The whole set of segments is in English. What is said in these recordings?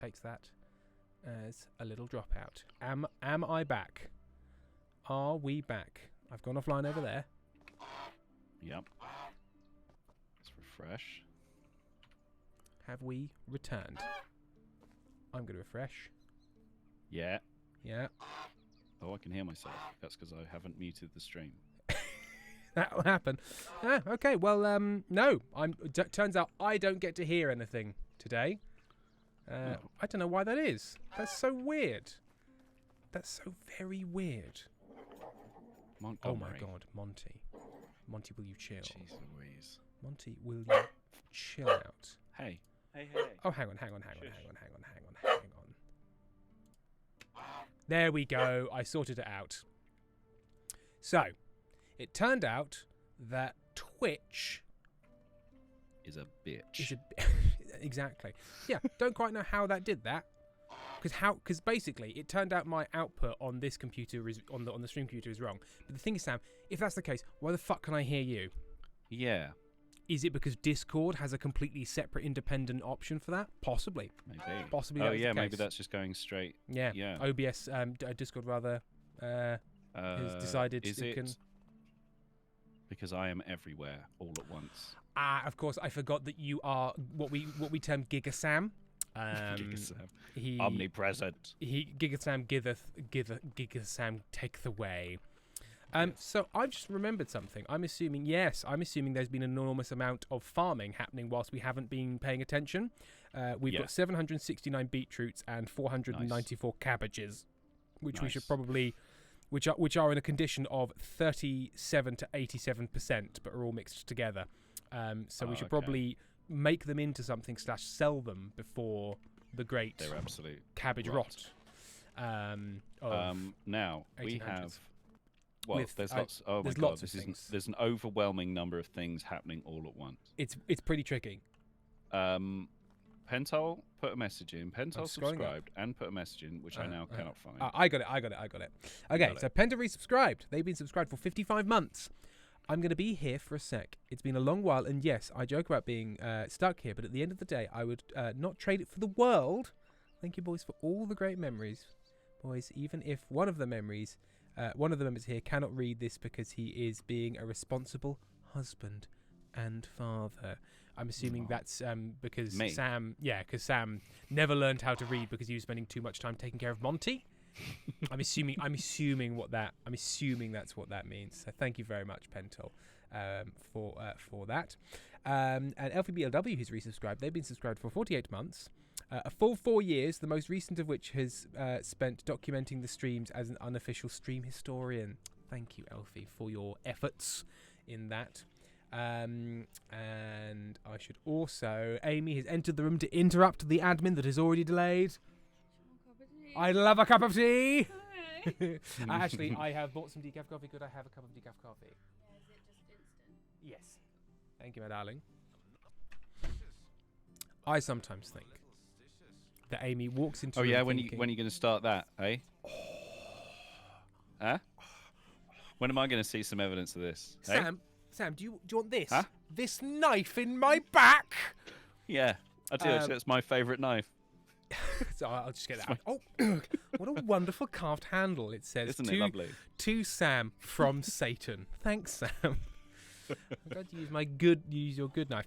takes that as a little dropout. Am I back? Are we back? I've gone offline over there. Yep. Let's refresh. Have we returned? I'm going to refresh. Yeah. Yeah. Oh, I can hear myself. That's because I haven't muted the stream. That'll happen. Okay, well, no. Turns out I don't get to hear anything today. I don't know why that is. That's so weird. That's so very weird. Montgomery. Oh my God, Monty. Monty, will you chill? Jeez Louise. Monty, will you chill out? Hey. Oh, hang on. There we go. I sorted it out. So, it turned out that Twitch Is a bitch. Exactly. Yeah, don't quite know how that did that. Because basically, it turned out my output on this computer is on the stream computer is wrong. But the thing is, Sam, if that's the case, why the fuck can I hear you? Yeah. Is it because Discord has a completely separate, independent option for that? Possibly. Maybe. Possibly. Oh yeah, maybe that's just going straight. Yeah. Yeah. OBS, Discord rather, has decided it can. Because I am everywhere all at once. Of course, I forgot that you are what we term Giga Sam. Giga Sam. Omnipresent. Giga Sam Giga Sam take the way. So I've just remembered something. I'm assuming there's been an enormous amount of farming happening whilst we haven't been paying attention. We've got 769 beetroots and 494 cabbages, which we should probably, which are in a condition of 37 to 87%, but are all mixed together. So we should probably make them into something / sell them before the great They're absolute cabbage rot. Now we have. Well, there's lots. Oh my there's God! lots of things. There's an overwhelming number of things happening all at once. It's pretty tricky. Pentol put a message in. Pentol subscribed and put a message in, which I now cannot find. I got it. Okay, so Penta resubscribed. They've been subscribed for 55 months. I'm going to be here for a sec. It's been a long while, and yes, I joke about being stuck here, but at the end of the day, I would not trade it for the world. Thank you, boys, for all the great memories. Boys, even if one of the members here cannot read this because he is being a responsible husband and father. I'm assuming that's because Me. Sam never learned how to read because he was spending too much time taking care of Monty. I'm assuming that's what that means. So thank you very much, Pentol, for that. And LVBLW, who's resubscribed, they've been subscribed for 48 months. A full 4 years, the most recent of which has spent documenting the streams as an unofficial stream historian. Thank you, Elfie, for your efforts in that. And I should also... Amy has entered the room to interrupt the admin that is already delayed. I love a cup of tea! Actually, I have bought some decaf coffee. Could I have a cup of decaf coffee? Yeah, is it just instant? Yes. Thank you, my darling. I sometimes think that Amy walks into. Oh yeah, when are you going to start that, eh? Huh? When am I going to see some evidence of this? Sam, do you want this? Huh? This knife in my back? Yeah, I do. Actually, it's my favourite knife. So I'll just get that out. Oh, what a wonderful carved handle! It says, Isn't it lovely? To Sam from Satan. Thanks, Sam. I'm going to use your good knife.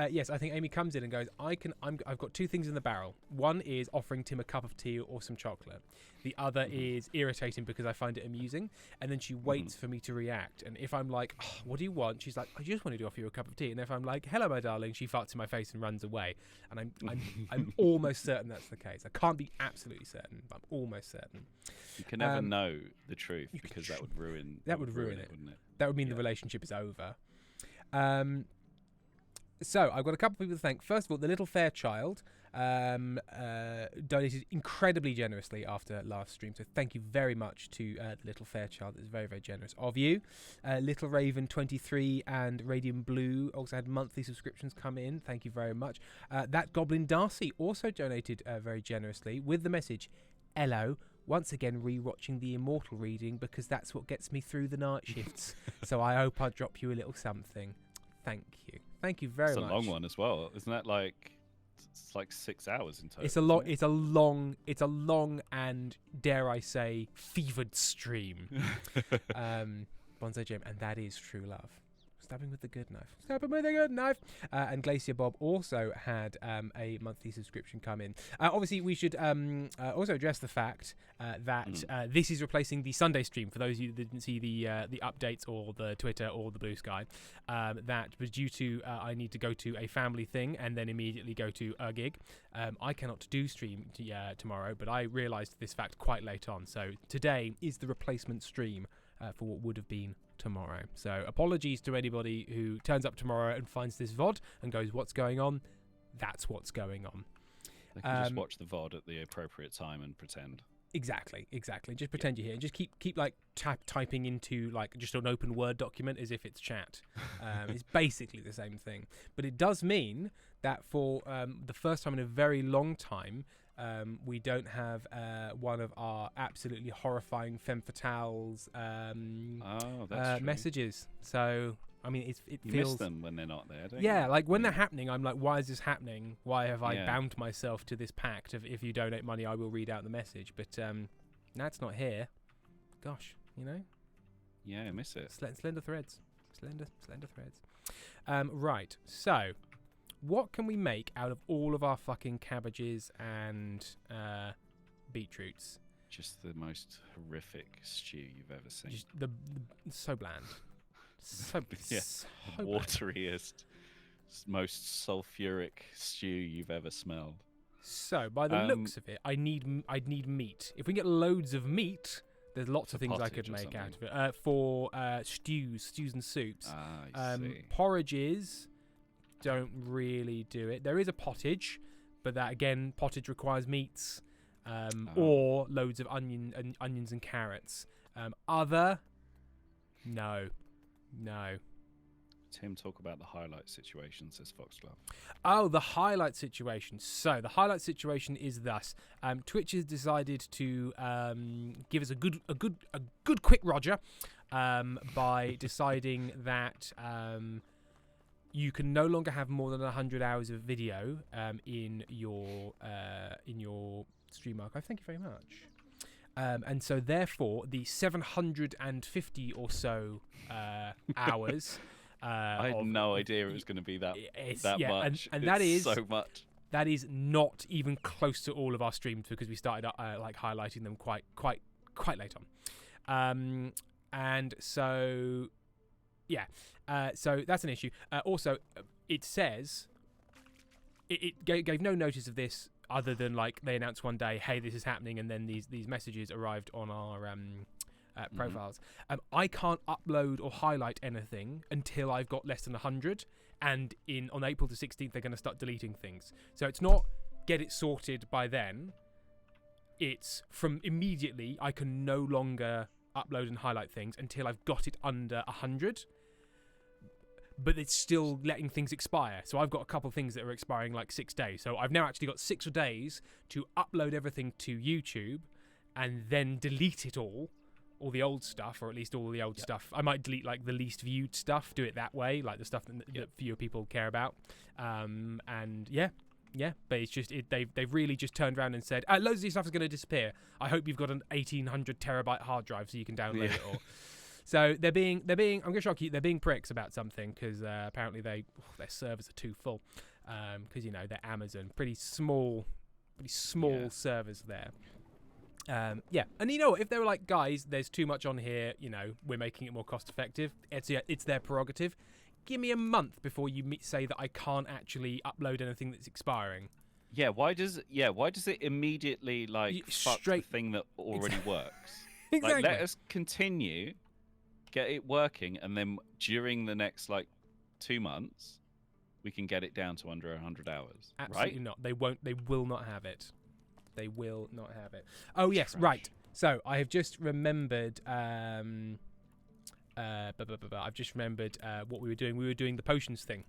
Yes, I think Amy comes in and goes, I've got two things in the barrel. One is offering Tim a cup of tea or some chocolate. The other is irritating because I find it amusing. And then she waits for me to react. And if I'm like, oh, what do you want? She's like, I just wanted to offer you a cup of tea. And if I'm like, hello, my darling, she farts in my face and runs away. And I'm almost certain that's the case. I can't be absolutely certain, but I'm almost certain. You can never know the truth because that would ruin. That would ruin it, wouldn't it? That would mean the relationship is over. So I've got a couple of people to thank. First of all, the Little Fairchild donated incredibly generously after last stream. So thank you very much to the Little Fairchild. It's very, very generous of you. Little Raven 23 and Radium Blue also had monthly subscriptions come in. Thank you very much. That Goblin Darcy also donated very generously with the message, hello. Once again, rewatching the Immortal reading because that's what gets me through the night shifts. So I hope I'll drop you a little something. Thank you. Thank you very much. It's a long one as well. Isn't that like It's like 6 hours in total. It's a lot. It's a long and, dare I say, fevered stream. Bonsai Jim, and that is true love. Stabbing with the good knife. Stabbing with a good knife. And Glacier Bob also had a monthly subscription come in. Obviously, we should also address the fact that this is replacing the Sunday stream. For those of you that didn't see the updates or the Twitter or the Blue Sky, that was due to I need to go to a family thing and then immediately go to a gig. I cannot do stream tomorrow, but I realised this fact quite late on. So today is the replacement stream for what would have been tomorrow. So apologies to anybody who turns up tomorrow and finds this VOD and goes, what's going on? That's what's going on. They can just watch the VOD at the appropriate time and pretend. Exactly. Just pretend you're here and just keep like typing into like just an open Word document as if it's chat. It's basically the same thing. But it does mean that for the first time in a very long time, we don't have one of our absolutely horrifying femme fatales messages. So, I mean, it you feels... miss them when they're not there, don't yeah, you? like when they're happening, I'm like, why is this happening? Why have I bound myself to this pact of if you donate money, I will read out the message? But that's not here. Gosh, you know? Yeah, I miss it. Slender threads. Slender threads. Right, so... what can we make out of all of our fucking cabbages and beetroots? Just the most horrific stew you've ever seen. Just the so bland. So, yeah, so the wateriest, most sulfuric stew you've ever smelled. So, by the looks of it, I'd need meat. If we get loads of meat, there's lots of things I could make out of it. For stews and soups. I see. Porridges don't really do it. There is a pottage, but that again, pottage requires meats, or loads of onions and carrots. No. Tim, talk about the highlight situation, says Foxglove. Oh, the highlight situation. So the highlight situation is thus: Twitch has decided to give us a good quick Roger by deciding that you can no longer have more than 100 hours of video in your stream archive. Thank you very much. And so, therefore, the 750 or so hours. I had no idea it was going to be that much. And that is so much. That is not even close to all of our streams because we started like highlighting them quite late on. And so, yeah. So that's an issue. Also, it says it gave no notice of this other than like they announced one day, hey, this is happening, and then these messages arrived on our profiles. I can't upload or highlight anything until I've got less than 100, and on April the 16th they're going to start deleting things. So it's not get it sorted by then. It's from immediately I can no longer upload and highlight things until I've got it under 100. But it's still letting things expire. So I've got a couple of things that are expiring like 6 days. So I've now actually got 6 days to upload everything to YouTube and then delete it all the old stuff, or at least all the old stuff. I might delete like the least viewed stuff, do it that way, like the stuff that fewer people care about. And but it's just they've really just turned around and said, loads of this stuff is going to disappear. I hope you've got an 1800 terabyte hard drive so you can download it all. So they're being. I'm going to shock you. They're being pricks about something because apparently their servers are too full. Because they're Amazon, pretty small servers there. And if they were like, guys, there's too much on here. We're making it more cost effective. It's their prerogative. Give me a month before you say that I can't actually upload anything that's expiring. Yeah. Why does it immediately fuck the thing that already works? Exactly. Let us continue. Get it working, and then during the next 2 months, we can get it down to under 100 hours. Absolutely right? not. They won't. They will not have it. They will not have it. Oh yes, Trash. right. So I have just remembered. I've just remembered what we were doing. We were doing the potions thing.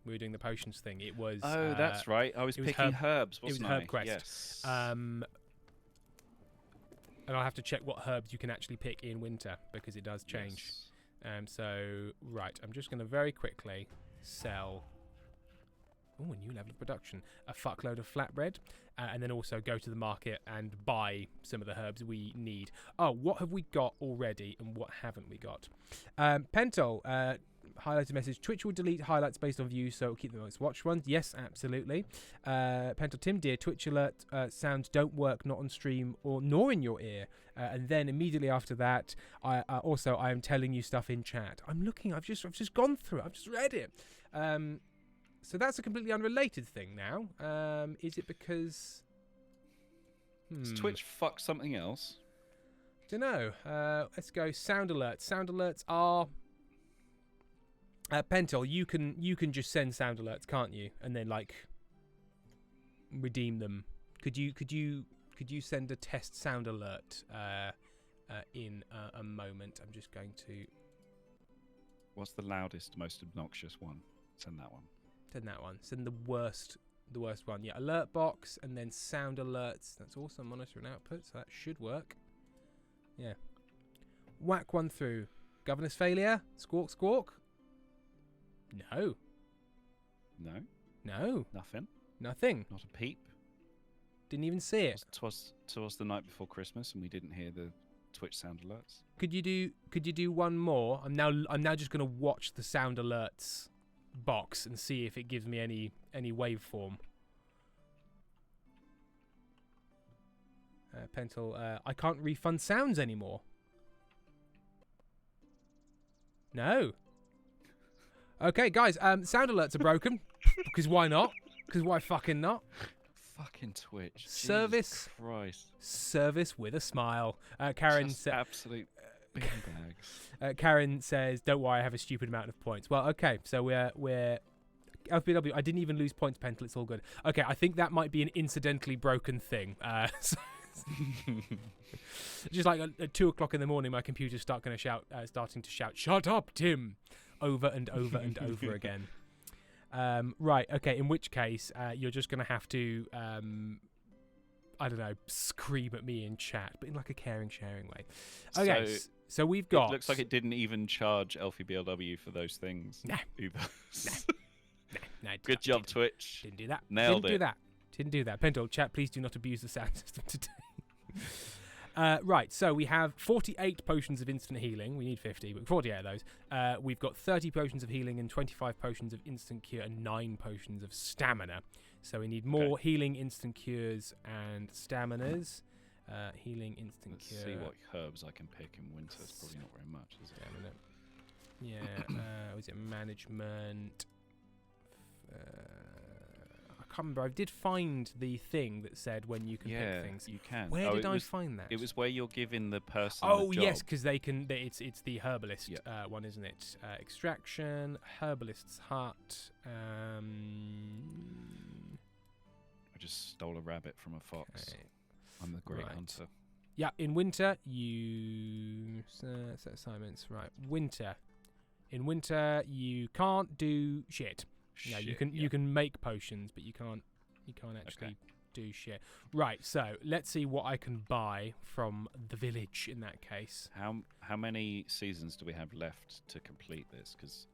It was. Oh, that's right. I was picking herbs. Wasn't it was Herb I? Quest. Yes. And I'll have to check what herbs you can actually pick in winter because it does change. Yes. So, right, I'm just going to very quickly sell a new level of production, a fuckload of flatbread, and then also go to the market and buy some of the herbs we need. Oh, what have we got already and what haven't we got? Pentol, highlighted message, Twitch will delete highlights based on views, so it'll keep the most watched ones. Yes, absolutely. Pentol, Tim dear, Twitch alert sounds don't work, not on stream or nor in your ear. And then immediately after that, I am telling you stuff in chat. I'm looking, I've just gone through it, I've just read it. So that's a completely unrelated thing now. Is it because... Does Twitch fuck something else? Don't know. Let's go sound alerts. Sound alerts are... Pentol, you can just send sound alerts, can't you? And then like redeem them. Could you send a test sound alert in a moment? I'm just going to... What's the loudest, most obnoxious one? Send that one. Send that one. Send the worst one. Yeah, alert box and then sound alerts. That's also monitor and output, so that should work. Yeah. Whack one through. Governor's failure. Squawk, squawk. No. No. No. Nothing. Nothing. Not a peep. Didn't even see it. Twas the night before Christmas, and we didn't hear the Twitch sound alerts. Could you do one more? I'm now just going to watch the sound alerts box and see if it gives me any waveform. Pentol, I can't refund sounds anymore. No. Okay, guys, sound alerts are broken. Because why not? Because why fucking not? Fucking Twitch. Service. Jesus Christ. Service with a smile. Karen said... Absolute beanbags. Karen says, don't worry, I have a stupid amount of points. Well, okay, so we're... LPW, I didn't even lose points, Pentel, it's all good. Okay, I think that might be an incidentally broken thing. Just like at 2 o'clock in the morning, my computer's starting to shout, "Shut up, Tim!" over and over and over again. Right, okay, in which case, you're just going to have to, I don't know, scream at me in chat, but in like a caring, sharing way. Okay, so we've got... It looks like it didn't even charge LPBLW for those things. Nah. Uber. Nah, Good job, Twitch. Didn't do that. Nailed it. Didn't do that. Pentol, chat, please do not abuse the sound system today. Right, so we have 48 potions of instant healing. We need 50, but 48 of those. We've got 30 potions of healing and 25 potions of instant cure and 9 potions of stamina. So we need more healing, instant cures, and staminas. Healing, instant cure. Let's see what herbs I can pick in winter. It's probably not very much, is it? Stamina. Yeah, was it management? I can't remember. I did find the thing that said when you can pick things. You can. Where did I find that? It was where you're giving the person. Oh the job. yes, because they can. It's the herbalist one, isn't it? Extraction, herbalist's hut. I just stole a rabbit from a fox. Okay. I'm the great hunter. Yeah, in winter you set assignments. Right, winter. In winter you can't do shit. No, you can make potions, but you can't actually do shit. Right, so let's see what I can buy from the village in that case. How many seasons do we have left to complete this? Because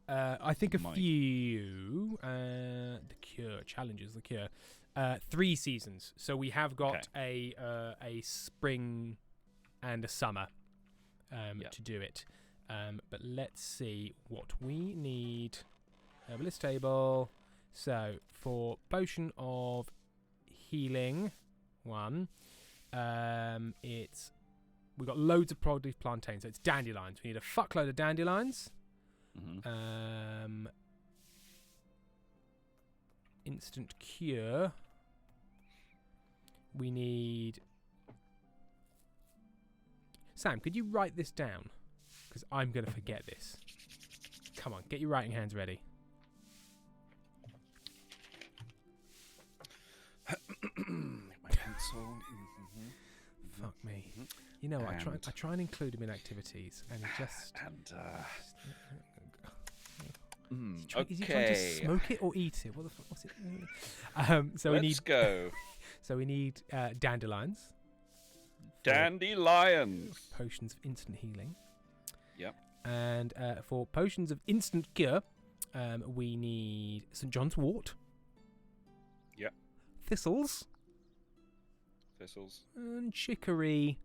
I think a few. The cure challenges the cure. 3 seasons. So we have got a spring and a summer to do it. But let's see what we need. Herbalist table. So for potion of healing, 1. We've got loads of produce plantains. So it's dandelions. We need a fuckload of dandelions. Mm-hmm. Instant cure. We need... Sam, could you write this down? Because I'm going to forget this. Come on, get your writing hands ready. My pencil. Mm-hmm. Fuck me. You know, I try and include them in activities, and just... Is he trying to smoke it or eat it? What the fuck? What's it? So Let's go. So we need dandelions. Dandelions. Potions of instant healing. Yep. And for potions of instant cure, we need St. John's wort. thistles Thistles, and chicory.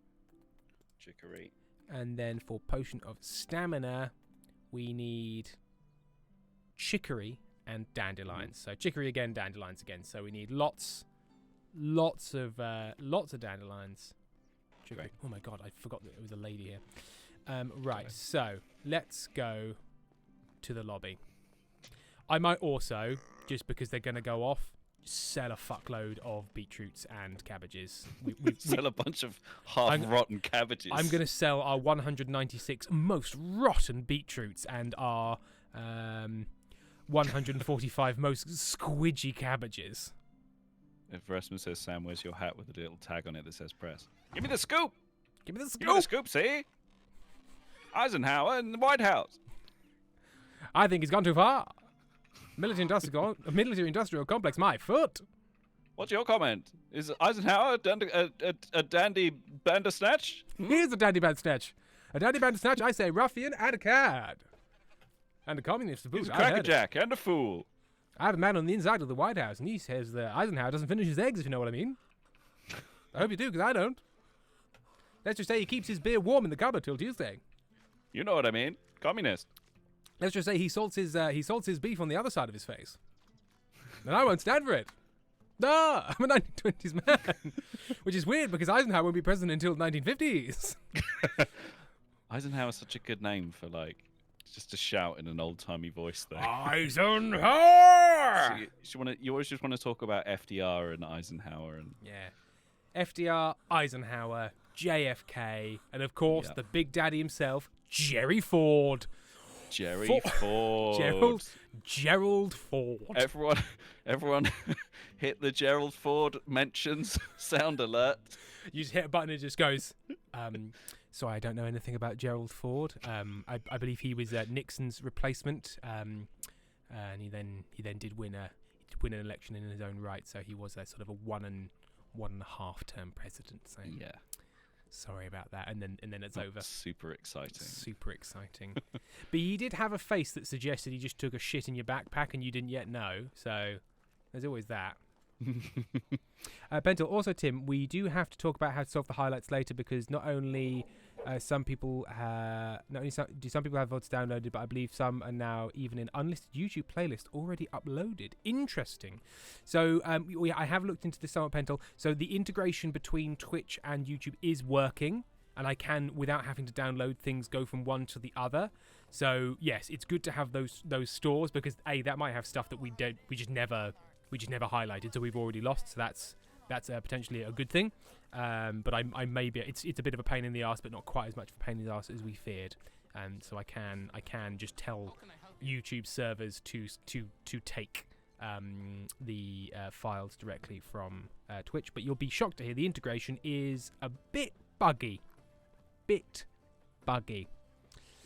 chicory. And then for potion of stamina, we need chicory and dandelions. So chicory again, dandelions again. So we need lots of dandelions. Chicory. Great. Oh my god, I forgot that it was a lady here. Right, so let's go to the lobby. I might also, just because they're going to go off, sell a fuckload of beetroots and cabbages. Sell a bunch of half-rotten cabbages. I'm going to sell our 196 most rotten beetroots and our 145 most squidgy cabbages. If Rasmus says, Sam, where's your hat with a little tag on it that says press? Give me the scoop! Give me the Give me the scoop! scoop, see? Eisenhower in the White House. I think he's gone too far. Military-industrial complex, my foot. What's your comment? Is Eisenhower a dandy bandersnatch? Here's a dandy bandersnatch. A dandy bandersnatch, I say ruffian and a cad. And a communist to boot. He's a I heard it. crackerjack and a fool. I have a man on the inside of the White House, and he says that Eisenhower doesn't finish his eggs, if you know what I mean. I hope you do, because I don't. Let's just say he keeps his beer warm in the cupboard till Tuesday. You know what I mean. Communist. Let's just say he salts his beef on the other side of his face. And I won't stand for it. No, I'm a 1920s man. Which is weird, because Eisenhower won't be president until the 1950s. Eisenhower's such a good name for, like, just to shout in an old-timey voice there. Eisenhower! So you always just want to talk about FDR and Eisenhower and Yeah. FDR, Eisenhower, JFK, and of course Yep. the Big Daddy himself, Jerry Ford. Jerry Fo- Ford. Gerald Ford. Everyone hit the Gerald Ford mentions sound alert. You just hit a button and it just goes, sorry, I don't know anything about Gerald Ford. I believe he was Nixon's replacement, and he then did win an election in his own right, so he was a sort of a 1.5 term president. So Yeah. sorry about that, and then it's over. Super exciting. Super exciting. But he did have a face that suggested he just took a shit in your backpack and you didn't yet know. So there's always that. Pentel, also Tim, we do have to talk about how to solve the highlights later, because not only do some people have VODs downloaded, but I believe some are now even in unlisted YouTube playlist already uploaded. Interesting. So I have looked into this somewhat, Pentel. So the integration between Twitch and YouTube is working, and I can, without having to download things, go from one to the other. So yes, it's good to have those stores, because that might have stuff that we just never highlighted, so we've already lost. So that's potentially a good thing. But I may be, it's a bit of a pain in the ass, but not quite as much of a pain in the ass as we feared. So I can just tell YouTube servers to take the files directly from Twitch. But you'll be shocked to hear the integration is a bit buggy. It's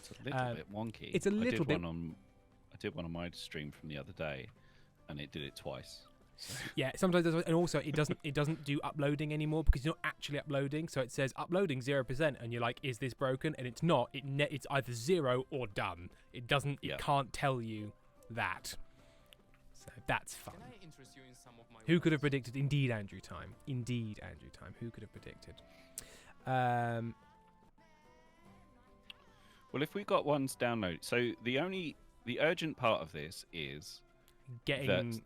a little bit wonky. It's a little bit. I did one on my stream from the other day, and it did it twice. So. Yeah, sometimes and also it doesn't do uploading anymore, because you're not actually uploading. So it says uploading 0%, and you're like, is this broken? And it's not. It's either 0 or done. It doesn't. It can't tell you that. So that's fun. Can I interest you in some of my Who could have predicted? Indeed, Andrew Time. Who could have predicted? Well, if we got ones downloaded, so the urgent part of this is Getting. that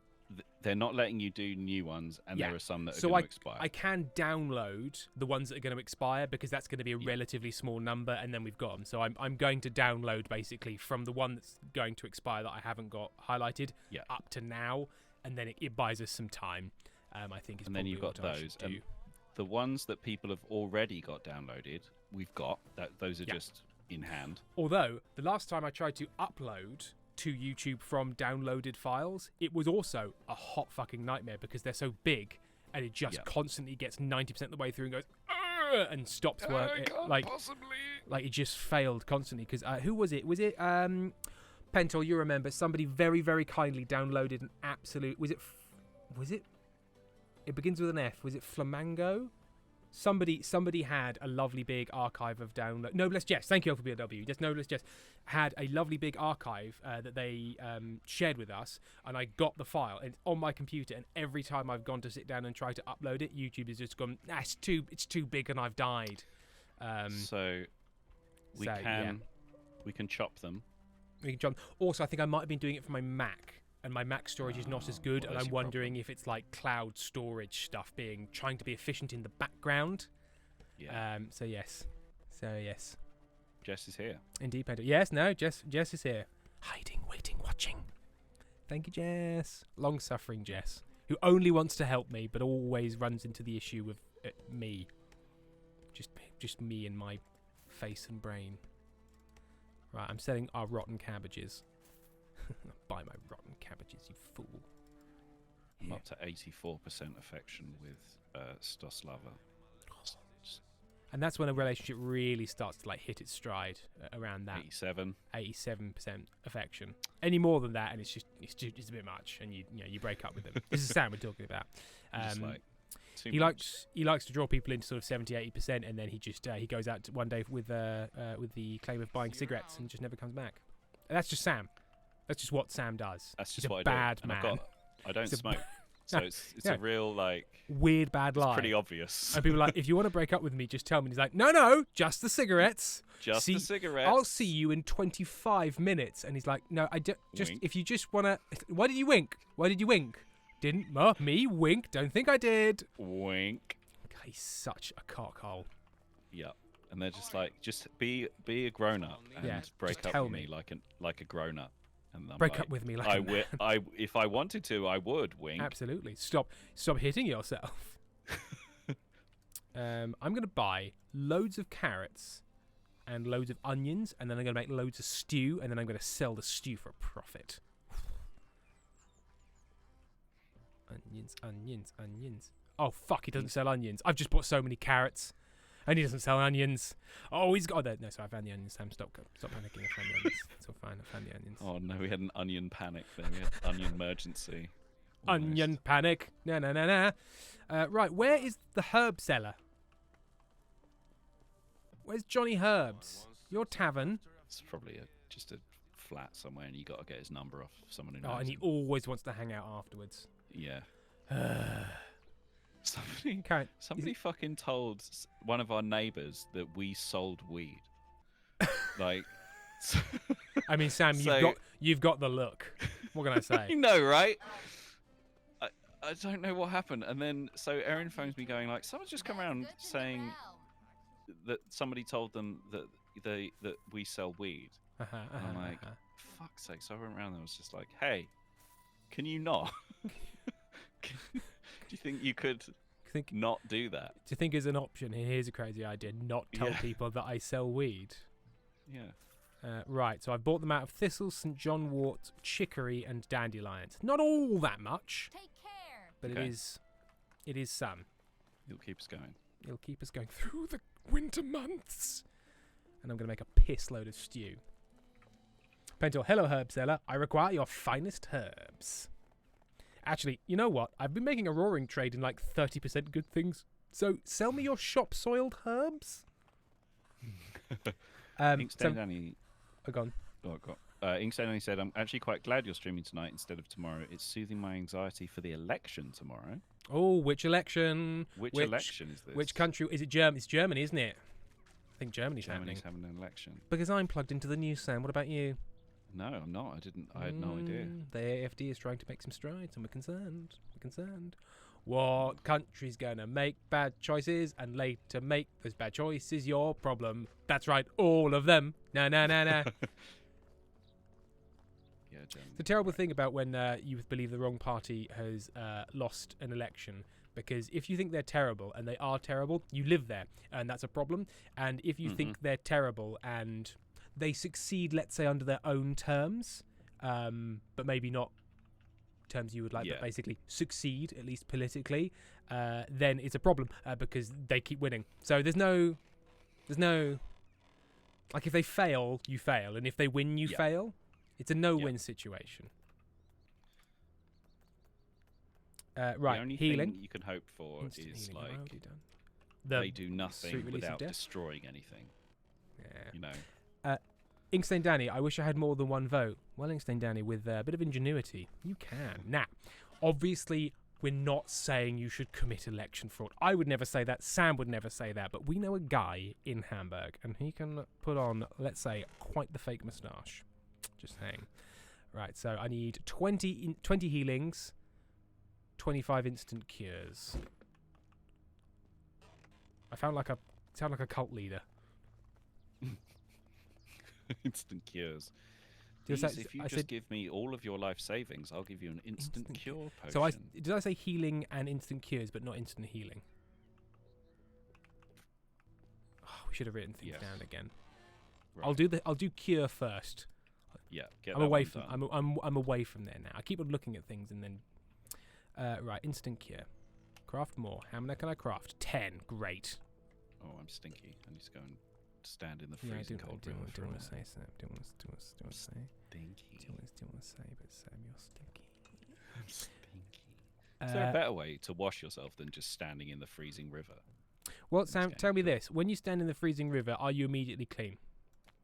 they're not letting you do new ones, and there are some that are So going to expire. I can download the ones that are going to expire, because that's going to be a relatively small number, and then we've got them. So I'm going to download basically from the one that's going to expire that I haven't got highlighted up to now, and then it buys us some time. I think. And then you've got those, and the ones that people have already got downloaded, we've got that. Those are just in hand. Although the last time I tried to upload to YouTube from downloaded files, it was also a hot fucking nightmare, because they're so big, and it just constantly gets 90% of the way through and goes and stops working. Like it just failed constantly. Because who was it? Was it Pentel? You remember somebody very, very kindly downloaded an absolute. Was it? It begins with an F. Was it Flamingo? somebody had a lovely big archive of download. Noblesse Jess, thank you for BLW. Just Noblesse Jess had a lovely big archive that they shared with us, and I got the file. And it's on my computer, and every time I've gone to sit down and try to upload it, YouTube has just gone, it's too big, and I've died. So we can chop them. We can jump. Also, I think I might have been doing it for my Mac. And my Mac storage is not as good, and I'm wondering if it's like cloud storage stuff trying to be efficient in the background. Yeah. So yes. Jess is here. Indeed, Penta. Yes, no, Jess is here. Hiding, waiting, watching. Thank you, Jess. Long-suffering Jess, who only wants to help me, but always runs into the issue of me. Just me and my face and brain. Right, I'm selling our rotten cabbages. Buy my rotten cabbages, you fool. I'm up to 84% affection with Stoslava. And that's when a relationship really starts to like hit its stride around that. 87% affection. Any more than that, and it's a bit much, and you break up with them. This is Sam we're talking about. He likes to draw people into sort of 70-80%, and then he goes out one day with the claim of buying cigarettes and just never comes back. And that's just Sam. That's just what Sam does. That's just He's what a bad I do. man. I don't smoke. So it's a real, like... weird bad lie. It's pretty obvious. And people are like, if you want to break up with me, just tell me. And he's like, no, just the cigarettes. The cigarettes. I'll see you in 25 minutes. And he's like, no, if you just want to... Why did you wink? Didn't me wink. Don't think I did. Wink. God, he's such a cockhole. Yep. And they're just like, just be a grown-up and break up with me like a grown-up. And I'm break up with me like if I wanted to, I would wink. Absolutely. Stop hitting yourself. I'm going to buy loads of carrots and loads of onions, and then I'm going to make loads of stew, and then I'm going to sell the stew for a profit. Onions. Oh, fuck, he doesn't sell onions. I've just bought so many carrots. And he doesn't sell onions. Oh, he's got... Oh, no, sorry, I found the onions, Sam. Stop panicking. I found the onions. It's all fine. I found the onions. Oh, no, we had an onion panic there. We had onion emergency. Onion panic. No. Right, where is the herb seller? Where's Johnny Herbs? Your tavern. It's probably just a flat somewhere, and you got to get his number off someone who knows and he him. always wants to hang out afterwards. Yeah. Somebody fucking told one of our neighbours that we sold weed. Like, I mean, Sam, you've got the look. What can I say? You know, right? I don't know what happened, and then so Erin phones me going like, someone's just come around saying that somebody told them that we sell weed. And I'm like, fuck's sake! So I went around and I was just like, hey, can you not? Do you think you could not do that? Do you think as an option, here's a crazy idea, not tell people that I sell weed? Yeah. Right, so I've bought them out of thistle, St. John wort, chicory, and dandelions. Not all that much. Take care. But it is some. It'll keep us going. It'll keep us going through the winter months. And I'm going to make a piss load of stew. Pentel, hello herb seller. I require your finest herbs. Actually, you know what? I've been making a roaring trade in like 30% good things. So sell me your shop soiled herbs. Inkstone Danny. Gone. Oh, God. Inkstone Danny said, I'm actually quite glad you're streaming tonight instead of tomorrow. It's soothing my anxiety for the election tomorrow. Oh, which election? Which election is this? Which country? Is it Germany? It's Germany, isn't it? I think Germany's having an election. Because I'm plugged into the news, Sam. What about you? No, I'm not. I had no idea. The AFD is trying to make some strides, and we're concerned. What country's gonna make bad choices and later make those bad choices your problem? That's right, all of them. No. Yeah, Germany. The terrible thing about when you believe the wrong party has lost an election, because if you think they're terrible, and they are terrible, you live there, and that's a problem. And if you think they're terrible and they succeed, let's say, under their own terms, but maybe not terms you would like, but basically succeed, at least politically, then it's a problem because they keep winning. So there's no, like, if they fail, you fail, and if they win, you fail. It's a no-win situation. Right, the only healing. thing you can hope for is like they do street nothing release of without death? destroying anything. Yeah. You know. Inkstain Danny, I wish I had more than one vote. Well, Inkstain Danny, with a bit of ingenuity, you can. Now, obviously, we're not saying you should commit election fraud. I would never say that. Sam would never say that. But we know a guy in Hamburg, and he can put on, let's say, quite the fake moustache. Just saying. Right, so I need 20 healings, 25 instant cures. I sound like a cult leader. Instant cures. Just Please, that- if you I just said- give me all of your life savings, I'll give you an instant cure potion. So did I say healing and instant cures, but not instant healing? Oh, we should have written things Yes. down again. Right. I'll do cure first. Yeah, get I'm that away one from done. I'm away from there now. I keep on looking at things and then right, instant cure. Craft more. How many can I craft? 10. Great. Oh, I'm stinky. I need to go and stand in the Yeah, I freezing do cold river want for to a say minute. so. Do want to say. Stinky. Do want to say, but Sam, you're stinky. I'm stinky. Is there Uh, a better way to wash yourself than just standing in the freezing river? Well, Sam, game. tell me this: when you stand in the freezing river, are you immediately clean?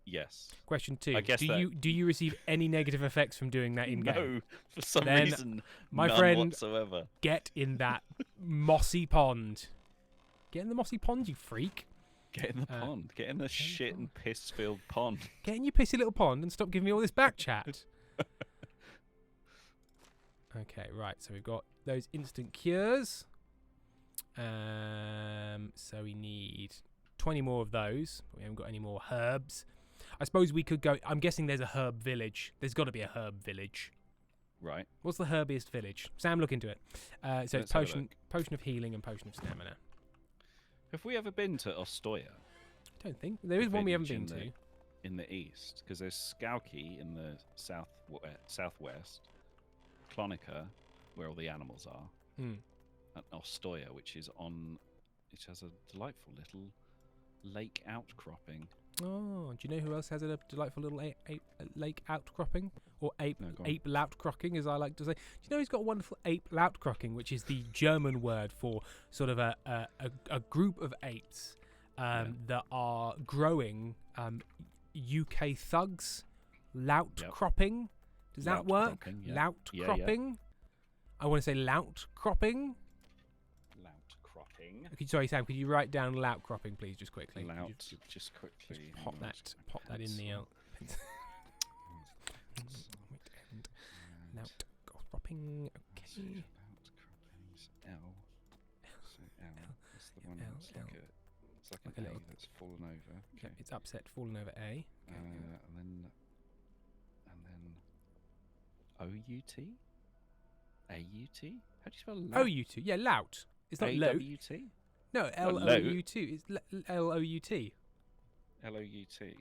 Yes. Question 2: I guess do you receive any negative effects from doing that in game? No, for some Then, reason, my none friend- whatsoever. Get in that mossy pond. Get in the mossy pond, you freak. Get in the pond. Get in the shit and piss-filled pond. Get in your pissy little pond and stop giving me all this back chat. Okay, right. So we've got those instant cures. So we need 20 more of those. But we haven't got any more herbs. I suppose we could go. I'm guessing there's a herb village. There's got to be a herb village. Right. What's the herbiest village? Sam, look into it. So Let's it's have a look. potion of healing and potion of stamina. Have we ever been to Ostoya? I don't think there is one we haven't been Village to. in the east? Because there's Skauki in the southwest, Clonica, where all the animals are, Hmm. and Ostoya, which has a delightful little lake outcropping. Oh, do you know who else has a delightful little lake outcropping? Or ape No, go on. lautkrocking, as I like to say. Do you know who's got a wonderful ape lautkrocking, which is the German word for sort of a group of apes that are growing UK thugs? Lautcropping? Does that work? Lautcropping, yeah. Lautcropping? I want to say lautcropping. Lautcropping. Sorry, Sam, could you write down lautcropping, please, just quickly? Could you Lout. just Just quickly. pop hang on, that, just pop that in the pencil. lautcropping. Okay. Loutcroppings. L. So L. That's the one L, that's L. it's like Like a an A little- that's fallen over. Okay. It's upset, fallen over A. And then O-U-T? A-U-T? How do you spell lout? O-U-T. Yeah, lout. It's not lout. A-W-T? No, L-O-U-T. It's L-O-U-T. L-O-U-T.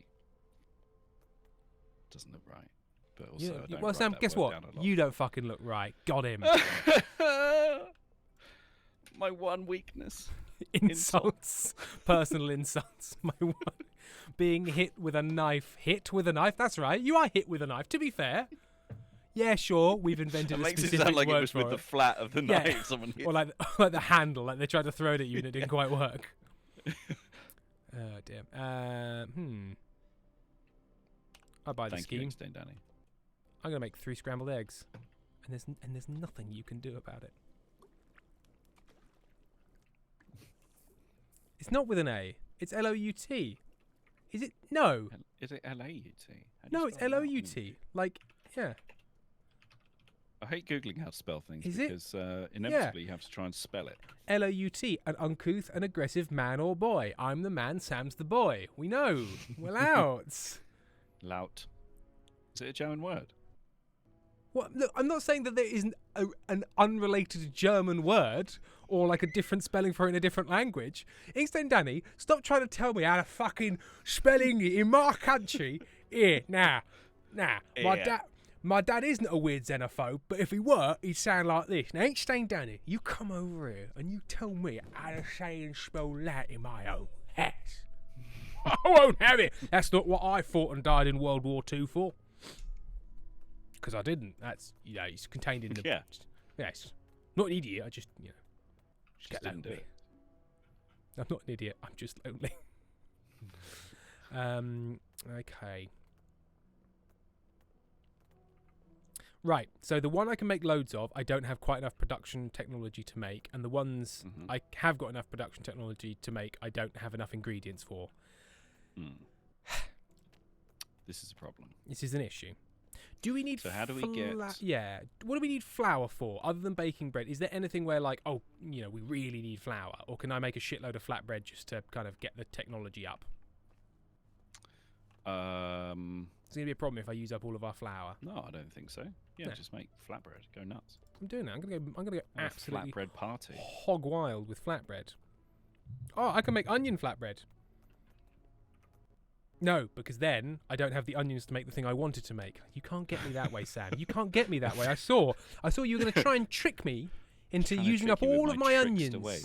Doesn't look right. But also, You- I don't well, write Sam, that guess word what? down a lot. You don't fucking look right. Got him. My one weakness. Insults. Personal insults. My one. Being hit with a knife. Hit with a knife? That's right. You are hit with a knife, to be fair. Yeah, sure. We've invented It a makes it specific sound like word it was for with the flat of the Yeah. knife. Someone hit. Or like the handle, like they tried to throw it at you and it didn't quite work. Oh dear. I'll buy the Thank you, scheme. Extend Danny. I'm gonna make 3 scrambled eggs, and there's nothing you can do about it. It's not with an A. It's L-O-U-T. Is it? No. Is it L-A-U-T? No, it's L-O-U-T. Like, yeah. I hate Googling how to spell things Is it? because inevitably you have to try and spell it. L-O-U-T, an uncouth and aggressive man or boy. I'm the man, Sam's the boy. We know. Well out. Lout. Is it a German word? What? Look, I'm not saying that there isn't an unrelated German word or like a different spelling for it in a different language. Inkstein Danny, stop trying to tell me how to fucking spelling it in my country. Here, nah. Yeah. My dad isn't a weird xenophobe, but if he were, he'd sound like this. Now, Inkstein Danny, you come over here and you tell me how to say and spell that in my own house. I won't have it. That's not what I fought and died in World War II for. Because I didn't. That's, it's contained in the... Yeah. Yes. Not an idiot. I just, just Just get that didn't do with it. I'm not an idiot. I'm just lonely. Okay. Right. So the one I can make loads of, I don't have quite enough production technology to make, and the ones I have got enough production technology to make, I don't have enough ingredients for. This is a problem. This is an issue. Do we need? So how do we get? Yeah. What do we need flour for, other than baking bread? Is there anything where like, oh, we really need flour, or can I make a shitload of flatbread just to kind of get the technology up? It's gonna be a problem if I use up all of our flour. No, I don't think so. Yeah, just make flatbread. Go nuts. I'm doing that. I'm gonna go absolutely flatbread party. Hog wild with flatbread. Oh, I can make onion flatbread. No, because then I don't have the onions to make the thing I wanted to make. You can't get me that way, Sam. You can't get me that way. I saw you were going to try and trick me into using up all of my onions. Away.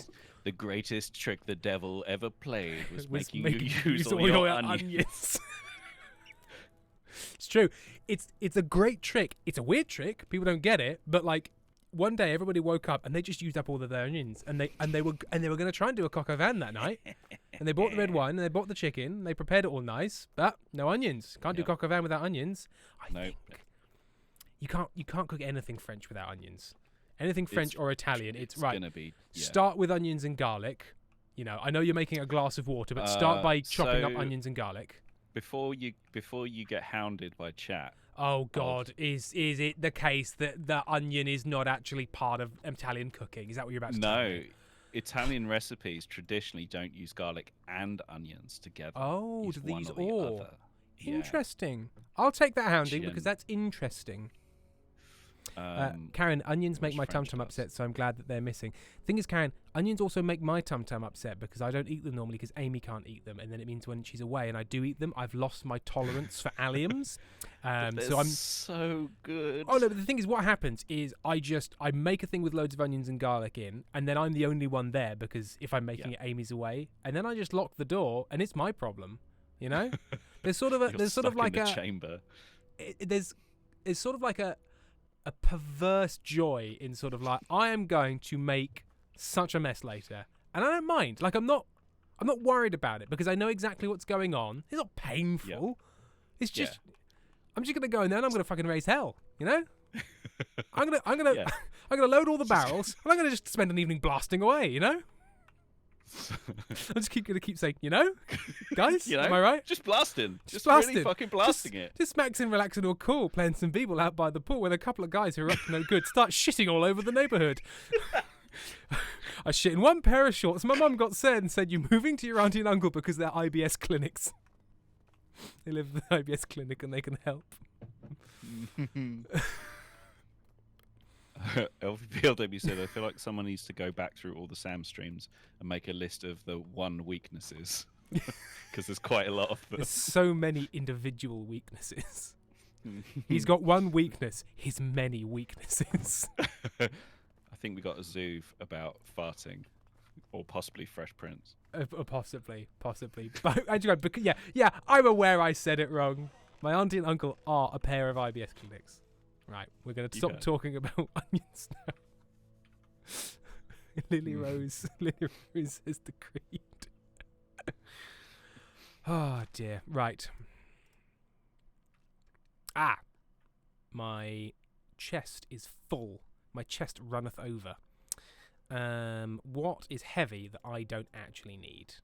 The greatest trick the devil ever played was making you use all your onions. It's true. It's a great trick. It's a weird trick. People don't get it, but like one day everybody woke up and they just used up all of their onions, and they were going to try and do a coq au vin that night. And they bought the red wine, and they bought the chicken, and they prepared it all nice, but no onions. Can't do coq au vin without onions. I think you can't cook anything French without onions. Anything French or Italian, it's right. Gonna be, Start with onions and garlic. I know you're making a glass of water, but start by chopping up onions and garlic. Before you get hounded by chat. Oh God, is it the case that the onion is not actually part of Italian cooking? Is that what you're about to tell me? No. Italian recipes traditionally don't use garlic and onions together. Oh, use do these one or the all? other. Interesting. I'll take that hounding because that's interesting. Karen, onions make my tum-tum upset, so I'm glad that they're missing. Thing is, Karen, onions also make my tum-tum upset because I don't eat them normally because Amy can't eat them, and then it means when she's away and I do eat them, I've lost my tolerance for alliums. So I'm so good. Oh no, but the thing is, what happens is I make a thing with loads of onions and garlic in, and then I'm the only one there because if I'm making it, Amy's away, and then I just lock the door, and it's my problem. There's sort of like a chamber. There's sort of like a perverse joy in sort of like, I am going to make such a mess later, and I don't mind. Like I'm not worried about it because I know exactly what's going on. It's not painful. It's just I'm just gonna go in there and I'm gonna fucking raise hell. I'm gonna load all the barrels and I'm gonna just spend an evening blasting away. I'm just gonna keep saying, guys, am I right? Just blasting. Just blasting. Really fucking blasting it. Just maxing, relaxing, or cool, playing some people out by the pool when a couple of guys who are up to no good start shitting all over the neighbourhood. I shit in one pair of shorts. My mum got sad and said, "You're moving to your auntie and uncle because they're IBS clinics. They live at the IBS clinic and they can help." LVPLW said, I feel like someone needs to go back through all the Sam streams and make a list of the one weaknesses. Because there's quite a lot of them. There's so many individual weaknesses. He's got one weakness, his many weaknesses. I think we got a Zoov about farting. Or possibly Fresh Prince. Possibly. But I'm aware I said it wrong. My auntie and uncle are a pair of IBS clinics. Right, we're going to stop talking about onions now. Lily Rose has decreed. Oh dear. Right. My chest is full. My chest runneth over. What is heavy that I don't actually need?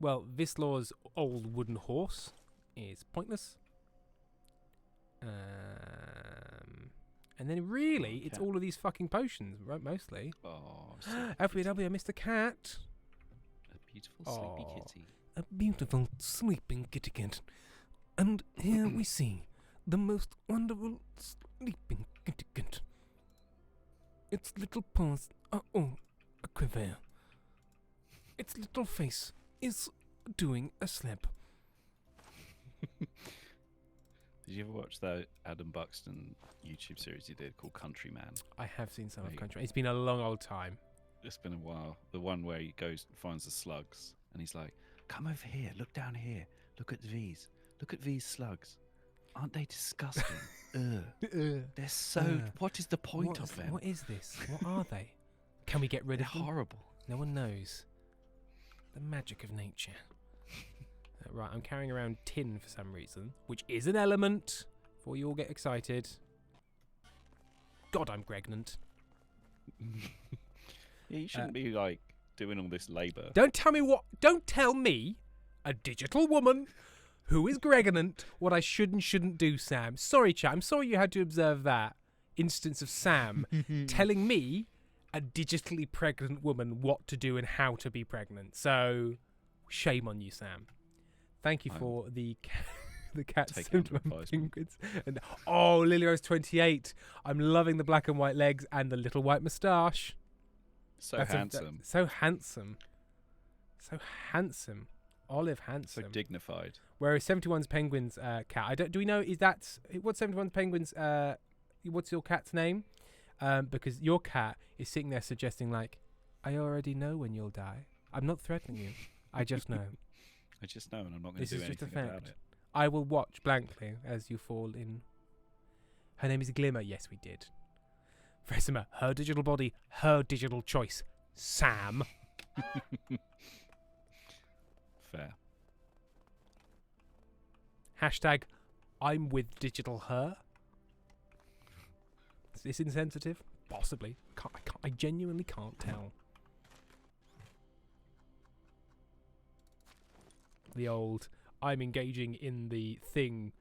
Well, Vislor's old wooden horse is pointless. And then really, it's all of these fucking potions, right? Mostly. Oh, FBW, I missed a cat. A beautiful sleepy kitty. A beautiful sleeping kitty cat. And here we see the most wonderful sleeping kitty cat. Its little paws are all a quiver. Its little face is doing a slap. Did you ever watch that Adam Buxton YouTube series he did called Countryman? I have seen some of Countryman. It's been a long old time. It's been a while. The one where he goes and finds the slugs and he's like, "Come over here, look down here, look at these. Look at these slugs. Aren't they disgusting? They're so... What is the point of them? What is this? What are they? Can we get rid of them? Horrible. No one knows. The magic of nature. Right, I'm carrying around tin for some reason, which is an element. Before you all get excited. God, I'm pregnant. Yeah, you shouldn't be like doing all this labour. Don't tell me, a digital woman who is pregnant, what I should and shouldn't do, Sam. Sorry, chat. I'm sorry you had to observe that instance of Sam telling me, a digitally pregnant woman, what to do and how to be pregnant. So, shame on you, Sam. Thank you for the cat penguins. And Lily Rose 28. I'm loving the black and white legs and the little white moustache. So handsome. So handsome. So handsome. Olive handsome. So dignified. Whereas 71's penguins cat. Do we know what's 71's penguins what's your cat's name? Because your cat is sitting there suggesting like, I already know when you'll die. I'm not threatening you. I just know. I just know, and I'm not going to do anything about it. I will watch blankly as you fall in. Her name is Glimmer. Yes, we did. Fresimer, her digital body, her digital choice. Sam. Fair. Hashtag, I'm with digital her. Is this insensitive? Possibly. I genuinely can't tell. The old, I'm engaging in the thing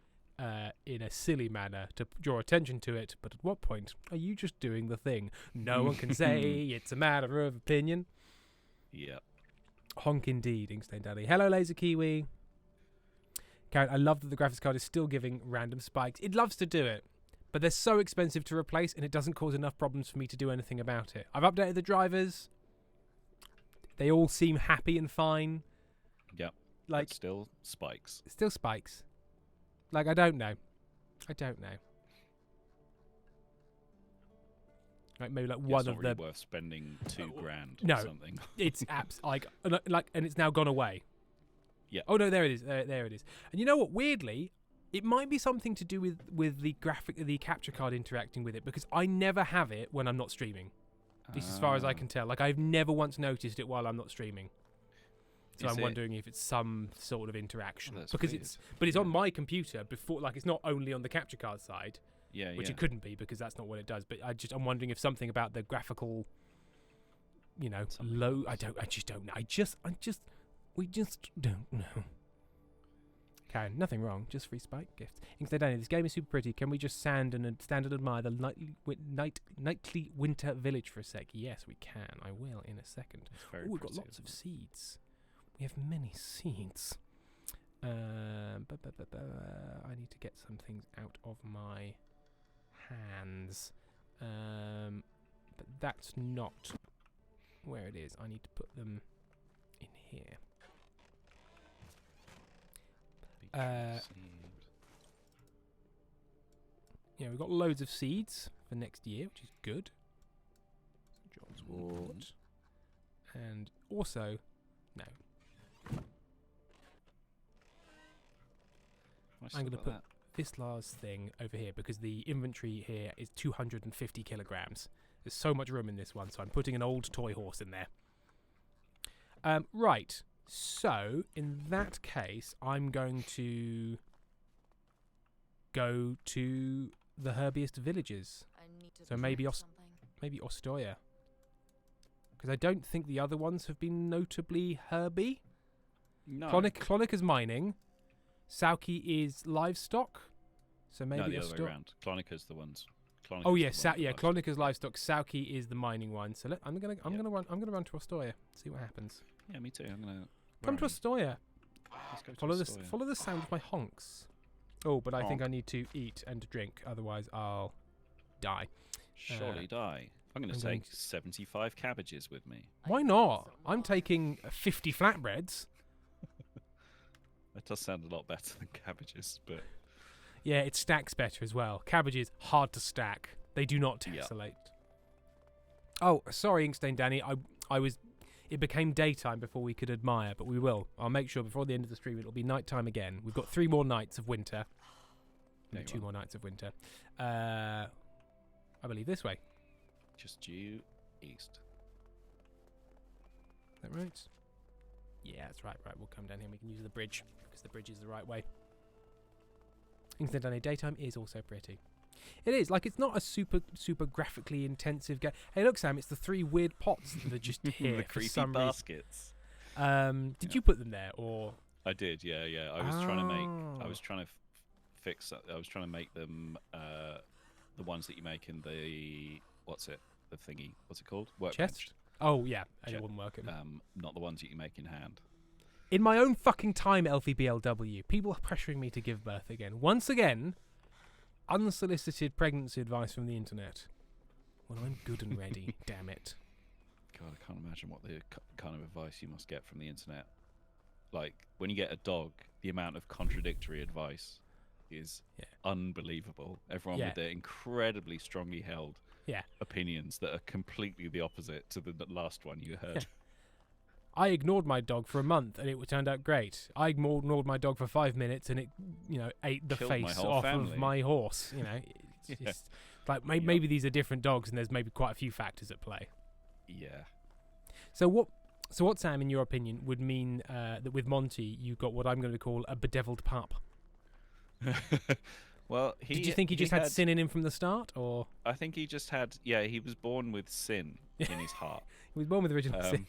in a silly manner to draw attention to it, but at what point are you just doing the thing? No one can say it's a matter of opinion. Yeah. Honk indeed, Inkstein Daddy. Hello, Laser Kiwi. Karen, I love that the graphics card is still giving random spikes. It loves to do it, but they're so expensive to replace, and it doesn't cause enough problems for me to do anything about it. I've updated the drivers. They all seem happy and fine. Yep. Like, but still spikes. Still spikes. Like, I don't know. Like maybe like one it's of not really the worth spending $2,000 no, or something. It's apps and it's now gone away. Yeah. Oh no, there it is. There it is. And you know what? Weirdly, it might be something to do with the capture card interacting with it, because I never have it when I'm not streaming. At least as far as I can tell. Like, I've never once noticed it while I'm not streaming. So I'm wondering if it's some sort of interaction, because it's on my computer before. Like, it's not only on the capture card side, which it couldn't be because that's not what it does. But I'm wondering if something about the graphical, low. I just don't know. We just don't know. Karen, nothing wrong. Just free spike gifts. Instead, Danny, this game is super pretty. Can we just stand and admire the nightly winter village for a sec? Yes, we can. I will in a second. Oh, we've got lots of seeds. We have many seeds. I need to get some things out of my hands. But that's not where it is. I need to put them in here. We've got loads of seeds for next year, which is good. John's Wood. And also, no. I'm going to put this last thing over here because the inventory here is 250 kilograms. There's so much room in this one, so I'm putting an old toy horse in there. Right. So, in that case, I'm going to go to the herbiest villages. So maybe Ostoya. Because I don't think the other ones have been notably herby. No. Clonika's mining. Sauki is livestock. So maybe the other way around. Clonika's the ones. Clonika's livestock. Sauki is the mining one. So I'm gonna run to Ostoya. See what happens. Yeah, me too. I'm gonna come to Ostoya. Follow the sound of my honks. Oh, but I think I need to eat and drink, otherwise I'll die. Surely die. I'm going to take 75 cabbages with me. Why not? I'm taking 50 flatbreads. That does sound a lot better than cabbages, but yeah, it stacks better as well. Cabbages hard to stack. They do not tessellate. Oh, sorry, Inkstein Danny. It became daytime before we could admire, but we will. I'll make sure before the end of the stream it'll be nighttime again. We've got 3 more nights of winter. No, 2 more nights of winter. I believe this way. Just due east. right? Yeah, that's right. Right, we'll come down here and we can use the bridge because the bridge is the right way. Incidentally, daytime is also pretty. It is. Like, it's not a super graphically intensive game. Hey, look, Sam, it's the 3 weird pots that are just here the for creepy some baskets. reason. Did you put them there, or...? I did, yeah. I was trying to make... I was trying to fix... I was trying to make them the ones that you make in the... What's it? The thingy. What's it called? Workbench. Chest? Oh, yeah. And it wouldn't work. Not the ones that you make in hand. In my own fucking time, LVBLW, people are pressuring me to give birth again. Once again, unsolicited pregnancy advice from the internet. Well, I'm good and ready, damn it. God, I can't imagine what the kind of advice you must get from the internet. Like, when you get a dog, the amount of contradictory advice is unbelievable. Everyone with their incredibly strongly held opinions that are completely the opposite to the last one you heard. Yeah. I ignored my dog for a month and it turned out great. I ignored my dog for 5 minutes and it, ate the Killed face my whole off family. of my horse. It's just like maybe these are different dogs and there's maybe quite a few factors at play. Yeah. So what, Sam, in your opinion, would mean that with Monty you got what I'm going to call a bedeviled pup? Well, did you think he just had sin in him from the start, or? I think he just had. Yeah, he was born with sin in his heart. He was born with original sin.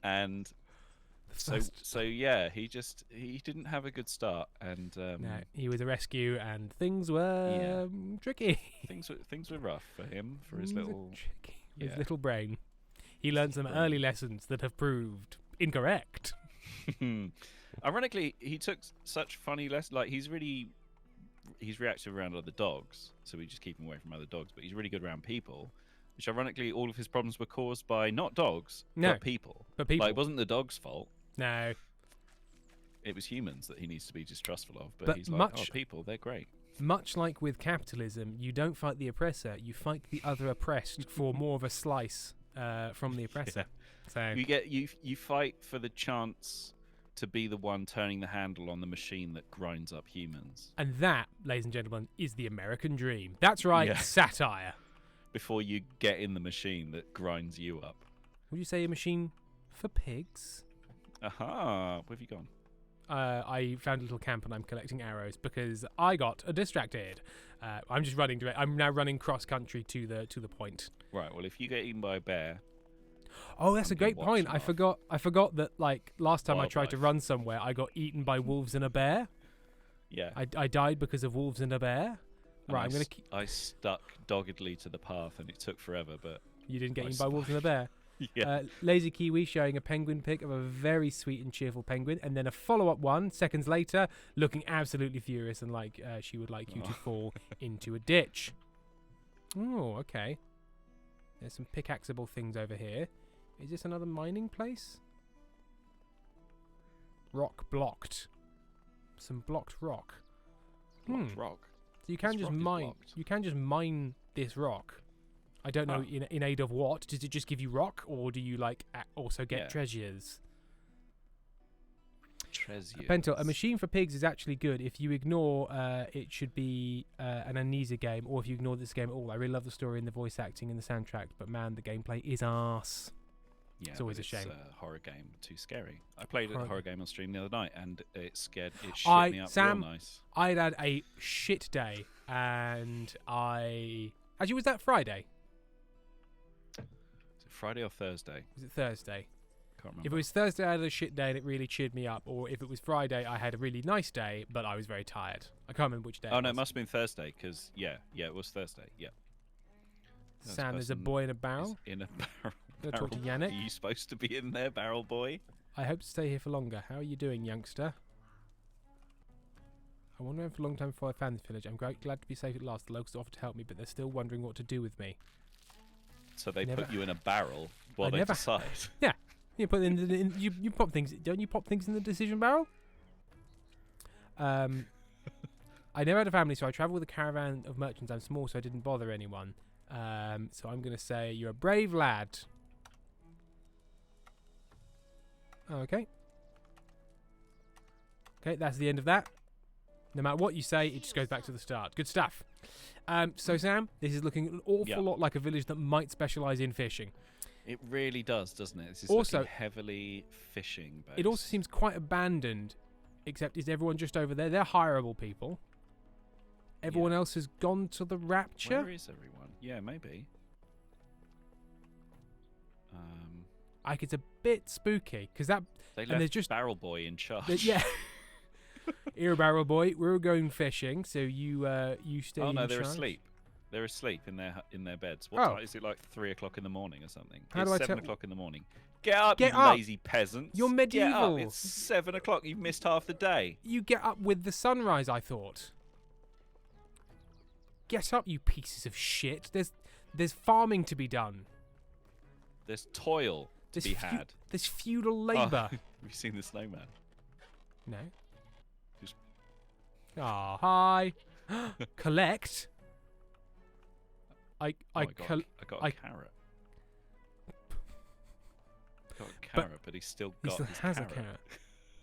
And so yeah, he didn't have a good start, and no, he was a rescue, and things were tricky. Things were rough for him, for his little his little brain. He learned some early lessons that have proved incorrect. Ironically, he took such funny lessons. Like he's reactive around other dogs, so we just keep him away from other dogs. But he's really good around people. Which, ironically, all of his problems were caused by not dogs, but people. Like, it wasn't the dog's fault. No. It was humans that he needs to be distrustful of. But he's like, people, they're great. Much like with capitalism, you don't fight the oppressor, you fight the other oppressed for more of a slice from the oppressor. So you fight for the chance to be the one turning the handle on the machine that grinds up humans. And that, ladies and gentlemen, is the American dream. That's right, satire. Before you get in the machine that grinds you up. Would you say a machine for pigs? Aha, where have you gone? I found a little camp and I'm collecting arrows because I got distracted. I'm just running direct. I'm now running cross country to the point. Right. Well, if you get eaten by a bear. Oh, that's a great point. I forgot that like last time I tried to run somewhere, I got eaten by wolves and a bear. Yeah. I died because of wolves and a bear. Right, I stuck doggedly to the path, and it took forever. But you didn't get eaten by wolves and a bear. Yeah. Lazy Kiwi showing a penguin pic of a very sweet and cheerful penguin, and then a follow-up one seconds later, looking absolutely furious and like she would like you to fall into a ditch. Oh, okay. There's some pickaxeable things over here. Is this another mining place? Rock blocked. Some blocked rock. Blocked rock. So you can just mine. You can just mine this rock. I don't know in aid of what. Does it just give you rock, or do you like also get treasures? Treasures. Pentel, a machine for pigs is actually good if you ignore it should be an amnesia game, or if you ignore this game at all. I really love the story and the voice acting and the soundtrack, but man, the gameplay is arse. Yeah, it's always a shame. It's a horror game, too scary. I played a horror game on stream the other night, and it shit me up real nice. I'd had a shit day, and actually, was that Friday? Is it Friday or Thursday? Was it Thursday? Can't remember. If it was Thursday, I had a shit day and it really cheered me up, or if it was Friday, I had a really nice day, but I was very tired. I can't remember which day. Oh no, it must have been Thursday, because it was Thursday. Yeah. Sam, there's a boy in a barrel. In a barrel. Gonna talk to Yannick. Are you supposed to be in there, barrel boy? I hope to stay here for longer. How are you doing, youngster? I wonder for a long time before I found this village. I'm glad to be safe at last. The locals offered to help me, but they're still wondering what to do with me. So they put you in a barrel while they decide. Yeah, you put you pop things. Don't you pop things in the decision barrel? I never had a family, so I travel with a caravan of merchants. I'm small, so I didn't bother anyone. So I'm gonna say you're a brave lad. Okay. Okay, that's the end of that. No matter what you say, it just goes back to the start. Good stuff. So Sam, this is looking an awful lot like a village that might specialise in fishing. It really does, doesn't it? This is Also- looking heavily fishing based. It also seems quite abandoned. Except, is everyone just over there? They're hireable people. Everyone else has gone to the Rapture. Where is everyone? Yeah, maybe. Like, it's a bit spooky because that. They And there's left just- Barrel Boy in charge. Yeah. Here, Barrel Boy, we're going fishing, so you stay. Oh no, in they're charge. asleep. They're asleep in their beds. Oh. What time is it? Like 3 o'clock in the morning or something? How It's do I 7 tell- o'clock in the morning. Get up, Get you up! lazy peasants! You're medieval. Get up! It's 7 o'clock. You've missed half the day. You get up with the sunrise. I thought. Get up, you pieces of shit. There's farming to be done. There's toil to be had. There's feudal labour. Oh, have you seen the snowman? No. Just- Ah, hi. Collect. I Oh, I got I- a carrot. Got a carrot, but he's still he got still his has carrot. a carrot.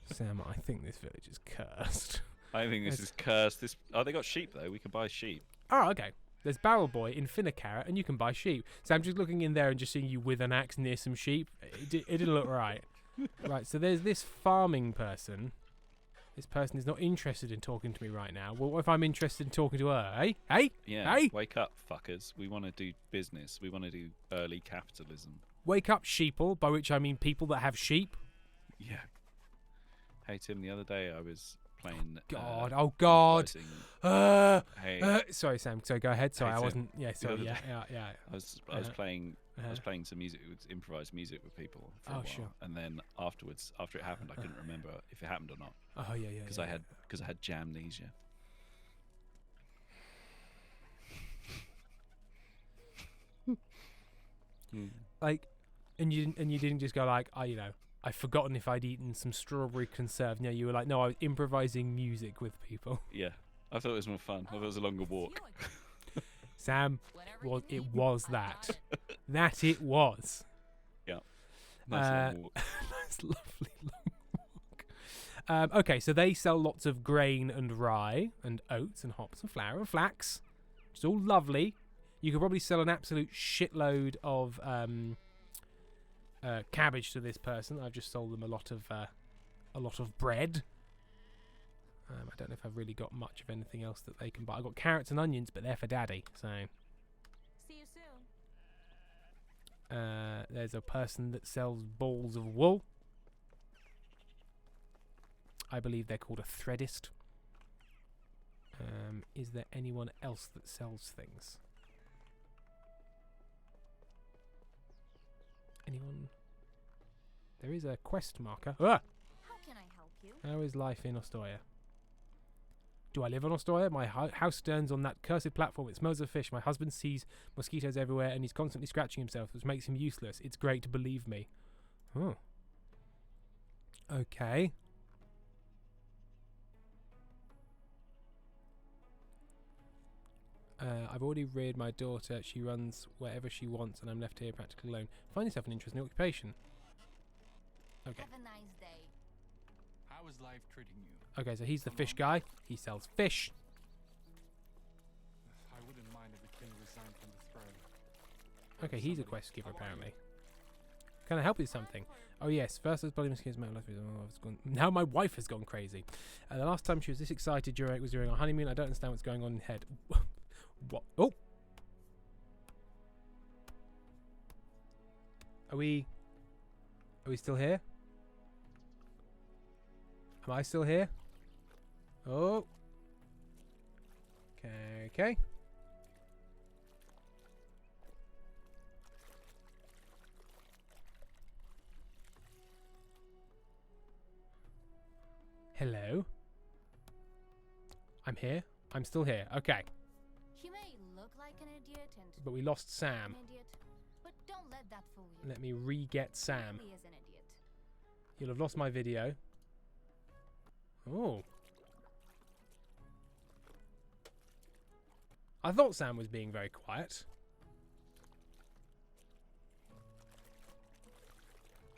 Sam, I think this village is cursed. I think this It's- is cursed. They got sheep though. We can buy sheep. Oh, okay. There's Barrel Boy in Finnecarrot, and you can buy sheep. So I'm just looking in there and just seeing you with an axe near some sheep. It didn't look right. Right, so there's this farming person. This person is not interested in talking to me right now. Well, what if I'm interested in talking to her? Hey? Hey? Yeah. Hey? Wake up, fuckers. We want to do business. We want to do early capitalism. Wake up, sheeple, by which I mean people that have sheep. Yeah. Hey Tim, the other day I was playing. God, oh God. improvising- Hey, Sorry, Sam. So go ahead. Sorry, Hey, I Tim. wasn't. Yeah, sorry. other Yeah, day- yeah. I was playing. I was Uh, playing some music, improvised music with people for a Oh, while, sure. and then afterwards, after it happened, I couldn't remember if it happened or not Oh yeah, yeah. because yeah, I had jamnesia. Like, and you didn't just go like, oh, you know, I've forgotten if I'd eaten some strawberry conserve. No, you were like, no, I was improvising music with people. Yeah, I thought it was more fun. I thought it was a longer walk. Sam, it was that. That it was. Nice long walk. Nice, lovely long walk. Okay, so they sell lots of grain and rye and oats and hops and flour and flax. It's all lovely. You could probably sell an absolute shitload of cabbage to this person. I've just sold them a lot of bread. I don't know if I've really got much of anything else that they can buy. I've got carrots and onions, but they're for Daddy. So See you soon. there's a person that sells balls of wool. I believe they're called a threadist. Is there anyone else that sells things? Anyone? There is a quest marker. Ah! How can I help you? How is life in Ostoya? Do I live on Ostoya? My house stands on that cursed platform. It smells of fish. My husband sees mosquitoes everywhere and he's constantly scratching himself, which makes him useless. It's great to believe me. Oh. Okay. I've already reared my daughter. She runs wherever she wants and I'm left here practically alone. Find yourself an interesting occupation. Okay. Have a nice day. How is life treating you? Okay, so he's the fish guy. He sells fish. I wouldn't mind if the king resigned from the throne. Okay, he's a quest giver apparently. Can I help you with something? Oh yes, first as bloody mosquitoes, my life is gone. Now my wife has gone crazy. The last time she was this excited was during our honeymoon. I don't understand what's going on in her head. What? Oh! Are we still here? Am I still here? Oh. Okay. Hello. I'm here. I'm still here. Okay. He may look like an idiot and But we lost Sam. an idiot, but don't let that fool you. Let me re-get Sam. He really is an idiot. You'll have lost my video. Oh. I thought Sam was being very quiet.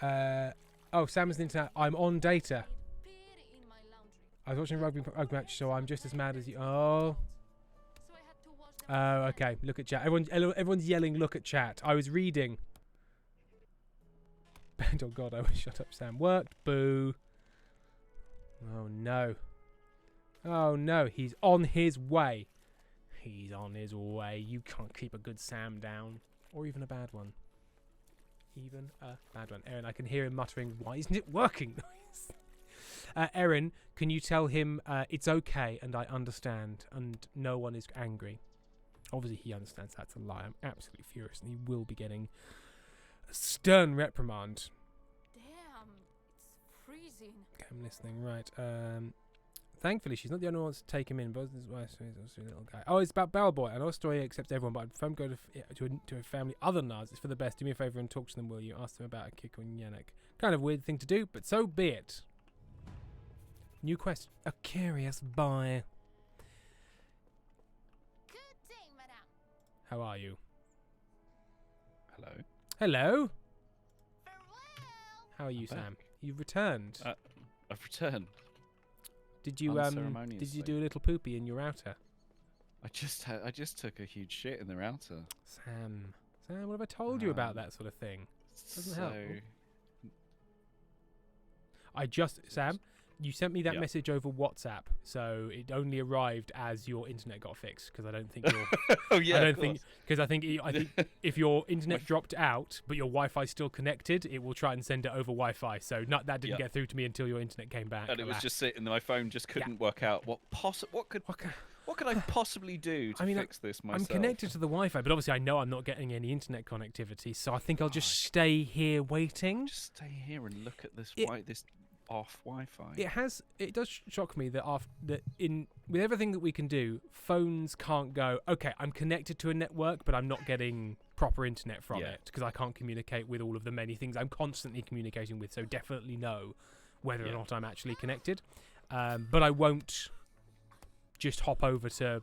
Oh, Sam is internet. I'm on data. Pity in my laundry. I was watching a rugby match, so I'm just as mad as you. Oh. So I had to wash them Oh, myself. okay. Look at chat. Everyone's yelling, look at chat. I was reading. mind. Oh God, I wish Shut Up Sam worked. Boo. Oh no. Oh no, he's on his way. He's on his way. You can't keep a good Sam down. Or even a bad one. Even a bad one. Erin, I can hear him muttering, why isn't it working? Erin, can you tell him it's okay and I understand and no one is angry? Obviously he understands that's a lie. I'm absolutely furious and he will be getting a stern reprimand. Damn, it's freezing. Okay, I'm listening. Right. Thankfully, she's not the only one to take him in. But this is why he's also a little guy. Oh, it's about Bell Boy. I know a story accepts everyone, but if I'm going to a family other than ours, it's for the best. Do me a favour and talk to them, will you? Ask them about a kick on Yannick. Kind of weird thing to do, but so be it. New quest. A curious boy. Good day, madame. How are you? Hello. Hello. Farewell. How are you, I'm back. Sam? You've returned. I've returned. Did you do a little poopy in your outer? I just took a huge shit in the router. Sam, what have I told you about that sort of thing? Doesn't help. Sam, you sent me that message over WhatsApp, so it only arrived as your internet got fixed because I don't think you're. Oh yeah, I don't think because I think if your internet dropped out but your Wi-Fi's still connected, it will try and send it over Wi-Fi. So that didn't get through to me until your internet came back. And it was just sitting. My phone just couldn't work out what could I possibly do to fix this myself. I'm connected to the Wi-Fi, but obviously I know I'm not getting any internet connectivity, so I think I'll just stay here waiting. Just stay here and look at this this off Wi-Fi. It does shock me that with everything that we can do, phones can't go, okay, I'm connected to a network, but I'm not getting proper internet from it because I can't communicate with all of the many things I'm constantly communicating with, so definitely know whether or not I'm actually connected. But I won't just hop over to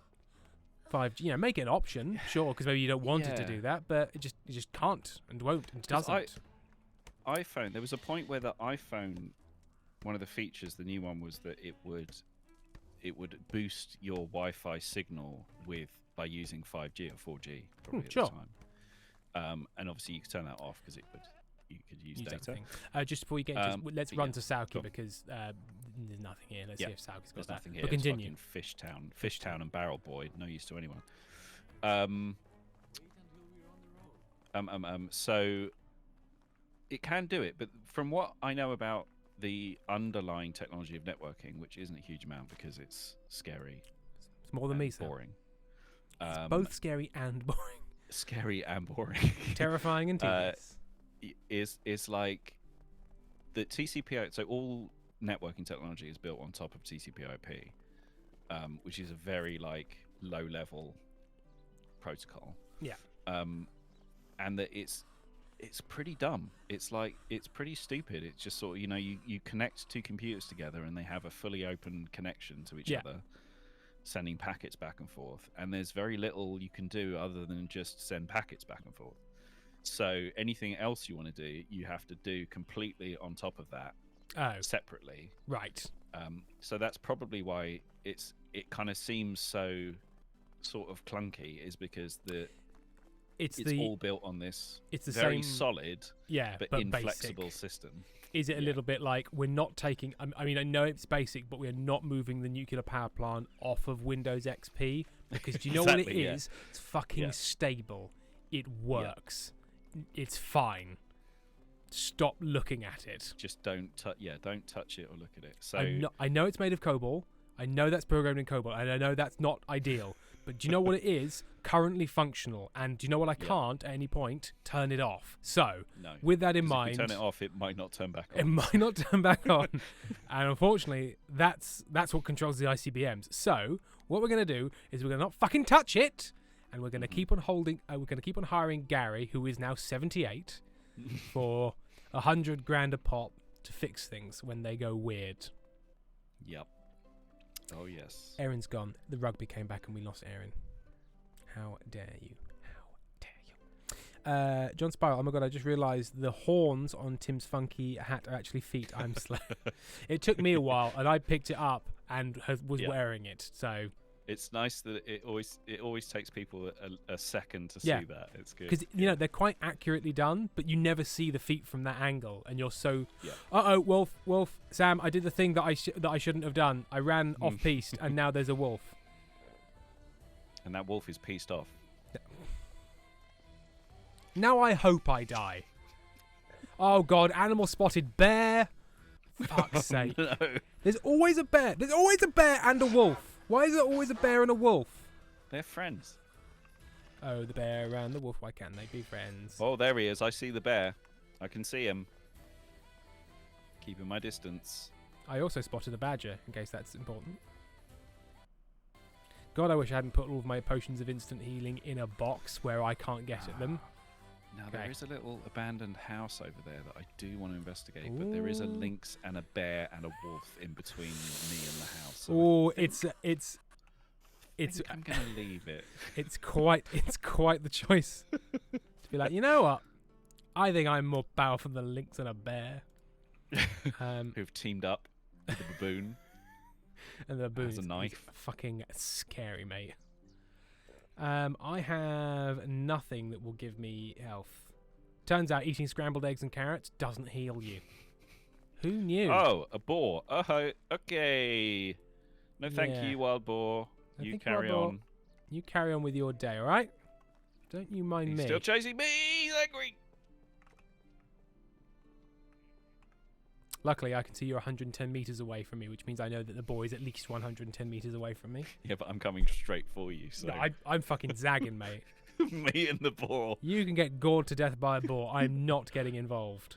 5G. Make it an option, sure, because maybe you don't want it to do that, but it just can't and won't and doesn't. iPhone, there was a point where the iPhone, one of the features, the new one, was that it would boost your Wi-Fi signal by using 5G or 4G probably at the time. And obviously you could turn that off because you could use data. Just before you get into let's run to Sauki because there's nothing here. Let's see if Sauki's got that. Nothing here. But continue. It's Fishtown and Barrel Boy, no use to anyone. So it can do it, but from what I know about the underlying technology of networking, which isn't a huge amount because it's scary. It's more than me, Sam. boring. It's both scary and boring. Scary and boring. Terrifying and tedious. Is like the TCP/IP. So all networking technology is built on top of TCP/IP, which is a very low-level protocol. Yeah. And that it's pretty dumb. It's pretty stupid. It's just sort of, you connect two computers together and they have a fully open connection to each other, sending packets back and forth. And there's very little you can do other than just send packets back and forth. So anything else you want to do, you have to do completely on top of that, separately. Right. So that's probably why it kind of seems so sort of clunky, is because it's all built on this very solid but inflexible basic system. Is it a little bit like we're not taking... I mean, I know it's basic, but we're not moving the nuclear power plant off of Windows XP because do you know what it is? It's fucking stable. It works. It's fine. Stop looking at it. Just don't touch it or look at it. So I know it's made of COBOL. I know that's programmed in COBOL, and I know that's not ideal. But do you know what it is? Currently functional. And do you know what I can't, at any point, turn it off. So, with that in mind... If you turn it off, it might not turn back on. It might not turn back on. And unfortunately, that's what controls the ICBMs. So, what we're going to do is we're going to not fucking touch it, and we're going to keep on hiring Gary, who is now 78, for $100,000 a pop to fix things when they go weird. Yep. Oh, yes. Erin's gone. The rugby came back and we lost Erin. How dare you? How dare you? John Spiral, oh my god, I just realised the horns on Tim's funky hat are actually feet. I'm slow. It took me a while and I picked it up and was wearing it. So It's nice that it always takes people a second to Yeah. see that. It's good. Because you know they're quite accurately done, but you never see the feet from that angle, and you're so. Yeah. Wolf, Sam, I did the thing that I shouldn't have done. I ran off piste, and now there's a wolf. And that wolf is pieced off. Now I hope I die. Oh God, animal spotted bear. Fuck's sake. No. There's always a bear. There's always a bear and a wolf. Why is there always a bear and a wolf? They're friends. Oh, the bear and the wolf. Why can't they be friends? Oh, there he is. I see the bear. I can see him. Keeping my distance. I also spotted a badger, in case that's important. God, I wish I hadn't put all of my potions of instant healing in a box where I can't get at them. Now, Okay. there is a little abandoned house over there that I do want to investigate, but there is a Ooh. lynx and a bear and a wolf in between me and the house. So Oh, I think I'm going to leave it. it's quite the choice to be like, you know what? I think I'm more powerful than a lynx and a bear. Who've teamed up with the baboon. And the baboon Has a is knife. fucking scary, mate. I have nothing that will give me health. Turns out eating scrambled eggs and carrots doesn't heal you. Who knew? Oh, a boar. Oh, okay. No, thank Yeah. you, wild boar. No, You thank you, carry wild boar. on. You carry on with your day, all right? Don't you mind He's me. still chasing me. He's angry. Luckily, I can see you're 110 meters away from me, which means I know that the boar is at least 110 meters away from me. Yeah, but I'm coming straight for you. So No, I'm fucking zagging, mate. me and the boar. You can get gored to death by a boar. I'm not getting involved.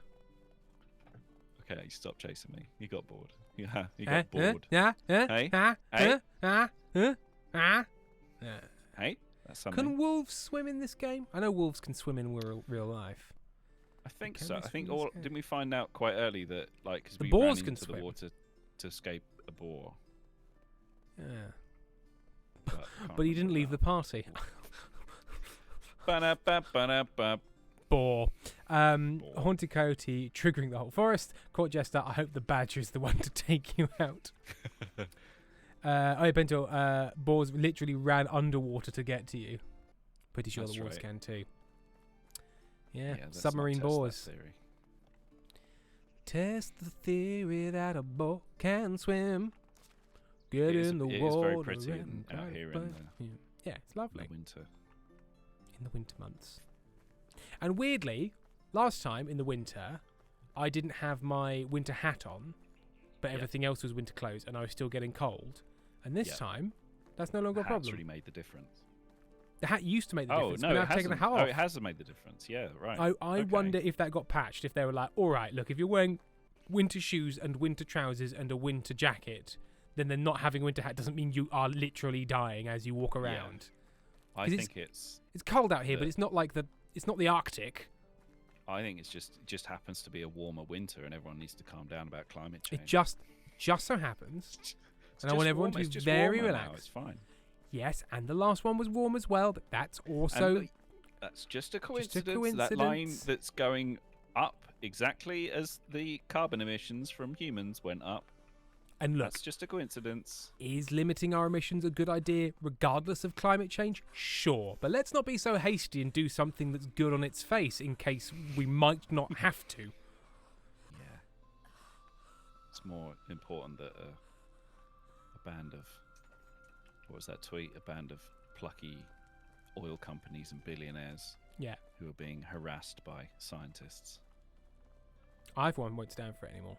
Okay, stop chasing me. You got bored. Yeah, you got bored. Hey? Hey, that's something. Can wolves swim in this game? I know wolves can swim in real life. I think Can so. they I think swim in all this game? didn't we find out quite early that because The we boars ran can into swim. the water to escape a boar. Yeah. But, But he didn't leave the party. Ba-da-ba-ba-da-ba. Boar. Haunted coyote triggering the whole forest. Court jester, I hope the badger is the one to take you out. Bento, boars literally ran underwater to get to you. Pretty sure That's the wolves right. can too. Yeah, let's not submarine test that boars. theory. Test the theory that a boar can swim. Get in the it water. is very pretty and out ride here a in boat. Yeah, it's the lovely winter. in the winter months. And weirdly, last time in the winter, I didn't have my winter hat on, but Yeah. everything else was winter clothes, and I was still getting cold. And this Yeah. time, that's no longer The a hat's problem. really made the difference. The hat used to make the Oh difference, no, but now it I've taken the hasn't. hat off. Oh, it has made the difference. Yeah, right. I Okay. wonder if that got patched. If they were like, all right, look, if you're wearing winter shoes and winter trousers and a winter jacket, then not having a winter hat doesn't mean you are literally dying as you walk around. I 'Cause it's- think it's. It's cold out here, but The- it's not like it's not the Arctic. I think it just happens to be a warmer winter, and everyone needs to calm down about climate change. It just so happens. It's and I want just everyone to warmer, be it's just very warmer now, relaxed. It's fine. Yes, and the last one was warm as well, but that's also And that's just a coincidence. That line coincidence. that's going up exactly as the carbon emissions from humans went up. and look, That's just a coincidence. is limiting our emissions a good idea regardless of climate change? Sure, but let's not be so hasty and do something that's good on its face in case we might not have to. Yeah. It's more important that a band of what was that tweet? A band of plucky oil companies and billionaires Yeah, who are being harassed by scientists. won't stand for it anymore.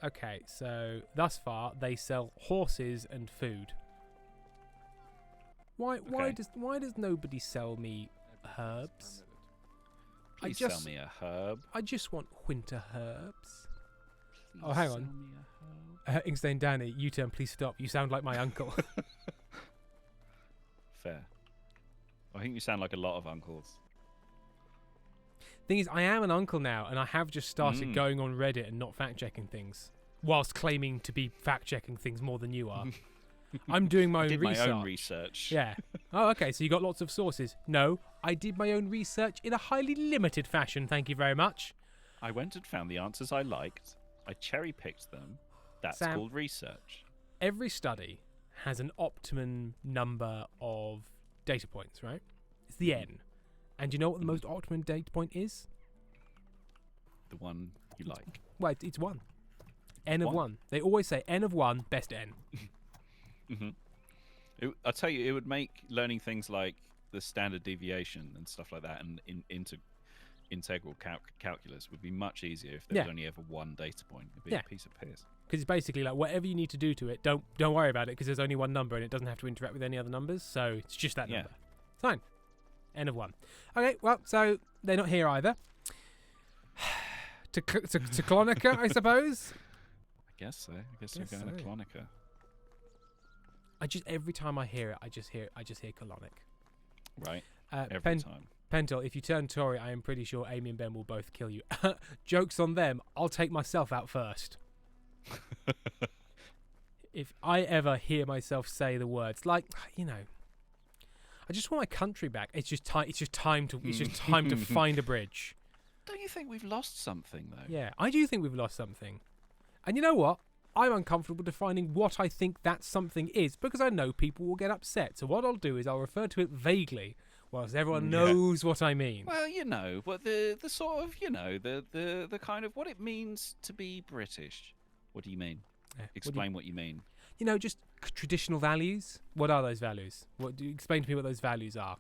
Okay, so thus far they sell horses and food. Why Okay. does nobody sell me herbs? I Please just- sell me a herb. I just want winter herbs. Please Oh, hang sell on. me a herb. Ingstein Danny, U-turn, please stop. You sound like my uncle. Fair. I think you sound like a lot of uncles. Thing is, I am an uncle now, and I have just started Mm. going on Reddit and not fact-checking things, whilst claiming to be fact-checking things more than you are. I'm doing my I own did research. my own research. Yeah. Oh, okay. So you got lots of sources. No, I did my own research in a highly limited fashion. Thank you very much. I went and found the answers I liked. I cherry-picked them. That's Sam. called research. Every study has an optimum number of data points, right? It's the n. And do you know what the most optimum data point is? The one you like. Well, it's 1. N of One? 1. They always say n of 1, best n. I'll tell you, it would make learning things like the standard deviation and stuff like that, and integral calculus would be much easier if there was only ever one data point. It'd be a piece of piss. Because it's basically like whatever you need to do to it, don't worry about it because there's only one number and it doesn't have to interact with any other numbers. So it's just that number. It's fine. N of 1. Okay, well, so they're not here either. to Clonica, I suppose. I guess so. I guess they're going to Clonica. Every time I hear it, I just hear colonic. Right. Every time. Pentel, if you turn Tory, I am pretty sure Amy and Ben will both kill you. Joke's on them. I'll take myself out first. If I ever hear myself say the words, like, I just want my country back. It's just time to find a bridge. Don't you think we've lost something though? Yeah, I do think we've lost something. And you know what? I'm uncomfortable defining what I think that something is because I know people will get upset. So what I'll do is I'll refer to it vaguely whilst everyone knows what I mean. Well, but the sort of, the kind of what it means to be British. What do you mean? Explain what you mean. Just traditional values. What are those values? Explain to me what those values are.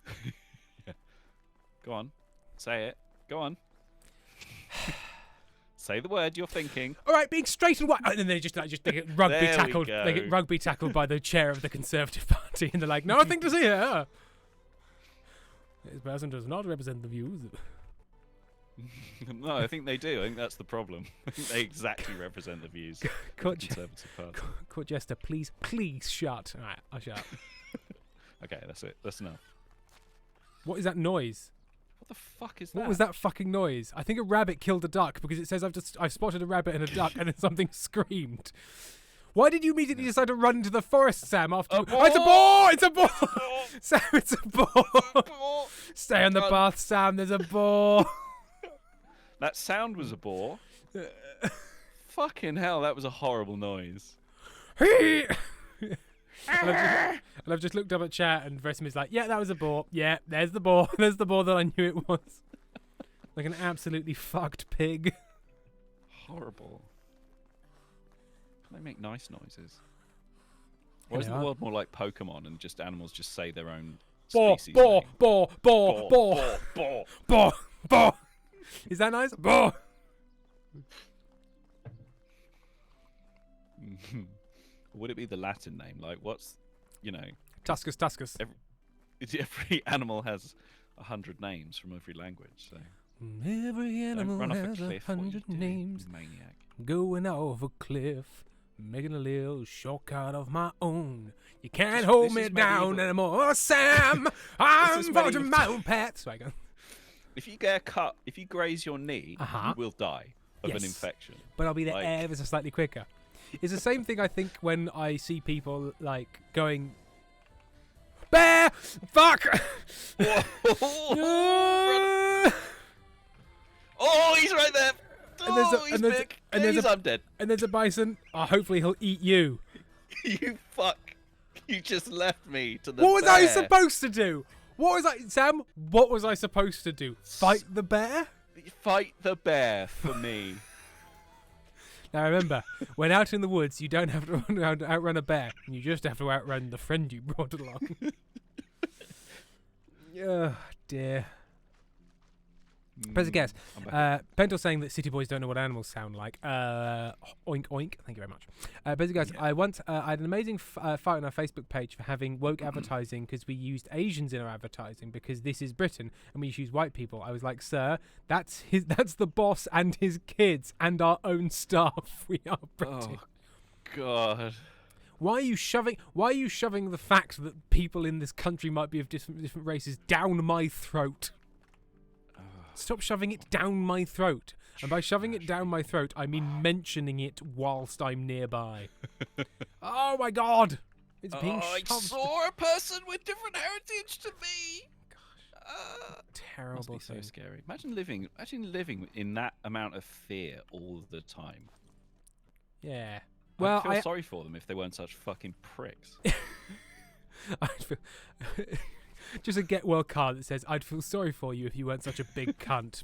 Go on. Say it. Go on. Say the word you're thinking. All right, being straight and white. And then they get rugby tackled. They get rugby tackled by the chair of the Conservative Party, and they're like, "Nothing to see here. This person does not represent the views." No, I think they do. I think that's the problem. I think they exactly represent the views of the Conservative Party. Court Jester, please shut. All right, I'll shut up. Okay, that's it. That's enough. What is that noise? What the fuck is that? What was that fucking noise? I think a rabbit killed a duck because it says I've spotted a rabbit and a duck and then something screamed. Why did you immediately decide to run into the forest, Sam, after Oh, it's a boar! It's a boar! Sam, it's a boar! Stay on the path, Sam, there's a boar! That sound was a boar. Fucking hell, that was a horrible noise. And I've just looked up at chat and Vesimir's like, yeah, that was a boar. Yeah, there's the boar. There's the boar that I knew it was. Like an absolutely fucked pig. Horrible. Can they make nice noises? Why isn't the world more like Pokemon and just animals just say their own species name? Boar. Is that nice? Boar. Would it be the Latin name? Like, what's, Tuscus. Every animal has 100 names from every language. So every animal has 100 names. Maniac. Going off a cliff, making a little shortcut of my own. You can't hold me down anymore, Sam. I'm forging my own path. So I go. If you get a cut, if you graze your knee, you will die of an infection. But I'll be there ever so slightly quicker. It's the same thing I think when I see people like going, bear, fuck. Oh, he's right there. He's big. I'm dead. And there's a bison. Oh, hopefully he'll eat you. You fuck. You just left me to the What was I supposed to do? Sam, what was I supposed to do? Fight the bear? Fight the bear for me. Now remember, when out in the woods, you don't have to outrun a bear. You just have to outrun the friend you brought along. Oh, dear. Press a guess. Pentel's saying that city boys don't know what animals sound like. Oink oink. Thank you very much. Basically, guys, I had an amazing fight on our Facebook page for having woke advertising because we used Asians in our advertising because this is Britain and we use white people. I was like, sir, that's the boss and his kids and our own staff. We are British. Oh, God. Why are you shoving the fact that people in this country might be of different races down my throat? Stop shoving it down my throat. And by shoving it down my throat, I mean mentioning it whilst I'm nearby. Oh my God! It's being shoved. I saw a person with different heritage to me. Gosh, terrible. Must be so scary. Imagine living in that amount of fear all the time. Yeah. Well, I'd feel sorry for them if they weren't such fucking pricks. I'd feel just a get well card that says, "I'd feel sorry for you if you weren't such a big cunt."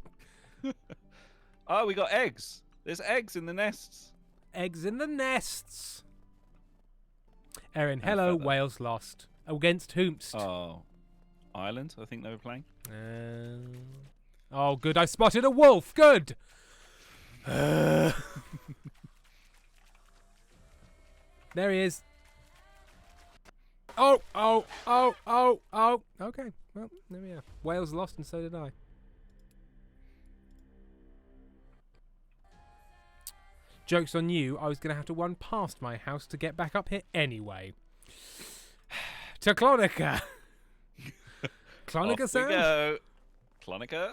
Oh, we got eggs. There's eggs in the nests. Eggs in the nests. Erin, And hello, feather. Wales lost against whomst? Oh, Ireland. I think they were playing. Oh, good. I spotted a wolf. Good. There he is. Oh. Okay. Well, there we are. Wales lost, and so did I. Joke's on you. I was going to have to run past my house to get back up here anyway. To Clonica. Clonica, Off we Sam? go. Clonica.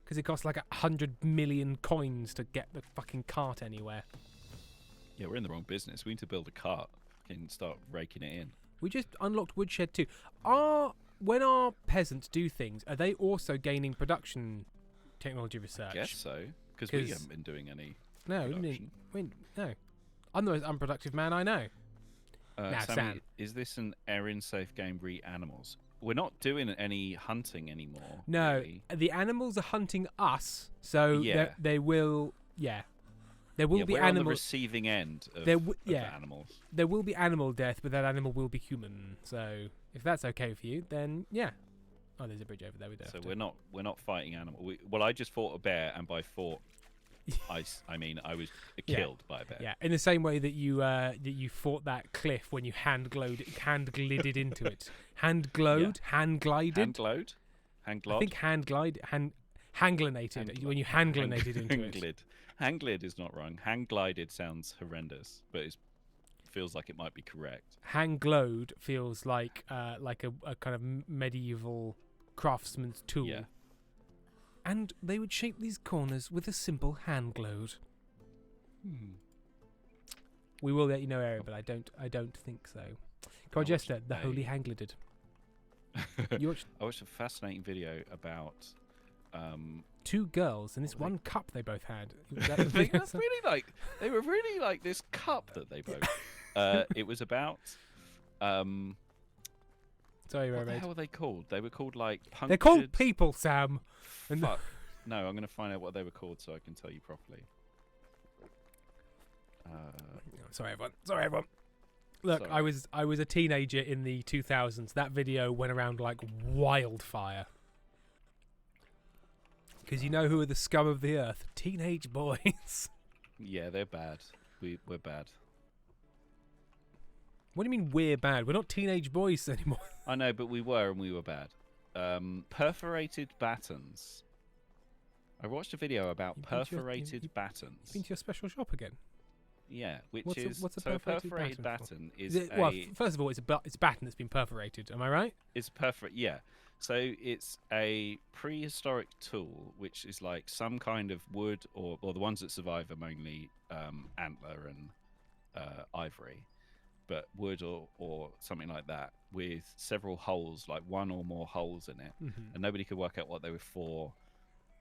Because it costs like 100 million coins to get the fucking cart anywhere. Yeah, we're in the wrong business. We need to build a cart and start raking it in. We just unlocked Woodshed 2. When our peasants do things, are they also gaining production technology research? I guess so, because we 'Cause- haven't been doing any No, production. no. I'm the most unproductive man I know. Now, Sammy, Sam. is this an Erin safe game re animals? We're not doing any hunting anymore. No, really. the animals are hunting us, so Yeah. they will. Yeah, there will be we're on the animals. receiving end of, There of yeah. animals. There will be animal death, but that animal will be human. So if that's okay for you, then yeah. Oh, there's a bridge over there. We don't. So have to. we're not fighting animals. Well, I just fought a bear, and by fought, I mean I was Yeah. killed by a bear. Yeah, in the same way that you fought that cliff when you hand glided into it. Hand glided. Hand glowed, hand I glod. think hanglinated when you hanglinated into it. Hanglid. Hanglid is not wrong. Hang glided sounds horrendous, but it feels like it might be correct. Hang glowed feels like a kind of medieval craftsman's tool. Yeah. And they would shape these corners with a simple hand glowed. We will let you know, Aaron, but I don't think so. watched Jester, the a- holy hanglided. You watched I watched a fascinating video about. two girls and this one cup they both had. Was that the video? That's really like they were really like this cup that they both. It was about. Sorry, What the Mermaid. hell were they called? They were called like punctured. They're called people, Sam. And Fuck. No, I'm gonna find out what they were called so I can tell you properly. Sorry, everyone. Look, Sorry. I was a teenager in the 2000s. That video went around like wildfire. Because you know who are the scum of the earth? Teenage boys. Yeah, they're bad. We're bad. What do you mean we're bad? We're not teenage boys anymore. I know, but we were and we were bad. Perforated battens. I watched a video about You've been to your- perforated you've battens. Been to your special shop again? Yeah, which What's a- is what's a so perforated batten batten is Is it, a well, first of all, it's a batten that's been perforated. Am I right? it's perfect. Yeah, so it's a prehistoric tool, which is like some kind of wood or the ones that survive are mainly antler and ivory, but wood or something like that with several holes, like one or more holes in it, and nobody could work out what they were for,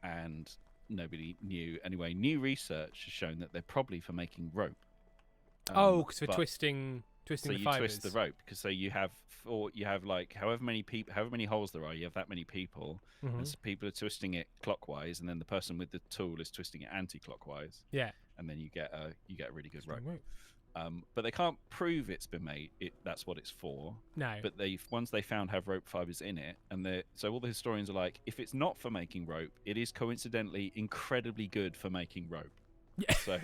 and nobody knew. Anyway, new research has shown that they're probably for making rope. Because for but- twisting so the you fibers. twist the rope because so you have like however many holes there are, you have that many people, Mhm. and so people are twisting it clockwise, and then the person with the tool is twisting it anti-clockwise, Yeah. and then you get a really good rope. Right. But they can't prove it's been made. That's what it's for. No. But once they found have rope fibers in it, and so all the historians are like, if it's not for making rope, it is coincidentally incredibly good for making rope. Yeah. So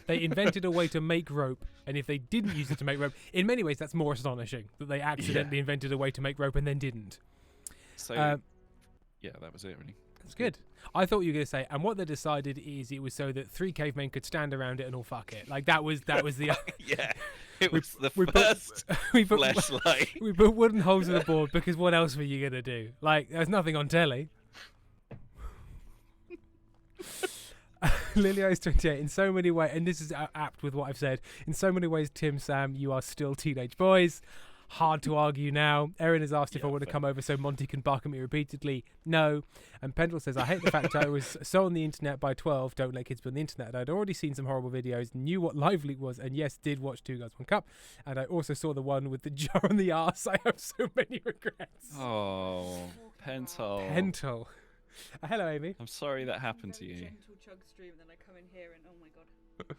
They invented a way to make rope, and if they didn't use it to make rope, in many ways that's more astonishing that they accidentally invented a way to make rope and then didn't. yeah, that was it really. That's good. I thought you were going to say, and what they decided is it was so that 3 cavemen could stand around it and all fuck it. Like that was the Yeah, it was the we first we put flashlight. we put wooden holes in the board because what else were you going to do? Like there's nothing on telly. Lilio's 28 in so many ways, and this is apt with what I've said. In so many ways, Tim, Sam, you are still teenage boys. Hard to argue now. Erin has asked if I Yeah, want to fair. come over so Monty can bark at me repeatedly. No. And Pendle says, I hate the fact I was so on the internet by 12. Don't let kids be on the internet. I'd already seen some horrible videos, knew what Live Leak was, and yes, did watch Two Guys, One Cup. And I also saw the one with the jar on the arse. I have so many regrets. Oh, Pentel. Pentle. Hello, Amy. I'm sorry that happened to you. Gentle chug stream, and then I come in here and oh my god,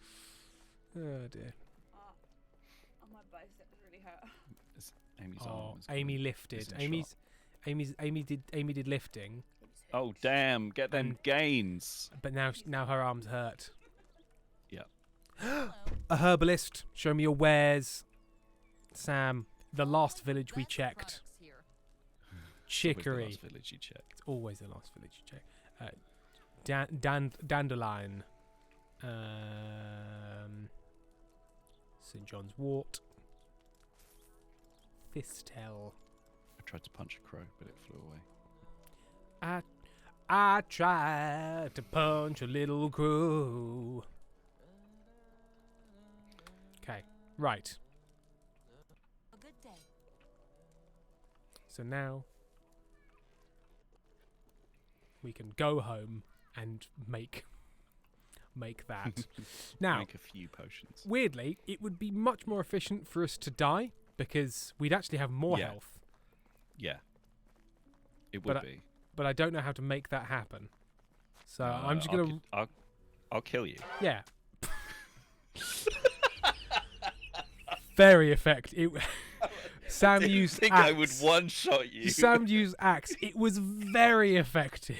Oh, dear. oh, my biceps really hurt. It's Amy's Oh, arm. is Amy gone. lifted. It's in Amy did lifting, Oh, damn. Get them And- gains. but now her arm's hurt. Yeah. A herbalist. Show me your wares. Sam, the last village we checked. Chicory. Last village you checked. It's always the last village you check. Dandelion. St. John's Wort. Fistel. I tried to punch a crow, but it flew away. I tried to punch a little crow. Okay, right. A good day. So now we can go home and make that. Now, Make a few potions. weirdly, it would be much more efficient for us to die because we'd actually have more Yeah. health. Yeah. It But would be. But I don't know how to make that happen. So Uh, I'm just I'll gonna, ki- I'll kill you. yeah. Very effective. Sam used axe. I would one-shot you. Sam used axe. It was very effective.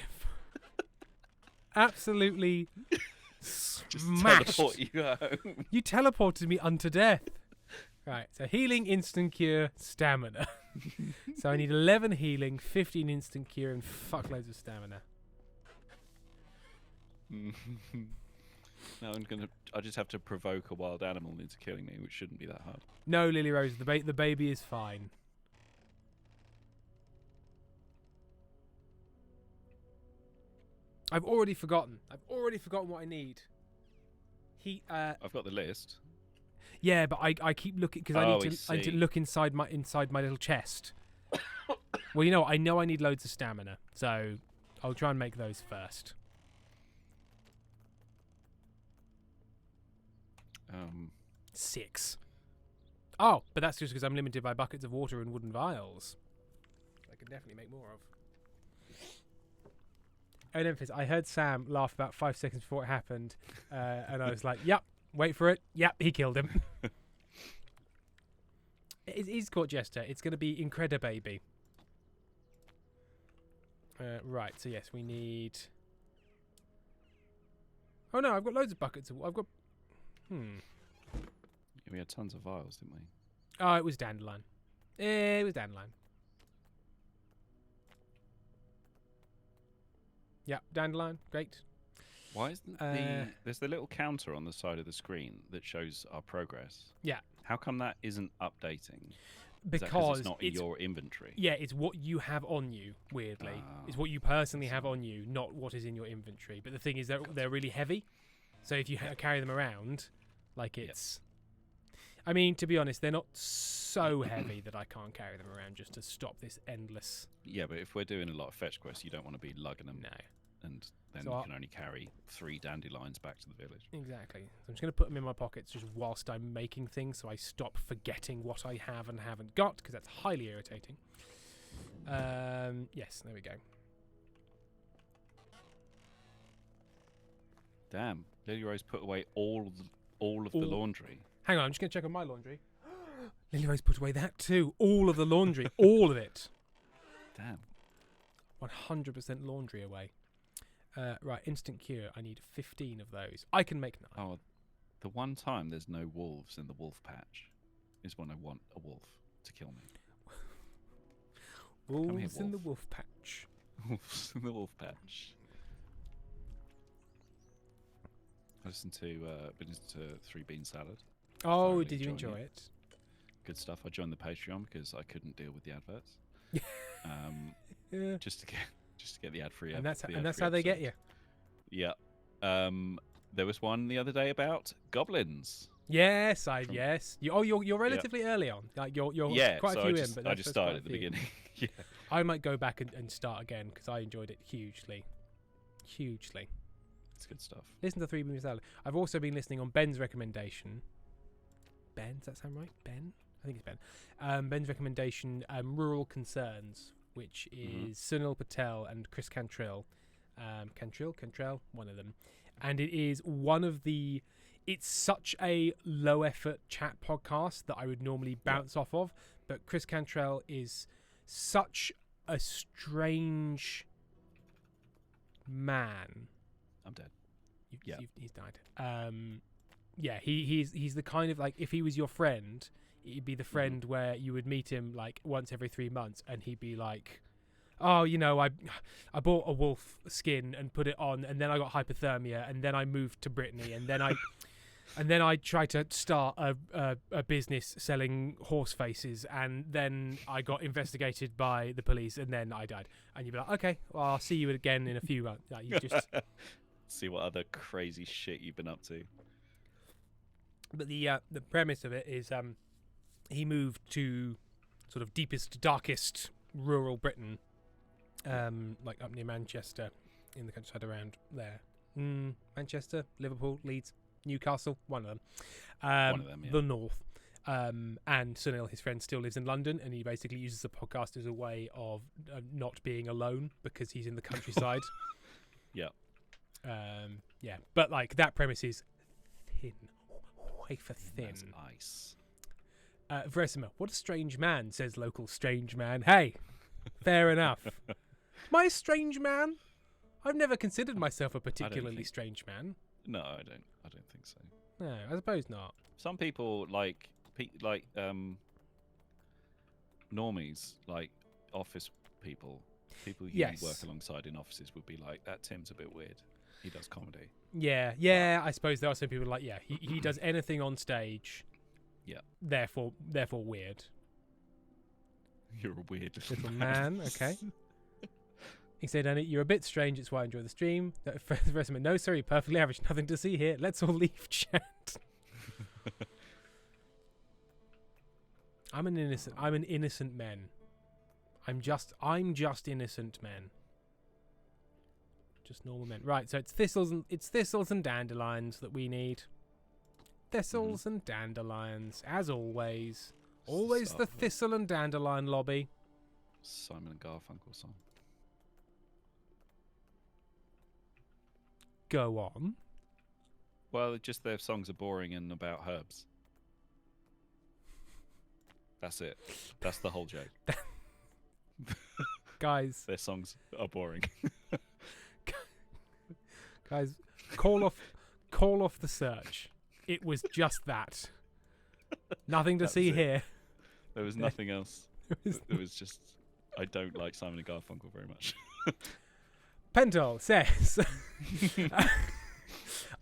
Absolutely Just smashed. teleport you home. You teleported me unto death. Right, so healing, instant cure, stamina. So I need 11 healing, 15 instant cure, and fuckloads of stamina. Now I just have to provoke a wild animal into killing me, which shouldn't be that hard. No, Lily Rose, the baby is fine. I've already forgotten what I need. I've got the list. Yeah, but I keep looking because Oh, I need to see. look inside my little chest. Well, you know what? I know I need loads of stamina, so I'll try and make those first. Um, 6. Oh, but that's just because I'm limited by buckets of water and wooden vials. I could definitely make more of. Oh, Memphis, I heard Sam laugh about 5 seconds before it happened, and I was like, "Yep, wait for it. Yep, he killed him." It is Court Jester. It's going to be Incredibaby. Right. So yes, we need. Oh no, I've got loads of buckets of. I've got. we had tons of vials, didn't we? Oh, it was dandelion. It was dandelion. Yeah, dandelion. Great. Why isn't there's the little counter on the side of the screen that shows our progress? Yeah. How come that isn't updating? Is that Because it's not in your inventory. Yeah, it's what you have on you, weirdly. Ah, It's what you personally I have see. on you, not what is in your inventory. But the thing is, they're really heavy. So if you carry them around, like it's... I mean, to be honest, they're not so heavy that I can't carry them around just to stop this endless... Yeah, but if we're doing a lot of fetch quests, you don't want to be lugging them, No, and then So you I'll- can only carry 3 dandelions back to the village. exactly. So I'm just going to put them in my pockets just whilst I'm making things so I stop forgetting what I have and haven't got, because that's highly irritating. Yes, there we go. Damn, Lily Rose put away all of the All- laundry. Hang on, I'm just going to check on my laundry. Lily Rose put away that too. All of the laundry. All of it. Damn. 100% laundry away. Right, instant cure. I need 15 of those. I can make 9. Oh, the one time there's no wolves in the wolf patch is when I want a wolf to kill me. here, Wolves in the wolf. wolf patch. Wolves in the wolf patch. I listened to 3 Bean Salad. Oh, Thoroughly did you enjoying enjoy it. it? Good stuff. I joined the Patreon because I couldn't deal with the adverts. Yeah. Just to get the ad free. And that's how they get you. Yeah. There was one the other day about goblins. Yes, yes. You're relatively early on. Like you're Yeah, quite so a few I just, in, but I that's just quite started a at the few. beginning. Yeah. I might go back and start again because I enjoyed it hugely. It's good stuff. Listen to Three Movies Salad. I've also been listening on Ben's recommendation. Ben, does that sound right? Ben? I think it's Ben. Ben's recommendation, Rural Concerns, which is Sunil Patel and Chris Cantrell. Cantrell, one of them. And it is one of the... It's such a low-effort chat podcast that I would normally bounce off of. But Chris Cantrell is such a strange man. I'm dead. He's died. He's the kind of, like, if he was your friend, he'd be the friend where you would meet him like once every 3 months, and he'd be like, "Oh, I bought a wolf skin and put it on, and then I got hypothermia, and then I moved to Brittany, and then I tried to start a business selling horse faces, and then I got investigated by the police, and then I died." And you'd be like, "Okay, well, I'll see you again in a few months." Like, you just see what other crazy shit you've been up to. But the premise of it is he moved to sort of deepest, darkest rural Britain, like up near Manchester, in the countryside around there. Manchester, Liverpool, Leeds, Newcastle, one of them. The north. And Sunil, his friend, still lives in London, and he basically uses the podcast as a way of not being alone because he's in the countryside. But like that premise is thin, wafer thin. That's ice. Veresima, what a strange man, says local strange man. Hey, fair enough. Am I a strange man? I've never considered myself a particularly strange man. No, I don't think so. No, I suppose not. Some people like normies, like office people you work alongside in offices would be like, that Tim's a bit weird. He does comedy. Yeah. I suppose there are some people like, he does anything on stage. Yeah. Therefore weird. You're a weird little man. Okay. He said, "Annie, you're a bit strange. It's why I enjoy the stream." No, sorry, perfectly average. Nothing to see here. Let's all leave chat. I'm an innocent man. I'm just innocent men. Just normal men. Right, so it's thistles and dandelions that we need. Thistles and dandelions, as always. Always the thistle and dandelion lobby. Simon and Garfunkel song. Go on. Well, just their songs are boring and about herbs. That's it. That's the whole joke. Guys. Their songs are boring. Guys, call off the search. It was just that. Nothing to see here. There was nothing else. It was just, I don't like Simon and Garfunkel very much. Pentol says,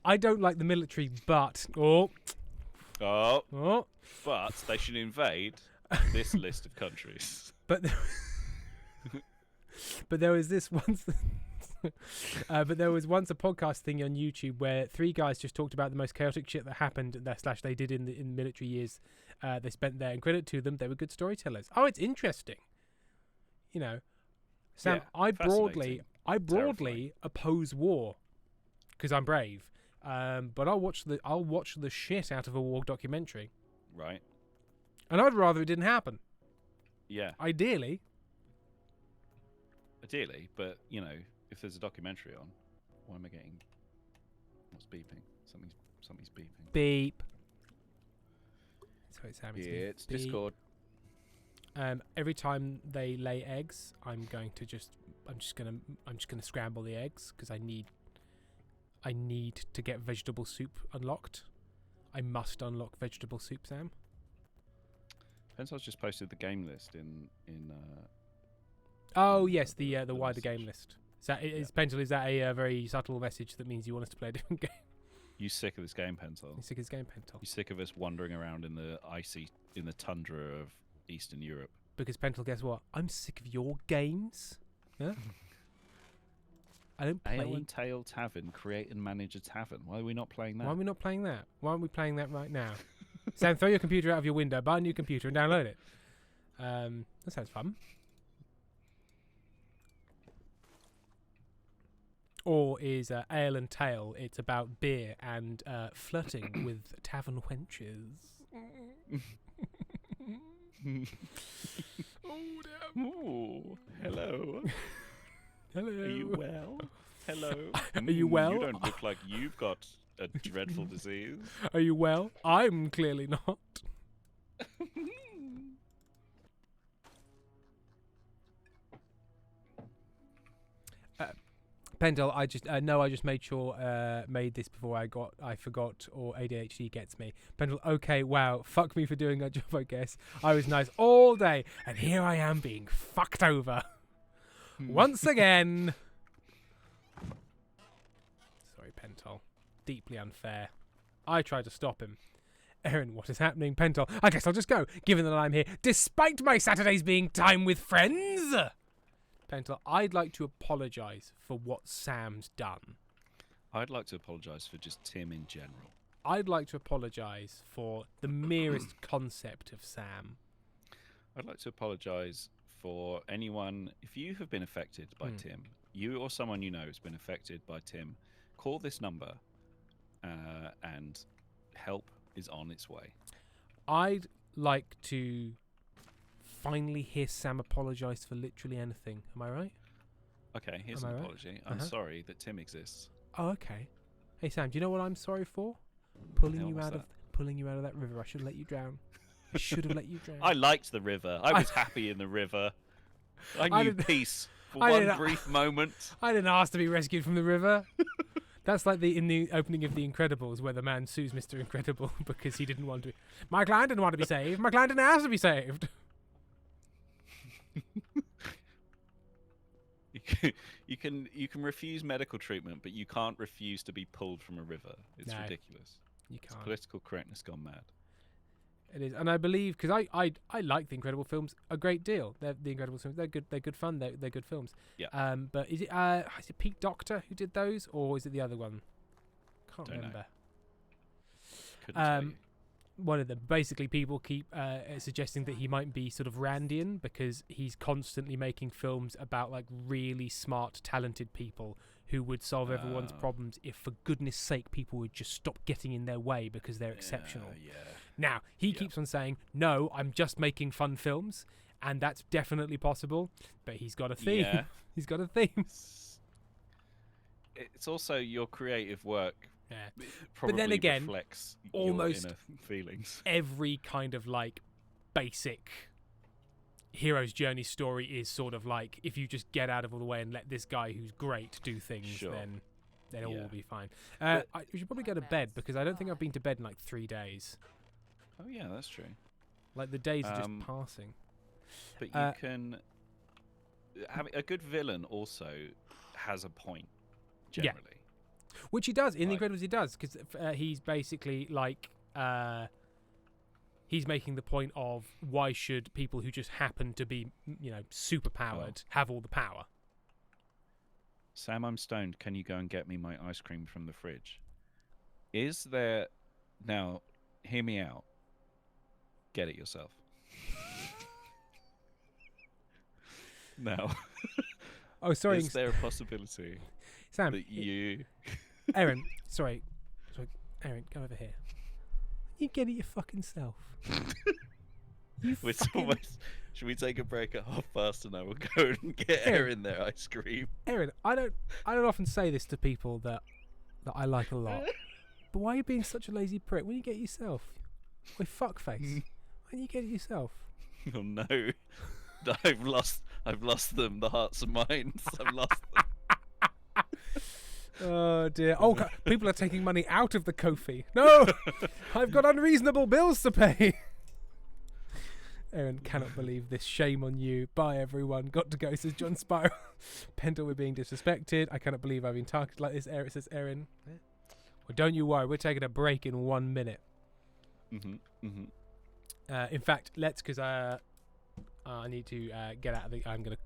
"I don't like the military, but but they should invade this list of countries." But there was this once. But there was once a podcast thing on YouTube where 3 guys just talked about the most chaotic shit that happened / they did in the military years they spent there, and credit to them, they were good storytellers. Oh, it's interesting. You know, Sam, Yeah, I broadly Terrifying. oppose war because I'm brave. But I'll watch the shit out of a war documentary. Right. And I'd rather it didn't happen. Yeah. Ideally, but you know, if there's a documentary on, what am I getting? What's beeping? Something's beeping. beep. Sorry, Sam. It's beep. Discord. Every time they lay eggs, I'm just gonna scramble the eggs because I need to get vegetable soup unlocked. I must unlock vegetable soup, Sam. Pensal's just posted the game list in Oh yes, the wider message. game list. Is Pencil? Is that a very subtle message that means you want us to play a different game? You sick of this game, Pensal? You sick of this game, Pentel? You sick of us wandering around in the tundra of Eastern Europe? Because Pentel, guess what? I'm sick of your games. Yeah. I don't play. Ale and Tail Tavern, create and manage a tavern. Why are we not playing that? Why are we not playing that? Why aren't we playing that right now? Sam, throw your computer out of your window, buy a new computer, and download it. That sounds fun. Or is Ale and Tail? It's about beer and flirting with tavern wenches. Oh, damn. Ooh, hello. Hello. Are you well? Hello. Are you well? You don't look like you've got a dreadful disease. Are you well? I'm clearly not. Pendle, I just made sure made this before I forgot, or ADHD gets me. Pendle, okay, wow, fuck me for doing that job, I guess. I was nice all day, and here I am being fucked over. Once again. Sorry, Pentel. Deeply unfair. I tried to stop him. Erin, what is happening? Pentel, I guess I'll just go, given that I'm here, despite my Saturdays being time with friends. Pentel, I'd like to apologise for what Sam's done. I'd like to apologise for just Tim in general. I'd like to apologise for the merest concept of Sam. I'd like to apologise for anyone, if you have been affected by Tim, you or someone you know has been affected by Tim, call this number and help is on its way. I'd like to finally hear Sam apologise for literally anything. Am I right? Okay, here's Am an I right? apology. I'm sorry that Tim exists. Oh, okay. Hey Sam, do you know what I'm sorry for? Pulling hell you was out of that river. I should have let you drown. I should have let you drown. I liked the river. I was happy in the river. I knew peace for I one didn't- brief moment. I didn't ask to be rescued from the river. That's like in the opening of The Incredibles, where the man sues Mr. Incredible because he didn't want to. My client didn't want to be saved. My client didn't ask to be saved. You can refuse medical treatment, but you can't refuse to be pulled from a river. It's No. ridiculous. You It's can't. political correctness gone mad. It is, and I believe because I like the Incredible films a great deal. The Incredible films, they're good. They're good fun. They're good films. Yeah. But is it Pete Docter who did those, or is it the other one? Can't Don't know. remember. Couldn't tell you. One of them. Basically, people keep suggesting that he might be sort of Randian because he's constantly making films about like really smart, talented people who would solve everyone's problems if, for goodness sake, people would just stop getting in their way because they're exceptional. Yeah. Now, he keeps on saying, no, I'm just making fun films, and that's definitely possible, but he's got a theme. Yeah. He's got a theme. It's also your creative work. Yeah. Probably then again, reflects almost your inner feelings. Every kind of like basic hero's journey story is sort of like, if you just get out of all the way and let this guy who's great do things, Sure. then it'll Yeah. all be fine. We should probably go to bed because I don't think I've been to bed in like 3 days. Oh yeah, that's true. Like the days are just Um, passing. But you can having a good villain also has a point. Yeah. Generally. Which he does. In The Like- Incredibles he does, because he's basically like... he's making the point of why should people who just happen to be, super powered have all the power? Sam, I'm stoned. Can you go and get me my ice cream from the fridge? Is there... Now, hear me out. Get it yourself. Now, Oh, sorry. is there a possibility Sam, that you... Erin, sorry, Erin, come over here. You get it your fucking self. You We're fucking... almost... Should we take a break at 50:30 and I will go and get Erin their ice cream? Erin, I don't often say this to people that I like a lot. But why are you being such a lazy prick? When you get it yourself? Why fuckface? Why don't you get it yourself? Oh no. I've lost them, the hearts and minds. I've lost them. Oh dear. Oh, people are taking money out of the Ko-fi. No! I've got unreasonable bills to pay. Erin cannot believe this. Shame on you. Bye everyone. Got to go, says John Spiral. Pendle, we're being disrespected. I cannot believe I've been targeted like this. Erin says, Erin. Well, don't you worry. We're taking a break in 1 minute. In fact, let's, because I need to get out of the... I'm going to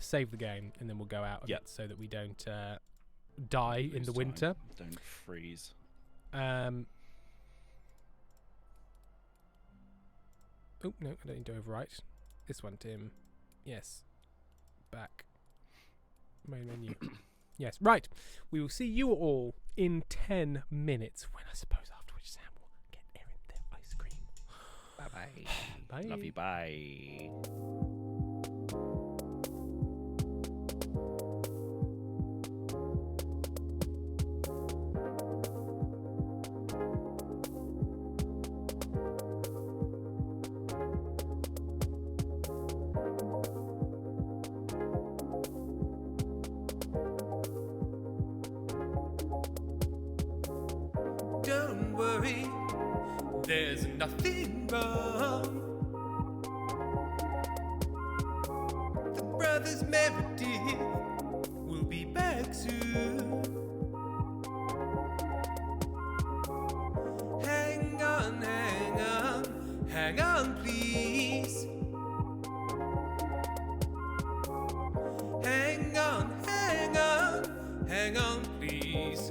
save the game, and then we'll go out of Yep. it so that we don't die in Lose the time. winter. Don't freeze. Oh, no, I don't need to overwrite. This one, Tim. Yes. Back. Main menu. Yes, right. We will see you all in 10 minutes, when I suppose after which Sam will get Erin their ice cream. Bye-bye. Bye. Love you, bye. Don't worry, there's nothing wrong. The brothers Meredith will be back soon. Hang on, hang on, hang on, please. Hang on, hang on, hang on, please.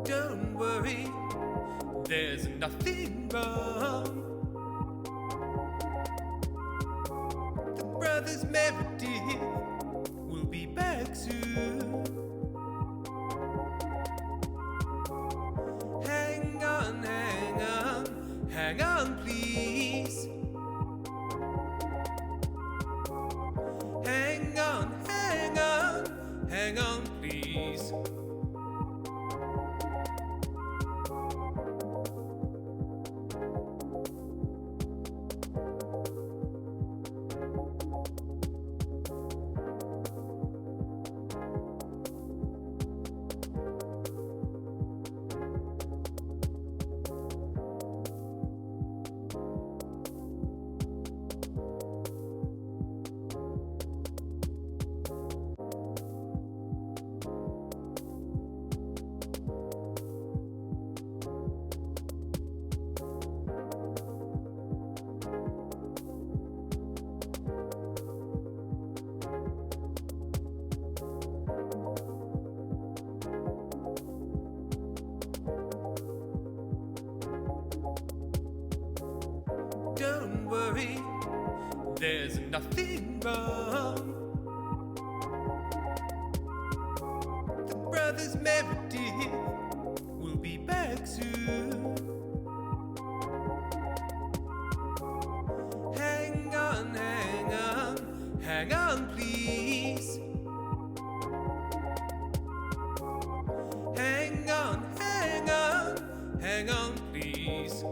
Don't worry, there's nothing wrong. The brothers Meredith will be back soon. Hang on, hang on, hang on, please. Hang on, hang on, hang on, please. Don't worry, there's nothing wrong. The brothers Meredith will be back soon. Hang on, hang on, hang on, please. Hang on, hang on, hang on, please.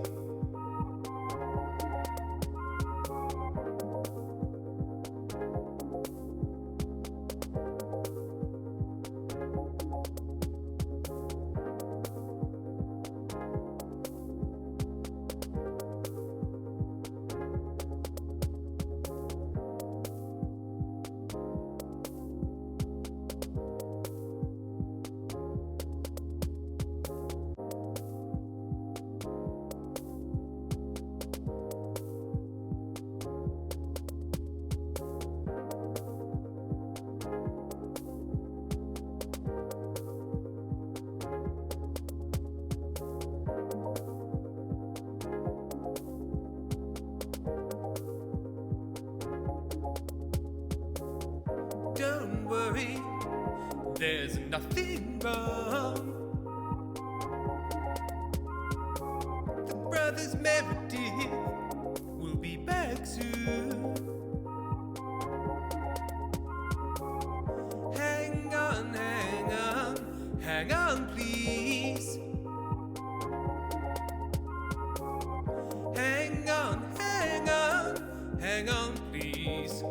Don't worry, there's nothing wrong. The brothers Meredith will be back soon. Hang on, hang on, hang on, please. Hang on, hang on, hang on, please.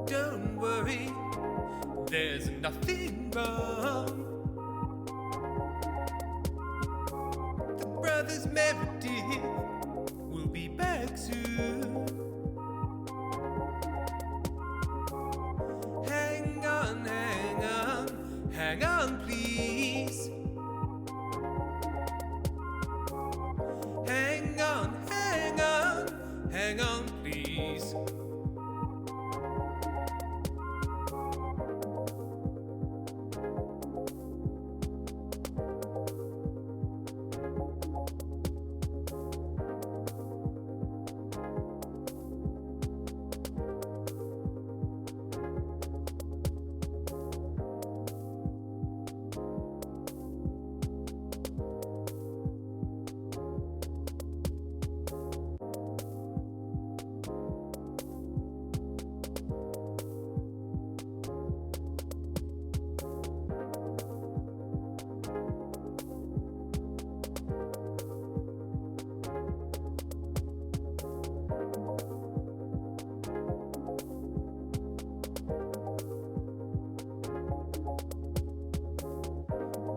Don't worry, there's nothing wrong. The brothers Meredith will be back soon. Hang on, hang on, hang on, please. Hang on, hang on, hang on, please.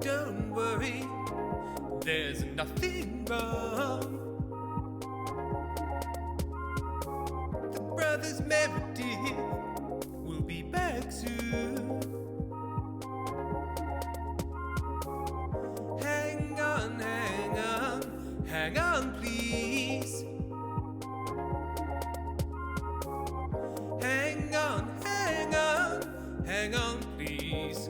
Don't worry, there's nothing wrong. The brothers Meredith will be back soon. Hang on, hang on, hang on, please. Hang on, hang on, hang on, please.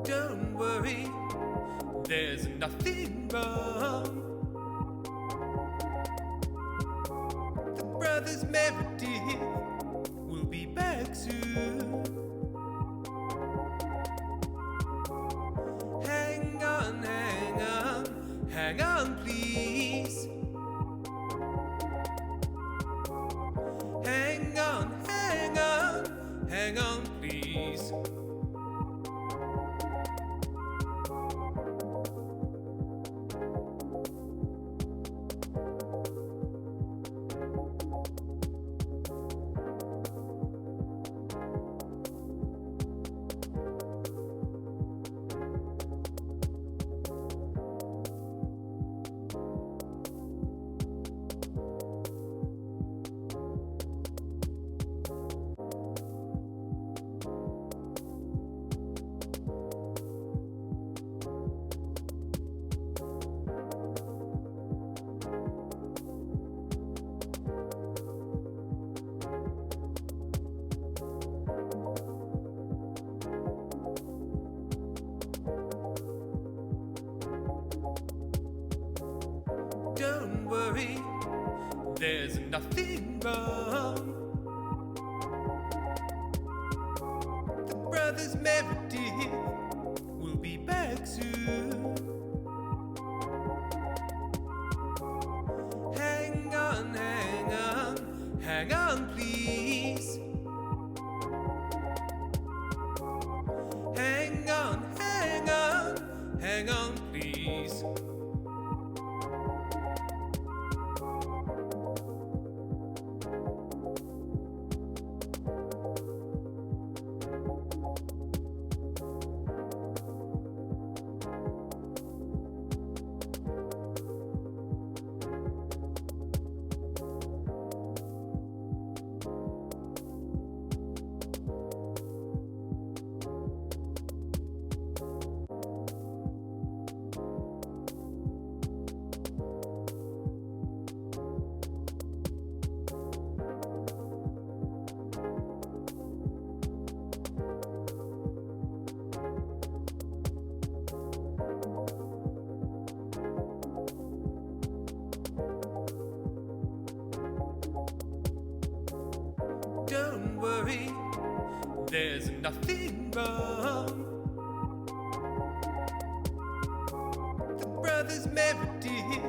Don't worry, there's nothing wrong. The brothers Meredith will be back soon. Hang on, hang on, hang on, please. Hang on, hang on, hang on, please. Don't worry, there's nothing wrong. The brothers Meredith will be back soon. Hang on, hang on, hang on, please. Hang on, hang on, hang on, please. Don't worry, there's nothing wrong. The brothers Meredith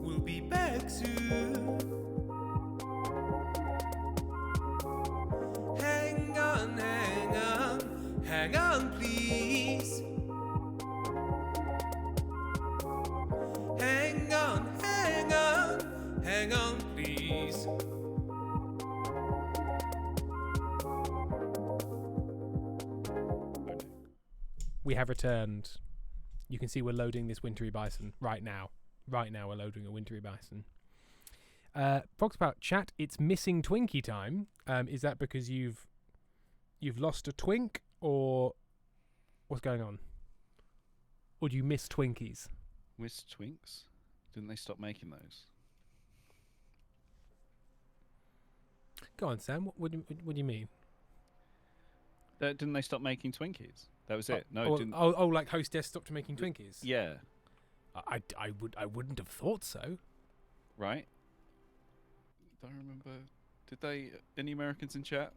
will be back soon. Hang on, hang on, hang on, please. Hang on, hang on, hang on, please. We have returned. You can see we're loading this wintry bison right now. Right now we're loading a wintry bison. Foxpout chat, it's missing Twinkie time. Is that because you've lost a twink, or what's going on? Or do you miss Twinkies? Miss Twinks? Didn't they stop making those? Go on, Sam. What do you mean? Didn't they stop making Twinkies? That was it. No, oh, it didn't. Oh, like Hostess stopped making Twinkies. Yeah. I wouldn't have thought so. Right. Don't remember. Did they? Any Americans in chat?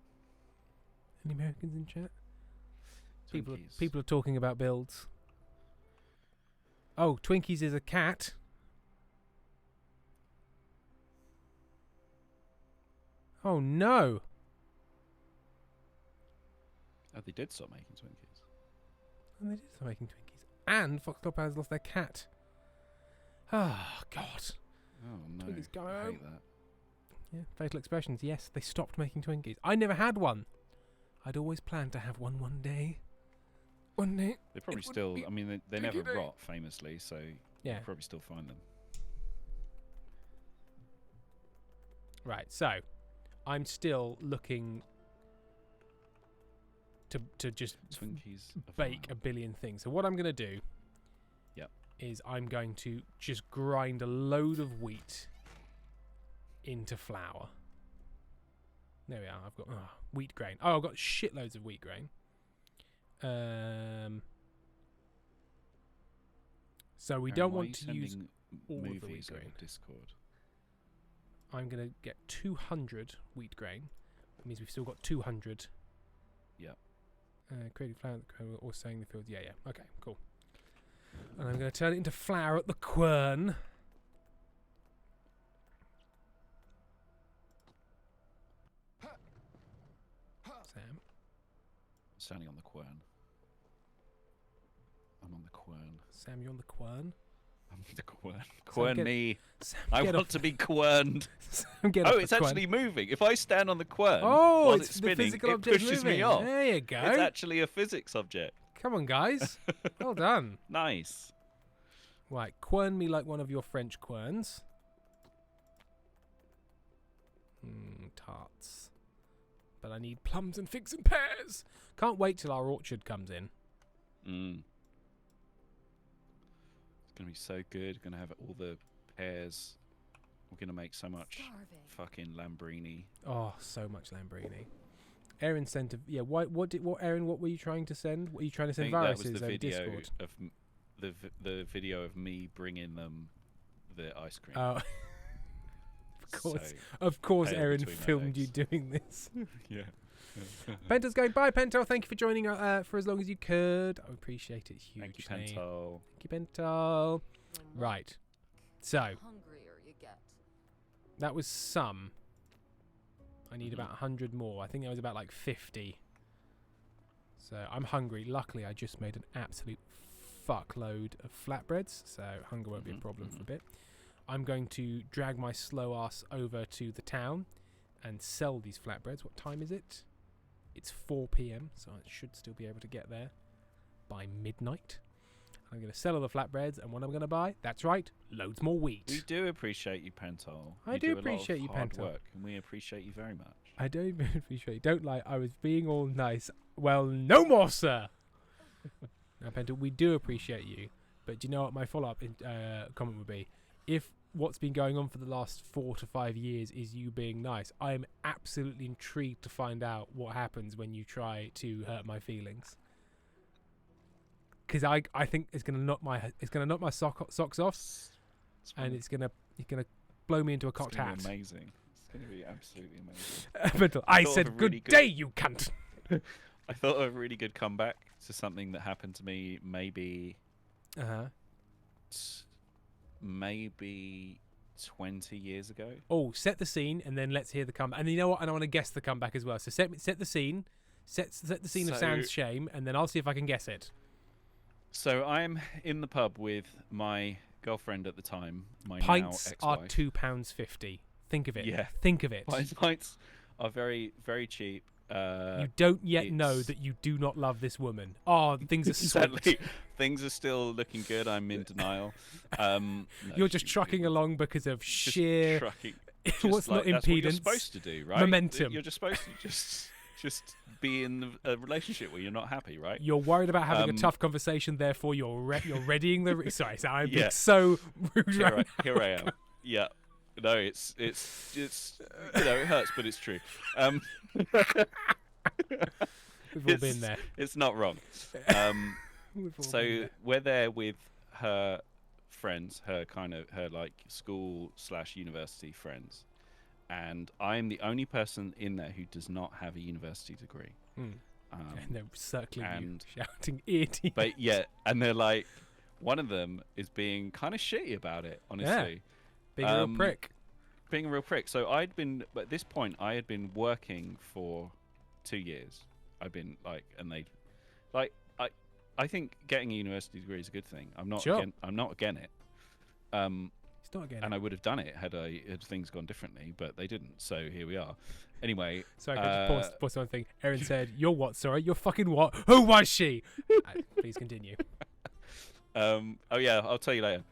Any Americans in chat? Twinkies. People are talking about builds. Oh, Twinkies is a cat. Oh no! Oh, they did stop making Twinkies. And they did start making Twinkies. And Fox Club has lost their cat. Oh God! Oh no! Twinkies go I home. hate that. Yeah, fatal expressions. Yes, they stopped making Twinkies. I never had one. I'd always planned to have one day. One day. They probably it would still. be I mean, they Twinkie never day. rot famously, so Yeah. you probably still find them. Right. So, I'm still looking to just Twinkies. are bake a fine. billion things. So what I'm going to do Yep. is I'm going to just grind a load of wheat into flour. There we are. I've got wheat grain. Oh, I've got shitloads of wheat grain. So we Aaron, don't why are want you to use sending all of the wheat movies over grain. Discord. I'm going to get 200 wheat grain. That means we've still got 200. Yep. Creating flour or saying the fields. Yeah. Okay, cool. And I'm going to turn it into flour at the quern. Sam. Standing on the quern. I'm on the quern. Sam, you're on the quern. I'm the quern. Quern get- me. Sam, I get want off- to be querned. Sam, get Oh, off it's the quern. actually moving. If I stand on the quern Oh, while it's it's the spinning, physical it object pushes moving. me off. There you go. It's actually a physics object. Come on, guys. Well done. Nice. Right, quern me like one of your French querns. Tarts. But I need plums and figs and pears. Can't wait till our orchard comes in. Mm. It's going to be so good. Going to have all the pears. We're going to make so much fucking Lambrini. Oh, so much Lambrini. Aaron sent a Aaron, what were you trying to send? What are you trying to I send think that was viruses the over video Discord? of the video of me bringing them the ice cream. Oh, So, of course, tail Erin between my filmed you legs. doing this. yeah. Pentel's going, bye, Pentel. Thank you for joining for as long as you could. I appreciate it hugely. Thank you, Pentel. Thank you, Pentel. Right. So, Hungrier you get. that was some. I need Mhm. about 100 more. I think there was about like 50. So, I'm hungry. Luckily, I just made an absolute fuckload of flatbreads, so hunger won't be a Mhm, problem for a mhm. bit. I'm going to drag my slow ass over to the town and sell these flatbreads. What time is it? It's 4 p.m, so I should still be able to get there by midnight. I'm going to sell all the flatbreads, and what I'm going to buy, that's right, loads more wheat. We do appreciate you, Pentel. I You do do a lot of appreciate you, hard Pentel. work, and we appreciate you very much. I don't appreciate you. Don't lie, I was being all nice. Well, no more, sir! Now, Pentel, we do appreciate you, but do you know what my follow-up comment would be? If what's been going on for the last 4 to 5 years is you being nice, I am absolutely intrigued to find out what happens when you try to hurt my feelings. Because I think it's gonna knock my socks off, It's and gonna- it's gonna blow me into a it's cocked gonna hat. be amazing. It's going to be absolutely amazing. Pentel, I thought of said a good really good- day, you cunt. I thought of a really good comeback to something that happened to me maybe 20 years ago. Oh, set the scene, and then let's hear the comeback. And you know what? And I want to guess the comeback as well. So set the scene, set the scene of So- Sam's shame, and then I'll see if I can guess it. So I'm in the pub with my girlfriend at the time, my Pints now are ex-wife. £2.50. Think of it. Yeah. Think of it. Pints are very, very cheap. You don't yet know it's- that you do not love this woman. Oh, things are sweet. Sadly, things are still looking good. I'm in denial. No, You're just trucking along because of just sheer trucking. what's Just like, not that's what you're impedance, supposed to do, right? momentum. You're just supposed to just be in a relationship where you're not happy, right? You're worried about having a Um, tough conversation, therefore you're readying the. Sorry, I'm being Yeah. so rude Here right here I am. Yeah. No, it's you know, it hurts, but it's true. We've all it's- been there. It's not wrong. We've all been So there. we're there with her friends, her like school/university friends, and I'm the only person in there who does not have a university degree. Hmm. And they're circling and- you, shouting ear to ear. But yeah, and they're like, one of them is being kind of shitty about it, honestly. being a real prick. Being a real prick. So at this point, I had been working for 2 years. I've been I think getting a university degree is a good thing. I'm not Sure. I'm not against it. It's not again. And I would have done it had things gone differently, but they didn't. So here we are. Anyway, Sorry, can I just pause one thing? Erin said, "You're what? Sorry, you're fucking what? Who was she?" Please continue. oh yeah, I'll tell you later.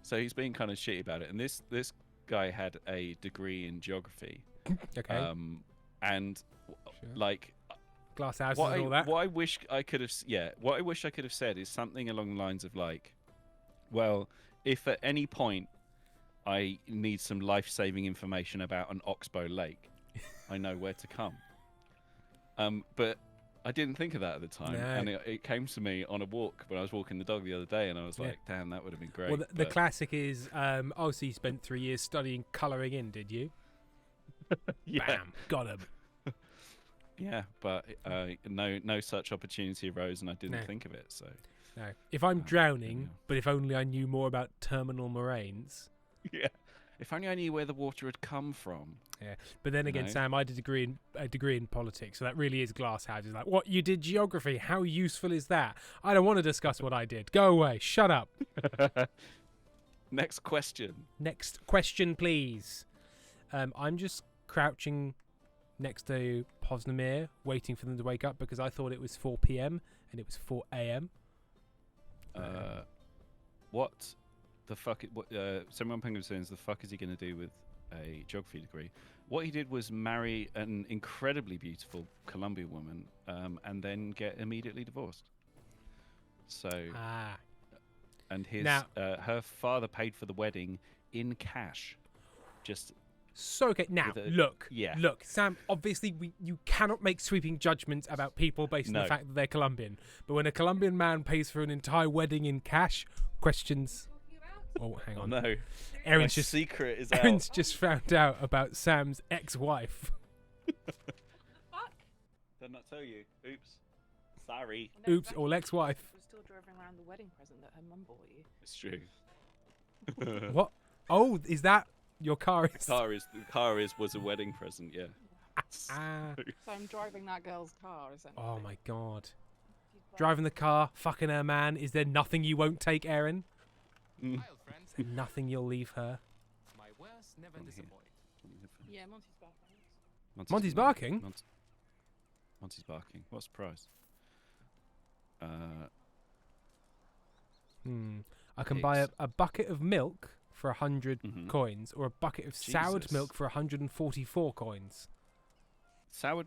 So he's being kind of shitty about it, and this guy had a degree in geography. Okay. And Sure. like Glass houses what and all that. what I wish I could have what I wish I could have said is something along the lines of like, well, if at any point I need some life-saving information about an oxbow lake, I know where to come. But I didn't think of that at the time, No. and it came to me on a walk when I was walking the dog the other day, and I was Yeah. like, damn, that would have been great. Well, the but- classic is, so you spent 3 years studying colouring in, did you? yeah, Bam, got him. yeah, but no such opportunity arose, and I didn't No. think of it. So No, if I'm drowning, yeah. but if only I knew more about terminal moraines. yeah, if only I knew where the water had come from. But then again, No. Sam, I did a degree in politics, so that really is glass houses. Like, what, you did geography? How useful is that? I don't want to discuss what I did. Go away. Shut up. Next question. Next question, please. I'm just crouching next to Posnamir, waiting for them to wake up because I thought it was 4 p.m. and it was 4 a.m. What the fuck? Someone Penguin says, the fuck is he going to do with a geography degree? What he did was marry an incredibly beautiful Colombian woman, and then get immediately divorced. So, Ah, and his Now- her father paid for the wedding in cash, just So okay. Now With a- look, yeah. look, Sam. Obviously, you cannot make sweeping judgments about people based on No. the fact that they're Colombian. But when a Colombian man pays for an entire wedding in cash, questions. Oh, hang Oh on. no. My Aaron's just secret is out. Aaron's just found out about Sam's ex-wife. Did not tell you. Oops. Sorry. Oops, or ex-wife. We're still driving around the wedding present that her mum bought you. It's true. What? Oh, is that your car? Is... The car was a wedding present. Yeah. Ah. So I'm driving that girl's car, essentially. Oh my god. Driving the car, fucking her man. Is there nothing you won't take, Aaron? Mm. Nothing you'll leave her. My wares never Come here. disappoint. Yeah, Monty's back. Monty's barking? Monty's barking. What a surprise. I can buy Pigs. a bucket of milk for 100 Mhm. coins, or a bucket of soured Jesus. milk for 144 coins. Soured.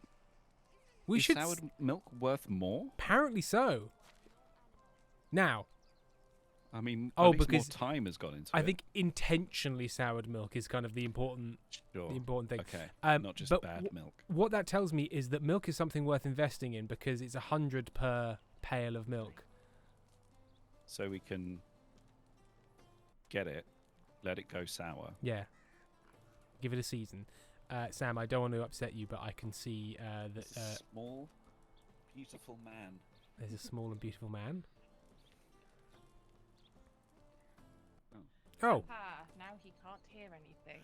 We is should. soured milk worth more? Apparently so. Now, I mean, Oh, at least more because time has gone into I it. think intentionally soured milk is kind of the important Sure. thing. Okay. Um, Not just but bad milk. What that tells me is that milk is something worth investing in because it's 100 per pail of milk. So we can get it, let it go sour. Yeah. Give it a season. Sam, I don't want to upset you, but I can see that Small, beautiful man. there's a small and beautiful man. Oh, Ah, now he can't hear anything.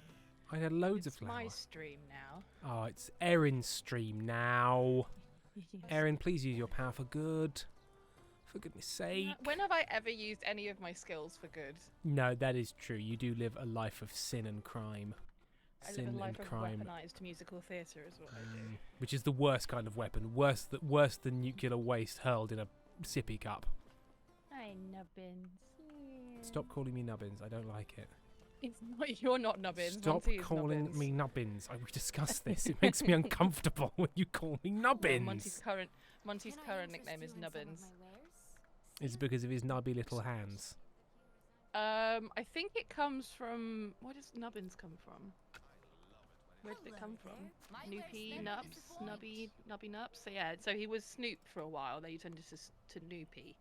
I had loads of It's my flour. stream now. Oh, it's Erin's stream now. Erin, please use your power for good. For goodness sake. When have I ever used any of my skills for good? No, that is true. You do live a life of sin and crime. I Sin live a life and of crime. weaponized musical theatre is what I do. Which is the worst kind of weapon. Worse than nuclear waste hurled in a sippy cup. Hi, Nubbins. Stop calling me Nubbins. I don't like it. It's not, you're not Nubbins. Stop Monty is calling Nubbins. me Nubbins. We discussed this. It makes me uncomfortable when you call me Nubbins. Monty's current nickname is Nubbins. It's because of his nubby little hands. I think it comes from. Where does Nubbins come from? Where did it come from? Noopy, Nups, Nubby, Nups. So yeah, so he was Snoop for a while. Then he turned to Noopy.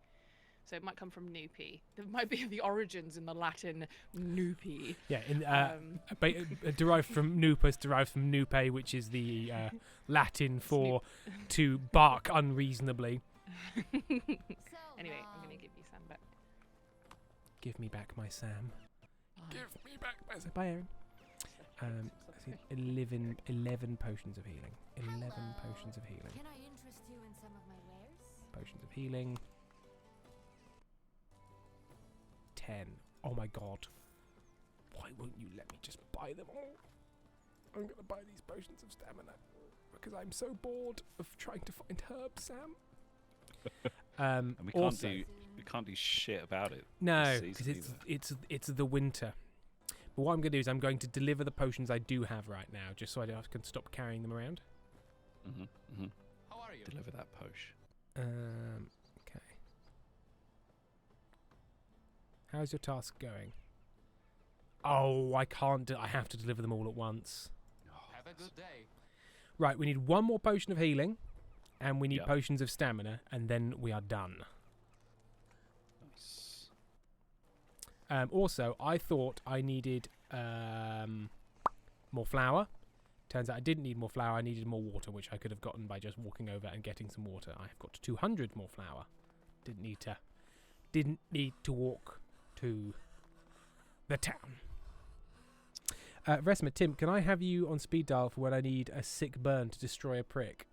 So it might come from Noopy. There might be the origins in the Latin Noopy. Yeah, derived from Nupus, derived from Nupe, which is the Latin for to bark unreasonably. Anyway, I'm gonna give you Sam back. Give me back my Sam. Bye. Give me back my Sam. Bye, Aaron. I think 11 potions of healing. 11 potions of healing. Can I interest you in some of my wares? Potions of healing. 10. Oh my god. Why won't you let me just buy them all? I'm going to buy these potions of stamina because I'm so bored of trying to find herbs, Sam. And we also, can't do shit about it. no, this because season it's the winter. But what I'm going to do is I'm going to deliver the potions I do have right now, just so I can stop carrying them around. How are you? Deliver that posh. Okay. How's your task going? Oh, I can't I have to deliver them all at once. Have a good day. Right, we need one more potion of healing, and we need Yeah. potions of stamina, and then we are done. Nice. Also, I thought I needed more flour. Turns out I didn't need more flour, I needed more water, which I could have gotten by just walking over and getting some water. I have got 200 more flour. Didn't need to walk to the town. Vesma, Tim, can I have you on speed dial for when I need a sick burn to destroy a prick?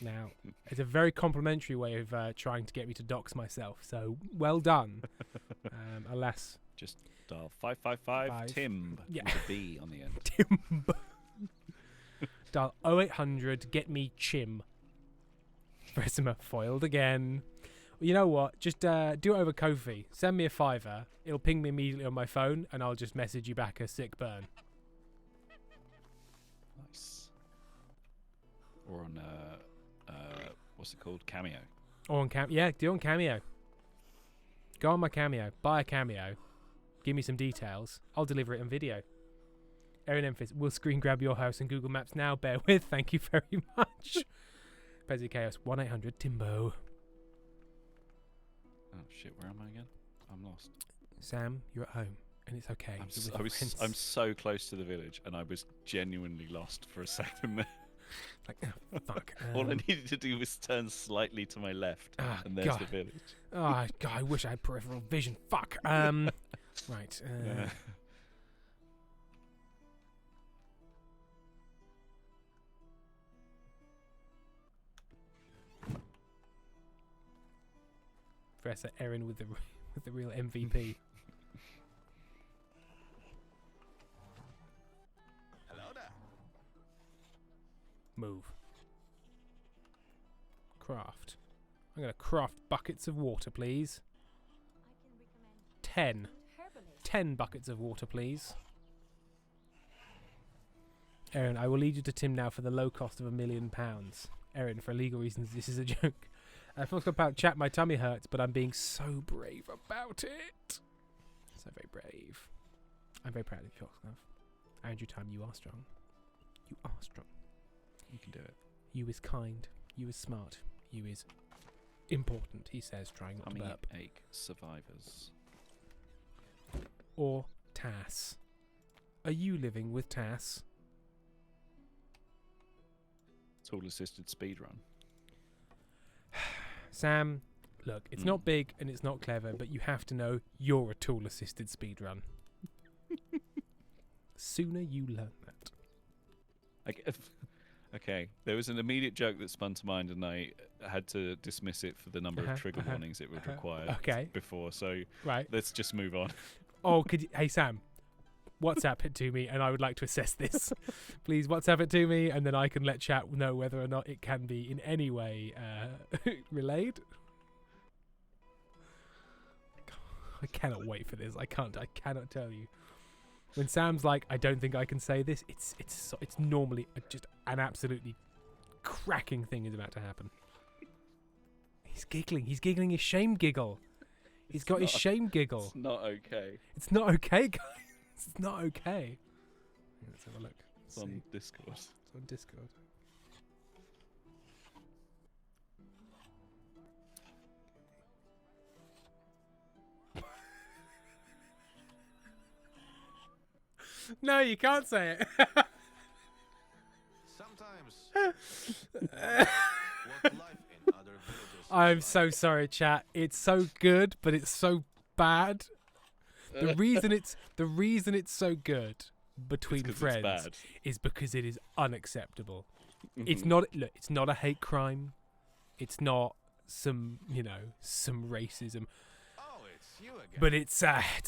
Now, it's a very complimentary way of trying to get me to dox myself, so well done. Alas, Just dial 555 Five. Tim Yeah. with a B on the end. Tim. Dial 0800, get me Chim. Vesma foiled again. You know what? Just do it over Ko-fi. Send me a $5. It'll ping me immediately on my phone, and I'll just message you back a sick burn. Nice. Or on what's it called? Cameo. Or on do on Cameo. Go on my Cameo. Buy a Cameo. Give me some details. I'll deliver it in video. Erin Memphis, will screen grab your house in Google Maps now. Bear with. Thank you very much. Pezzy Chaos, 1-800-TIMBO. Oh shit, where am I again? I'm lost. Sam, you're at home, and it's okay. I'm so close to the village, and I was genuinely lost for a second there. Like, oh, fuck. All I needed to do was turn slightly to my left, and there's the village. Oh, God, I wish I had peripheral vision. Fuck. Right. Yeah. Professor Erin with the real MVP. Hello there. Move. Craft. I'm going to craft buckets of water, please. 10. 10 buckets of water, please. Erin, I will lead you to Tim now for the low cost of £1 million. Erin, for legal reasons, this is a joke. Fox about chat, my tummy hurts, but I'm being so brave about it. So very brave. I'm very proud of you, Foxglove. Andrew Time, you are strong. You are strong. You can do it. You is kind. You is smart. You is important, he says, trying not to Tummy burp. ache survivors. Or Tass. Are you living with Tass? Tool assisted speedrun. Sam, look, it's not big and it's not clever, but you have to know you're a tool-assisted speedrun. Sooner you learn that. Okay, there was an immediate joke that spun to mind, and I had to dismiss it for the number of trigger warnings it would require before. So let's just move on. Oh, hey Sam, WhatsApp it to me, and I would like to assess this. Please WhatsApp it to me, and then I can let chat know whether or not it can be in any way relayed. I cannot wait for this. I cannot tell you. When Sam's like, I don't think I can say this, it's normally just an absolutely cracking thing is about to happen. He's giggling. He's giggling his shame giggle. He's got his shame giggle. It's not okay. It's not okay, guys. It's not okay. Let's have a look. It's on Discord. It's on Discord. No, you can't say it. Sometimes work life in other villages. I'm so sorry, chat. It's so good, but it's so bad. The reason it's so good between friends is because it is unacceptable. It's not it's not a hate crime. It's not some racism. Oh, it's you again. But it's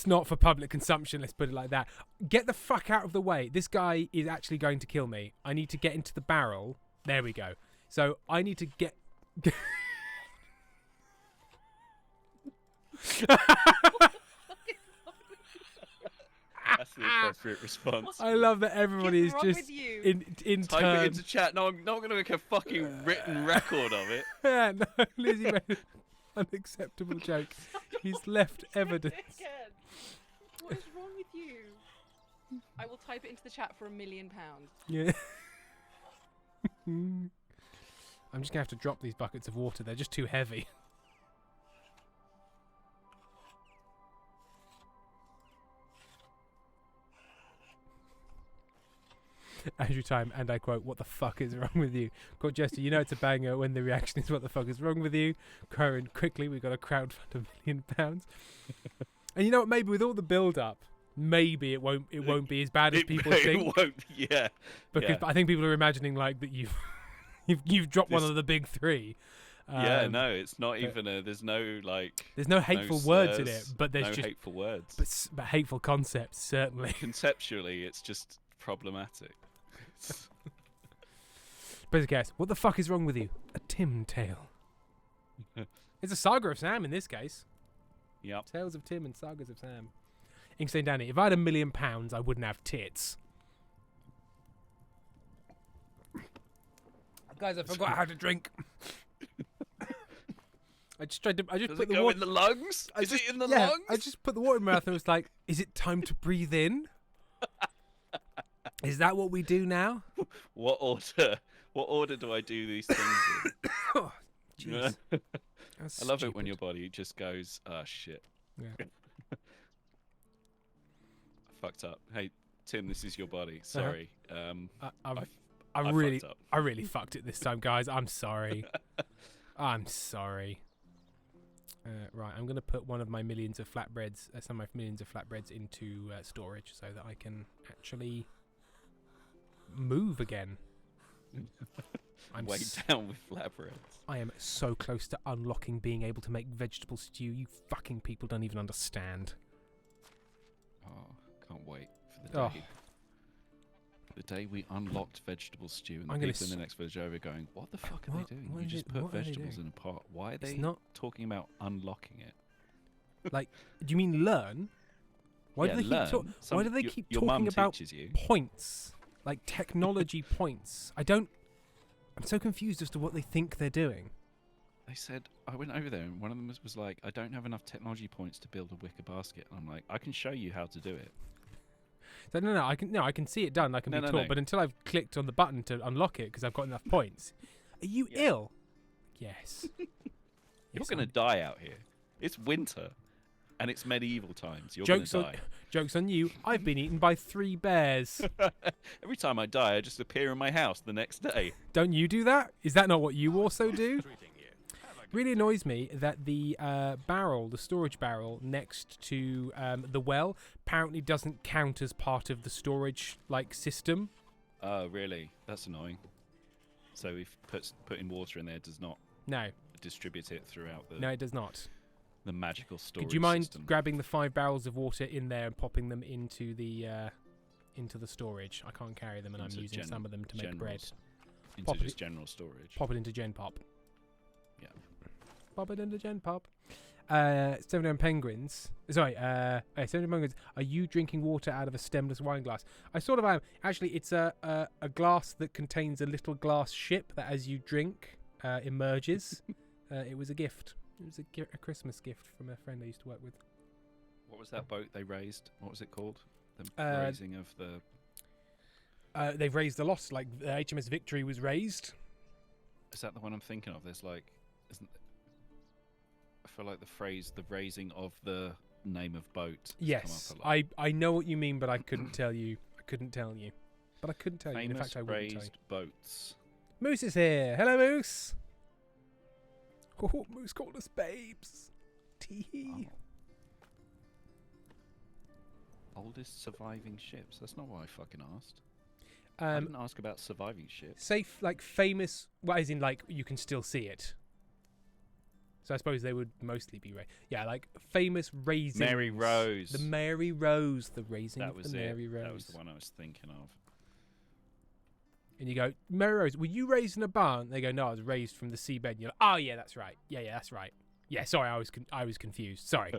not for public consumption, let's put it like that. Get the fuck out of the way. This guy is actually going to kill me. I need to get into the barrel. There we go. So I need to get That's the appropriate response. I love that everybody is just in Type turn. it into chat. No, I'm not going to make a fucking written record of it. Yeah, no, Lizzie made an unacceptable joke. He's left evidence. What is wrong with you? I will type it into the chat for £1 million. Yeah. I'm just gonna have to drop these buckets of water. They're just too heavy. Andrew Time, and I quote, "What the fuck is wrong with you?" Quote Jester, you know it's a banger when the reaction is, "What the fuck is wrong with you?" Curran, quickly, we got a crowdfund £1 million. And you know what? Maybe with all the build-up, maybe it won't be as bad as people think. It won't. Yeah. Because I think people are imagining like that you've dropped one of the big three. Yeah, no, it's not even a. There's no like. There's no hateful words in it, but there's no just hateful words. But hateful concepts certainly. Conceptually, it's just problematic. Basic guess. What the fuck is wrong with you? A Tim tale. It's a saga of Sam in this case. Yep. Tales of Tim and sagas of Sam. Inkstein Danny, if I had £1 million, I wouldn't have tits. Guys, I forgot how to drink. I just put the water in the lungs. Is it in the lungs? I just put the water in my mouth and was like, "Is it time to breathe in?" Is that what we do now? What order? What order do I do these things in? Oh, jeez. That's I love it when your stupid. body just goes, oh shit, Yeah. I fucked up. Hey, Tim, this is your body. Sorry. I really, fucked up. I really fucked it this time, guys. I'm sorry. I'm sorry. Right, I'm gonna put one of my millions of flatbreads, some of my millions of flatbreads into storage so that I can actually move again. I'm Weighed down with flatbreads. I am so close to unlocking being able to make vegetable stew. You fucking people don't even understand. Oh, can't wait for the Oh. day. The day we unlocked vegetable stew, and the I'm gonna people in the next village over going, "What the fuck are What- they doing? what You is just it- put what are they vegetables doing?" in a pot. Why are It's they not. talking about unlocking it?" Do you mean learn? Why Yeah, do they learn. keep? Why do they Your- keep your talking mum about teaches you. points, like technology points? I'm so confused as to what they think they're doing. They said, I went over there and one of them was like, I don't have enough technology points to build a wicker basket. And I'm like, I can show you how to do it. So no, I can see it done. I can No, be no, taught, no. but until I've clicked on the button to unlock it because I've got enough points. Are you Yeah. ill? Yes. You're Yes, going to I'm- die out here. It's winter and it's medieval times. You're going Jokes to on die. jokes on you. I've been eaten by 3 bears. Every time I die, I just appear in my house the next day. Don't you do that? Is that not what you also do? Treating you. Have a Really annoys me that the barrel, the storage barrel next to the well, apparently doesn't count as part of the storage system. Oh, really? That's annoying. So if putting water in there does not No, distribute it throughout no, it does not. the magical storage Could you mind system. grabbing the 5 barrels of water in there and popping them into the storage? I can't carry them, and I'm Into using gen- some of them to make bread. generals- Into Pop it- just general storage. Pop it into Gen Pop. Yeah. Pop it into Gen Pop. 79 penguins. Sorry, 79 penguins. Are you drinking water out of a stemless wine glass? I sort of am. Actually, it's a glass that contains a little glass ship that, as you drink, emerges. It was a gift. It was a Christmas gift from a friend I used to work with. What was that boat they raised? What was it called? The raising of the... They've raised a lot. Like HMS Victory was raised. Is that the one I'm thinking of? There's isn't... I feel like the phrase, the raising of the name of boat has Yes, come up a lot. I know what you mean, but I couldn't tell you. But I couldn't tell you. In Famous fact, I wouldn't tell you. raised boats. Moose is here. Hello, Moose. Oh, Moose called us babes. Tee. Oldest surviving ships. That's not what I fucking asked. I didn't ask about surviving ships. Safe, famous. Well, as in, you can still see it. So I suppose they would mostly be famous raisings. Mary Rose. The Mary Rose. The raising That of was the it. Mary Rose. That was the one I was thinking of. And you go, Mary Rose, were you raised in a barn? They go, no, I was raised from the seabed. And you're like, oh yeah, that's right. Yeah, that's right. Yeah, sorry, I was confused. Sorry.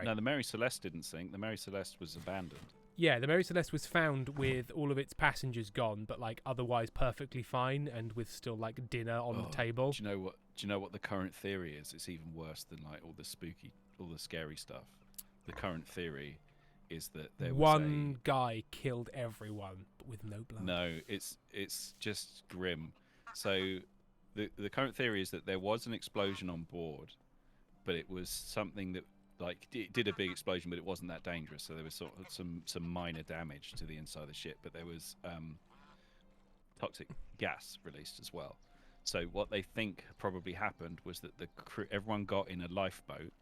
No, the Mary Celeste didn't sink. The Mary Celeste was abandoned. Yeah, the Mary Celeste was found with all of its passengers gone, but otherwise perfectly fine, and with still dinner on the table. Do you know what the current theory is? It's even worse than all the scary stuff. The current theory is that there was one guy killed everyone, but with no blood. No, it's just grim. So the current theory is that there was an explosion on board, but it was something that it did a big explosion, but it wasn't that dangerous. So there was sort of some minor damage to the inside of the ship, but there was toxic gas released as well. So what they think probably happened was that the crew, everyone got in a lifeboat,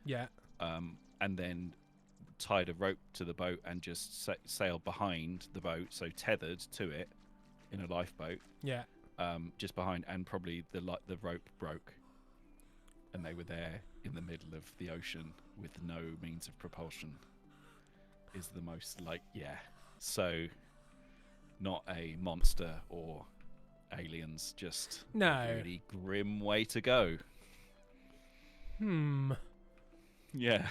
Yeah. and then tied a rope to the boat and just sailed behind the boat, so tethered to it in a lifeboat, Yeah. just behind, and probably the rope broke, and they were there in the middle of the ocean with no means of propulsion. Is the most so not a monster or aliens, just No. a really grim way to go. Yeah.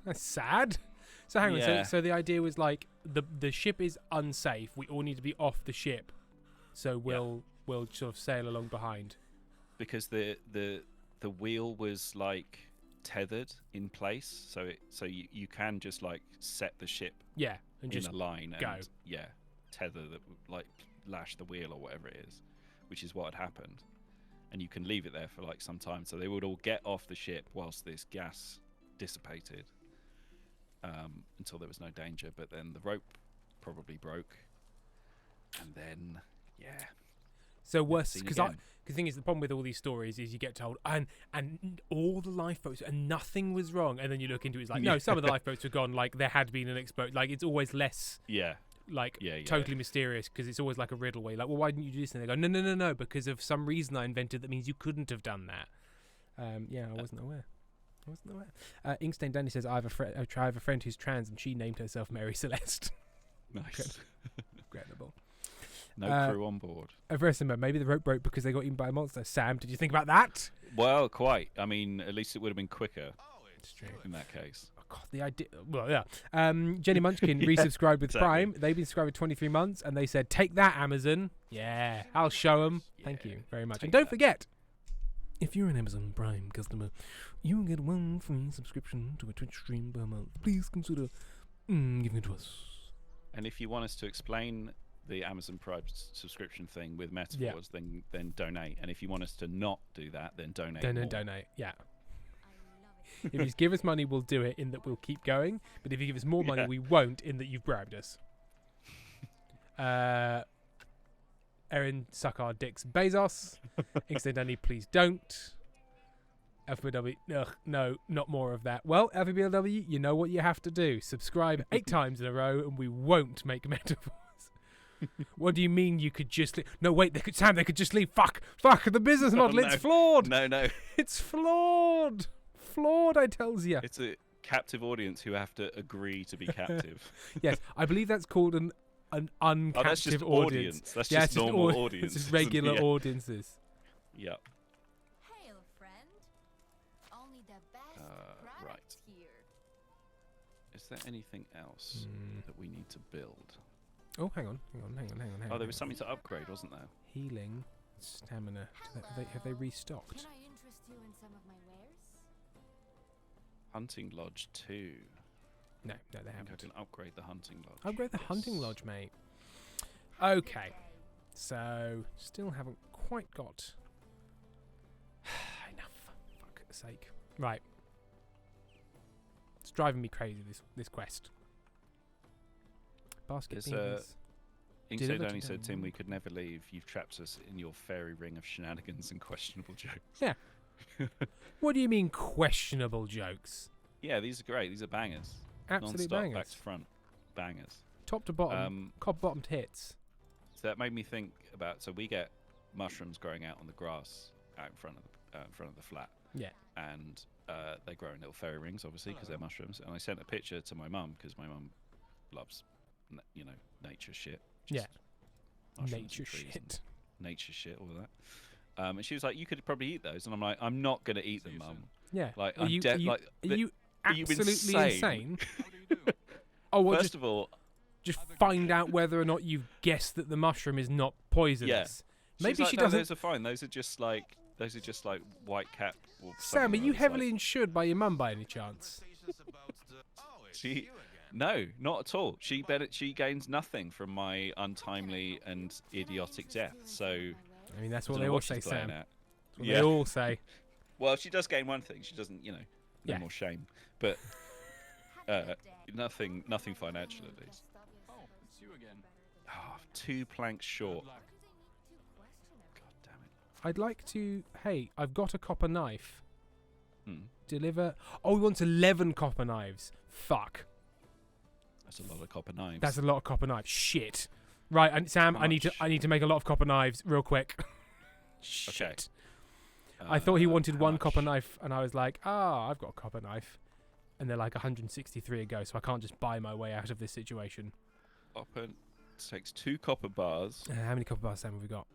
That's sad. So hang on. Yeah. So the idea was the ship is unsafe. We all need to be off the ship. So we'll sort of sail along behind. Because the wheel was tethered in place, so you can just set the ship Yeah, and in just a line and go. yeah, tether that would like lash the wheel or whatever it is, which is what had happened. And you can leave it there for like some time, so they would all get off the ship whilst this gas dissipated, until there was no danger. But then the rope probably broke, and then So worse, seen because again. the thing is, the problem with all these stories is you get told and all the lifeboats and nothing was wrong, and then you look into it, it's like no, some of the lifeboats were gone. Like there had been an explosion. Like it's always less totally mysterious, because it's always like a riddle where you're like, well, why didn't you do this? And they go, no, because of some reason I invented that means you couldn't have done that. I wasn't aware. Inkstein Danny says, I have a friend who's trans and she named herself Mary Celeste. Nice. Incredible. No crew on board. Verissimo, maybe the rope broke because they got eaten by a monster. Sam, did you think about that? Well, quite. I mean, at least it would have been quicker It's true. in that case. Oh, God, the idea. Well, yeah. Jenny Munchkin resubscribed with Exactly. Prime. They've been subscribed for 23 months, and they said, "Take that, Amazon." Yeah, I'll show them. Thank you very much. Take And don't that. forget, if you're an Amazon Prime customer, you will get 1 free subscription to a Twitch stream per month. Please consider giving it to us. And if you want us to explain the Amazon Prime subscription thing with metaphors, then donate. And if you want us to not do that, then donate. Then more. donate. Yeah. I love it. If you just give us money, we'll do it. In that we'll keep going. But if you give us more money, we won't. In that you've bribed us. Erin, suck our dicks, Bezos. Inkstein Danny, please don't. FBLW, no, not more of that. Well, FBLW, you know what you have to do. Subscribe 8 times in a row, and we won't make metaphors. What do you mean you could just leave? No, wait, they could just leave. Fuck, the business model, it's flawed. No. It's flawed. Flawed, I tells you. It's a captive audience who have to agree to be captive. Yes, I believe that's called an uncaptive Oh, that's just audience. That's Yeah, just normal audience. It's just isn't it? regular Yeah. audiences. Yeah. Hail, friend. Only the best right. products here. Is there anything else that we need to build? Oh, hang on. Oh, there was something to upgrade, wasn't there? Healing, stamina. Have they restocked? Can I interest you in some of my wares? Hunting Lodge 2. No, they I think I haven't. can upgrade the Hunting Lodge. Upgrade the hunting Yes. lodge, mate. Okay, so still haven't quite got enough. Fuck's sake. Right. It's driving me crazy, this quest. Basket There's beans. Inkstead Deliver only to said, them. Tim, we could never leave. You've trapped us in your fairy ring of shenanigans and questionable jokes. Yeah. What do you mean questionable jokes? Yeah, these are great. These are bangers. Absolute Non-stop, bangers. back to front. Bangers. Top to bottom. Bottomed hits. So that made me think about. So we get mushrooms growing out on the grass out in front of the flat. Yeah. And they grow in little fairy rings, obviously, because they're mushrooms. And I sent a picture to my mum because my mum loves, nature shit. Just mushrooms and Nature trees and shit. nature shit, all of that. And she was like, "You could probably eat those," and I'm like, "I'm not gonna eat them, mum. Yeah. Like, Are I'm you, dead. are you, Like, are you are you absolutely insane? insane? Oh, well, First of all, just find out whether or not you've guessed that the mushroom is not poisonous. Maybe she's like, she no, doesn't. Those are fine. Those are just like white cap. Or Sam, are something you else, heavily like- insured by your mum by any chance? She, no, not at all. She gains nothing from my untimely and idiotic death. So I mean, that's I what don't they know all what say, she's playing Sam. at. That's what Yeah. they all say. Well, she does gain one thing. She doesn't, no Yeah. more shame, but nothing financial at least. Oh, it's you again. Oh, 2 planks short. Good luck. God damn it. I'd like to. Hey, I've got a copper knife. Hmm. Deliver. Oh, he wants 11 copper knives. Fuck. That's a lot of copper knives. That's a lot of copper knives. Shit. Right, and Sam, How I need much? to make a lot of copper knives real quick. Shit. I thought he wanted how 1 much? copper knife, and I was like, I've got a copper knife. And they're like 163 a go, so I can't just buy my way out of this situation. Copper takes 2 copper bars. How many copper bars, Sam, have we got?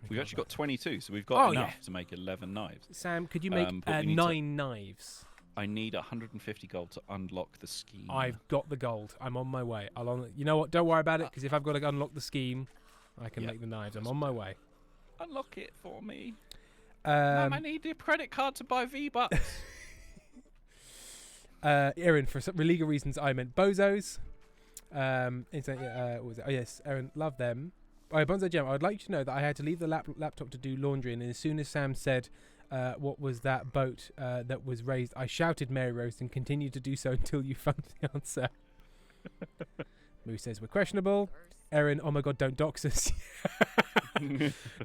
We've actually got 22, so we've got Oh, enough yeah. to make 11 knives. Sam, could you make but we need to- 9 knives? I need 150 gold to unlock the scheme. I've got the gold. I'm on my way. You know what? Don't worry about it, because if I've got to unlock the scheme, I can Yeah, make the knives. I'm on my way. Unlock it for me. Mum, I need a credit card to buy V-Bucks. Erin, for some legal reasons, I meant bozos. It's what was it? Oh yes, Erin, love them. Oh, Bonzo Gem, I would like you to know that I had to leave the laptop to do laundry, and as soon as Sam said, "What was that boat that was raised?" I shouted Mary Rose and continued to do so until you found the answer. Moo says we're questionable. Erin, oh my god, don't dox us.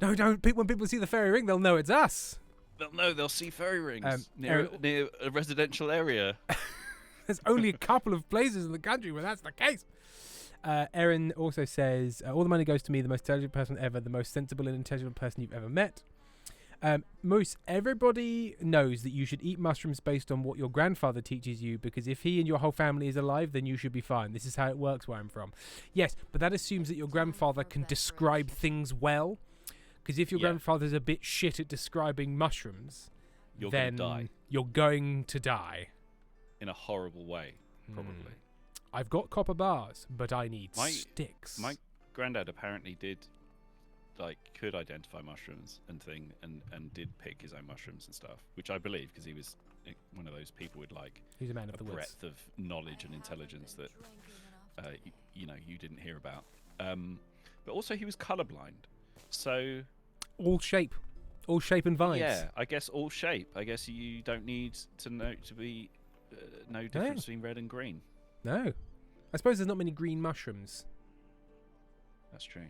No, don't. When people see the fairy ring, they'll know it's us. They'll know. They'll see fairy rings Erin- near a residential area. There's only a couple of places in the country where that's the case. Erin also says, all the money goes to me, the most intelligent person ever, the most sensible and intelligent person you've ever met. Moose, everybody knows that you should eat mushrooms based on what your grandfather teaches you, because if he and your whole family is alive, then you should be fine. This is how it works where I'm from. Yes, but that assumes that your grandfather can describe things well, because if your grandfather's a bit shit at describing mushrooms, then you're going to die. In a horrible way, probably. I've got copper bars, but I need sticks. My granddad apparently could identify mushrooms and did pick his own mushrooms and stuff, which I believe because he was one of those people with he's a man of the breadth of knowledge and intelligence that you didn't hear about. But also he was colorblind, so all shape and vibes. Yeah, I guess all shape. I guess you don't need to know no difference between red and green. No, I suppose there's not many green mushrooms. That's true.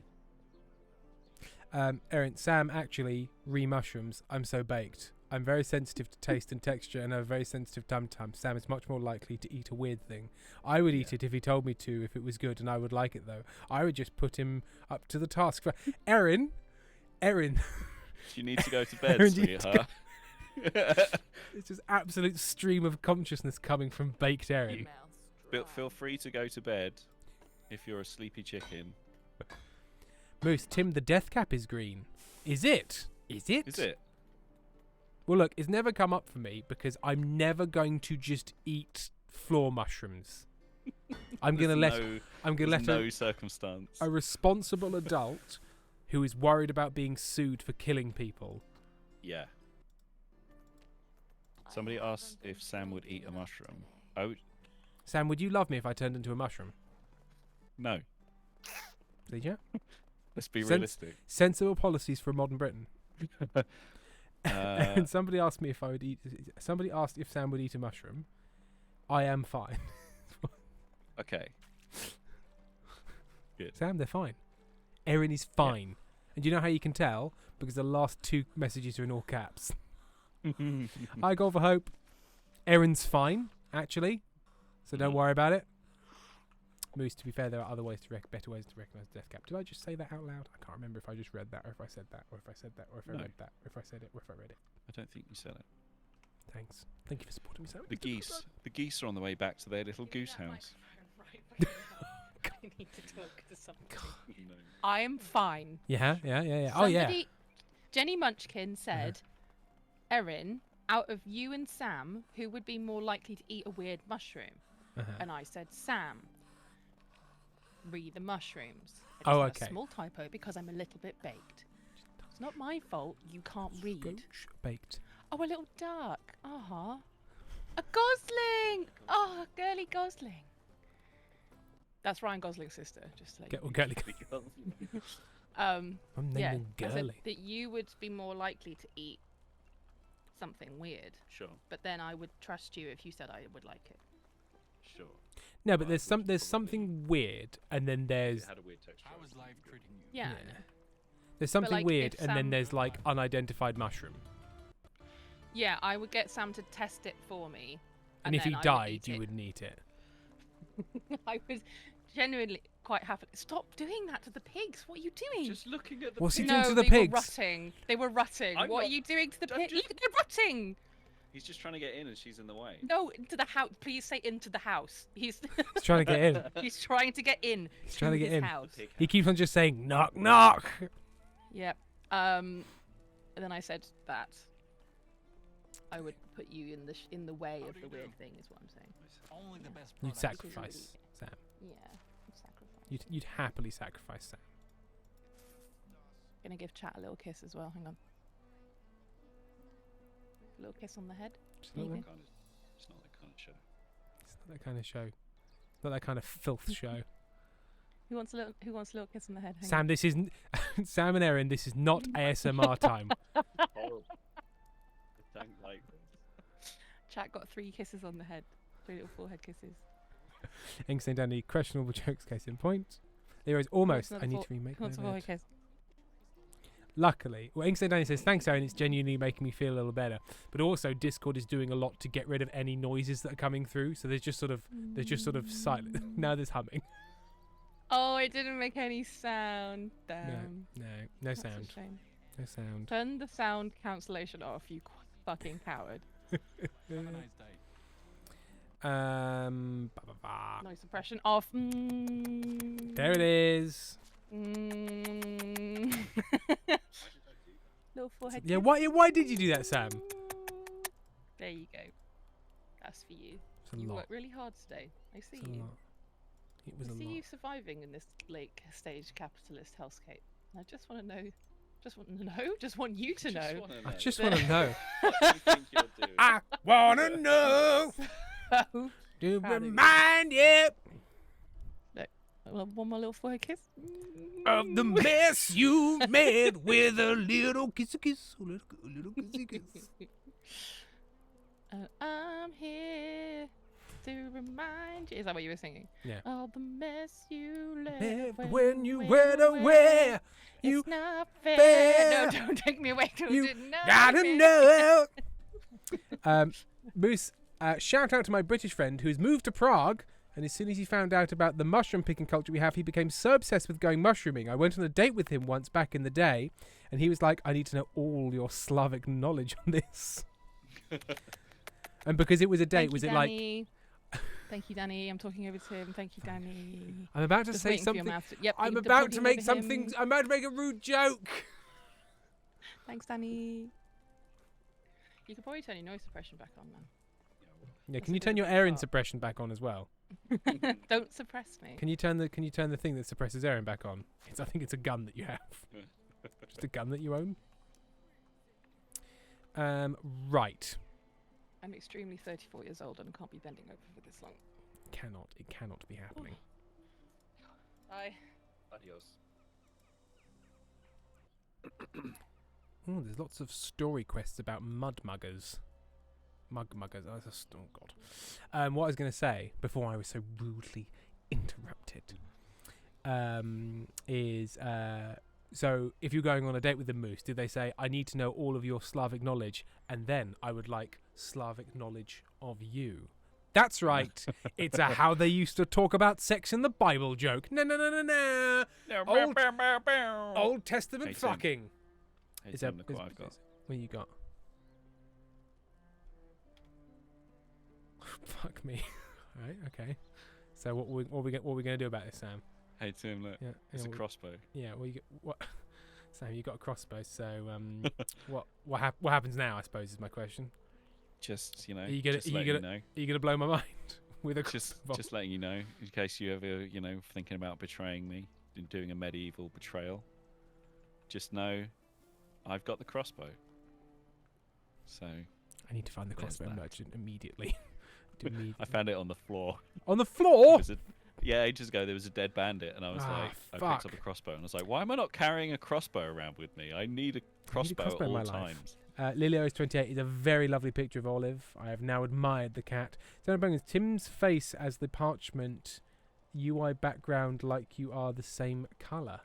Erin, Sam actually mushrooms. I'm so baked. I'm very sensitive to taste and texture, and have a very sensitive tum-tum. Sam is much more likely to eat a weird thing. I would eat it if he told me to, if it was good, and I would like it though. I would just put him up to the task. For Erin. You need to go to bed, sweetheart. It's just absolute stream of consciousness coming from baked Erin. Feel free to go to bed if you're a sleepy chicken. Moose, Tim, the death cap is green. Is it? Is it? Is it? Well, look, it's never come up for me because I'm never going to just eat floor mushrooms. I'm gonna let no circumstance. A responsible adult who is worried about being sued for killing people. Yeah. Somebody asked if Sam would eat a mushroom. Sam, would you love me if I turned into a mushroom? No. Did you? Let's be realistic. Sensible policies for modern Britain. And somebody asked me if I would eat. Somebody asked if Sam would eat a mushroom. I am fine. Okay. Good. Sam, they're fine. Erin is fine. Yeah. And do you know how you can tell? Because the last two messages are in all caps. I go for hope. Erin's fine, actually. So don't worry about it. Moose, to be fair, there are better ways to recognize death cap. Did I just say that out loud? I can't remember if I just read that, or if I said that, or if I said that, or if I read that, or if I said it, or if I read it. I don't think you said it. Thanks. Thank you for supporting me, Sam. The geese are on the way back to their little goose house. I need to talk to somebody. No. I am fine. Yeah. Oh, yeah. Jenny Munchkin said, Erin, out of you and Sam, who would be more likely to eat a weird mushroom? And I said, Sam. Read the mushrooms. Okay. A small typo because I'm a little bit baked. It's not my fault you can't read. Scotch baked. Oh, a little duck. A gosling. Oh, girly gosling. That's Ryan Gosling's sister. Just to let you know. Girly. I'm naming Girly. That you would be more likely to eat something weird. Sure. But then I would trust you if you said I would like it. Sure. No, but there's something weird, and then there's. It had a weird texture. How was life treating you? Yeah. There's something like, weird, and then there's like unidentified mushroom. Yeah, I would get Sam to test it for me. And if he died, you wouldn't eat it. I was genuinely quite happy. Stop doing that to the pigs. What are you doing? Just looking at the What's he pigs. doing to the pigs? They were rutting. What are you doing to the pigs? Look, they're rutting. He's just trying to get in and she's in the way. No, into the house. Please say into the house. He's trying to get in. He's trying to get in. He's trying to get in. House. He keeps on just saying, knock, knock. Yep. And then I said that I would put you in the way of the weird thing, is what I'm saying. Only the best You'd products. sacrifice Sam. Yeah, sacrifice. You'd happily sacrifice Sam. Gonna give chat a little kiss as well. Hang on. A little kiss on the head. Just a little one. It's not that kind of show. It's not that kind of show. Not that kind of filth show. Who wants a little kiss on the head? Hang Sam, this isn't Sam and Erin. This is not ASMR time. Horrible. I don't like this. Chat got 3 kisses on the head. 3 little forehead kisses. Ink saying Danny, questionable jokes, case in point. There is almost. another I need fo- to remake Who wants a my forehead bed. kiss? Luckily, well, Ink saying Danny says thanks, Erin. It's genuinely making me feel a little better. But also, Discord is doing a lot to get rid of any noises that are coming through. So there's just sort of silent. Now there's humming. Oh, it didn't make any sound. Damn. No That's a sound. shame. No sound. Turn the sound cancellation off, you fucking coward. Have a nice day. Noise suppression off. There it is. Little forehead Yeah. kiss. Why did you do that, Sam? There you go. That's for you. It's a You lot. worked really hard today. I see It's a you. lot. It was I a see lot. you surviving in this late stage capitalist hellscape. I just want to know. Just want to know. Just want you to know. I just want to know. What do you think you're doing? I wanna know So, to Proud of you. remind you one more little forehead kiss. of the mess you made with a little kissy kiss, a little kissy kiss. I'm here to remind you. Is that what you were singing? Yeah. All the mess you left When you went away, you it's not fair. fair. No, don't take me away. Don't You do it. No, gotta man. know. Moose, shout out to my British friend who's moved to Prague. And as soon as he found out about the mushroom picking culture we have, he became so obsessed with going mushrooming. I went on a date with him once back in the day, and he was like, I need to know all your Slavic knowledge on this. And because it was a date, Thank was you, it like, Danny. Thank you, Danny. I'm talking over to him. Thank you, Danny. I'm about to Just say waiting for your something. mouth to- Yep, I'm you're about to talking make over something. him. I'm about to make a rude joke. Thanks, Danny. You could probably turn your noise suppression back on now. Yeah, That's can a you bit turn of your a Erin start. suppression back on as well? Don't suppress me. Can you turn the thing that suppresses Erin back on? I think it's a gun that you have. Just a gun that you own. Right. I'm extremely 34 years old and can't be bending over for this long. It cannot be happening. Bye. Adios. Oh, there's lots of story quests about mud muggers. Mug muggers. Oh, that's oh god. What I was going to say before I was so rudely interrupted is so if you're going on a date with the Moose, do they say I need to know all of your Slavic knowledge, and then I would like Slavic knowledge of you? That's right. It's a how they used to talk about sex in the Bible joke. No. Old Testament Hey, Tim. fucking. Hey, Is Tim, that- look what I've got. What you got? Fuck me. Right. Okay. So what we going to do about this, Sam? Hey Tim, look. Yeah. It's a yeah, crossbow. Yeah. Well, what? Sam, you got a crossbow. So what happens now? I suppose is my question. Just Are you gonna- just are you letting gonna- know. Are you going to blow my mind with a Just crossbow? just letting you know, in case you ever thinking about betraying me, and doing a medieval betrayal. Just know, I've got the crossbow. So I need to find the There's crossbow that. merchant immediately. I found it on the floor. On the floor. Yeah, ages ago there was a dead bandit, and I was Ah, like, I fuck. picked up a crossbow, and I was like, why am I not carrying a crossbow around with me? I need a crossbow crossbow in at my all life. times. Lilio28 is a very lovely picture of Olive. I have now admired the cat. Tim's face as the parchment UI background like you are the same colour.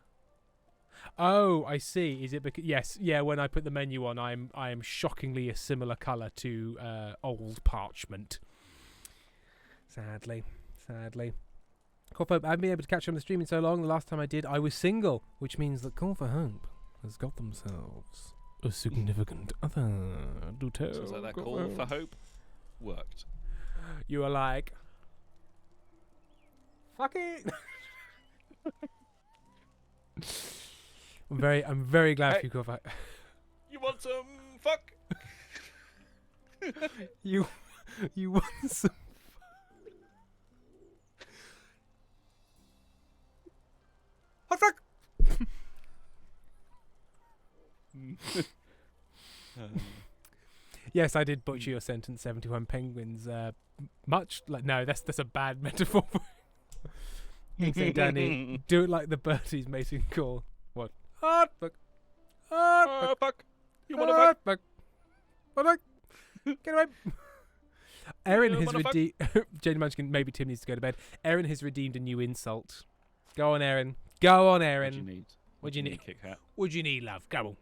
Oh, I see. Is it because yes, yeah, when I put the menu on I am shockingly a similar colour to old parchment. Sadly. Call for Hope, I haven't been able to catch you on the stream in so long. The last time I did, I was single, which means that Call for Hope has got themselves a significant other. Do tell. So that call for hope worked. You are like, fuck it. I'm very glad for you, Call for Hope. You want some fuck? You want some. Hot fuck. Yes, I did butcher your sentence. 71 penguins. Much like no, that's a bad metaphor. Ink Saint Danny, do it like the birdies mating call. What? Hard fuck. Hard fuck. Fuck. You wanna fuck? Fuck. What fuck? Get away. Erin has wanna fuck? redeemed. Jane Munchkin, maybe Tim needs to go to bed. Erin has redeemed a new insult. Go on, Erin. Go on, What do you Erin. need? What do you need? Kit Kat? What do you need, love? Go on.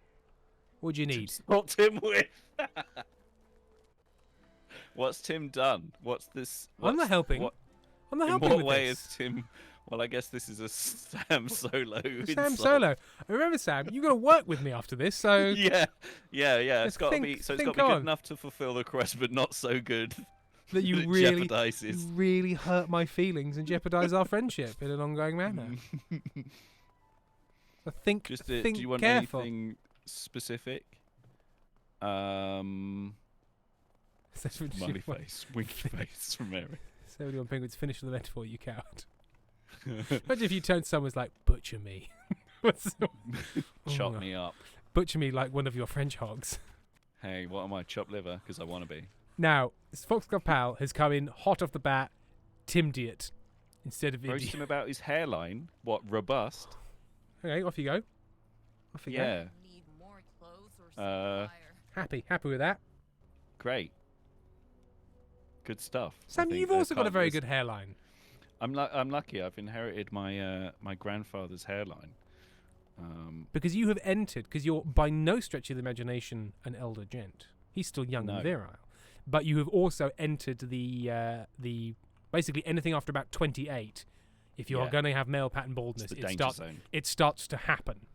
What do you need? What Tim with? What's Tim done? What's this? I'm not helping. What, I'm not in helping what with way this. is Tim? Well, I guess this is a Sam Solo. Sam insult. Solo. Remember, Sam, you got to work with me after this, so Yeah. It's Just got to think- be. So it's think got to be on. good enough to fulfill the quest, but not so good that you that it really, jeopardizes. really hurt my feelings and jeopardize our friendship in an ongoing manner. So think, Just think do you want careful. anything specific? Smiley face, winky face from Mary. 71 penguins, finish the metaphor, you coward. Imagine if you turned to someone who's like, butcher me. Chop me up. Butcher me like one of your French hogs. Hey, what am I? Chopped liver? Because I want to be. Now, Foxglove Pal has come in hot off the bat, Timdiot instead of Roast idiot. him about his hairline. What, robust? Okay, off you go. Off you go. Yeah, Need more clothes or Uh, supplier. Happy with that. great. Good stuff. I Sam, think you've there also got a can't- very there's- good hairline. I'm lucky. I've inherited my my grandfather's hairline. Because you have entered, because you're by no stretch of the imagination an elder gent. He's still young No. and virile. But you have also entered the basically anything after about 28. If you are Yeah. going to have male pattern It's baldness, the it danger zone. starts to happen.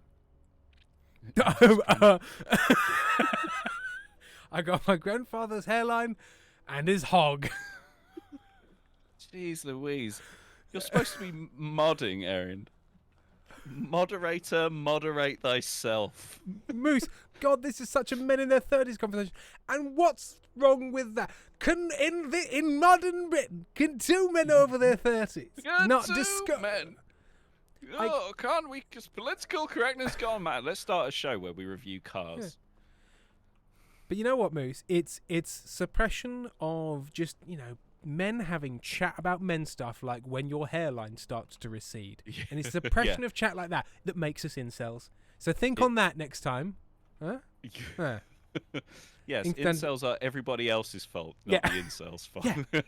I got my grandfather's hairline and his hog. Jeez Louise. You're supposed to be modding, Erin. Moderator, moderate thyself. Moose, God, this is such a men in their 30s conversation. And what's wrong with that? In modern Britain, can two men over their 30s not discuss? Men. I- Oh, can't we? Because political correctness gone mad. Let's start a show where we review cars. But you know what, Moose? It's suppression of just, men having chat about men stuff like when your hairline starts to recede. And it's suppression of chat like that makes us incels. So think on that next time. Huh? Huh. Yes, Instant- incels are everybody else's fault, not Yeah. the incels' fault. Yeah.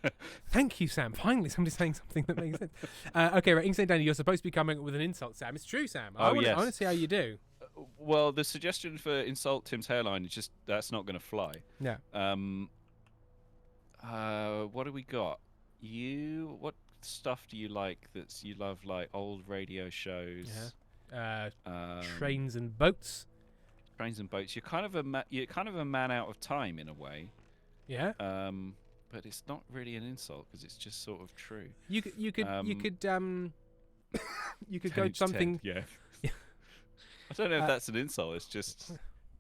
Thank you, Sam. Finally, somebody's saying something that makes sense. Okay, right. Ink Saint Danny, you're supposed to be coming up with an insult, Sam. It's true, Sam. I Oh, want yes. to see how you do. Well, the suggestion for insult Tim's hairline is just that's not going to fly. Yeah. What do we got? What stuff do you like? You love like old radio shows. Trains and boats. Trains and boats. You're kind of a man out of time in a way. Yeah. But it's not really an insult because it's just sort of true. You could you could go 10 something. 10, yeah. Yeah. I don't know if that's an insult. It's just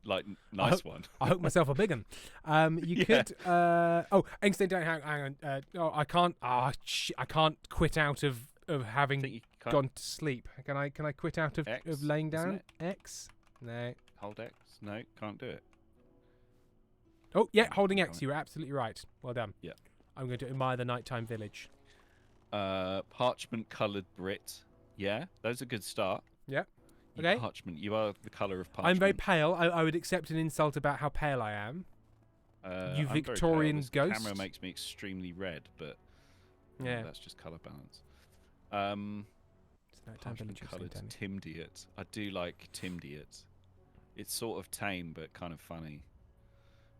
like nice one. I hope myself a big one. You Yeah. could. Ink Saint Danny, hang on. I can't. I can't quit out of I think having you can't gone to sleep. Can I quit out of X, laying isn't down? it? X. No. hold X. No, can't do it. Oh yeah, holding X. Alright. You were absolutely right. Well done. Yeah. I'm going to admire the nighttime village. Parchment coloured Brit. Yeah, those are good start. Yeah. You Okay. Parchment. You are the colour of parchment. I'm very pale. I would accept an insult about how pale I am. You I'm very pale. Victorian This ghost. camera makes me extremely red, but Yeah. that's just colour balance. It's nighttime Parchment village. Ink coloured Saint Danny. Timdiot. I do like Timdiot. It's sort of tame but kind of funny.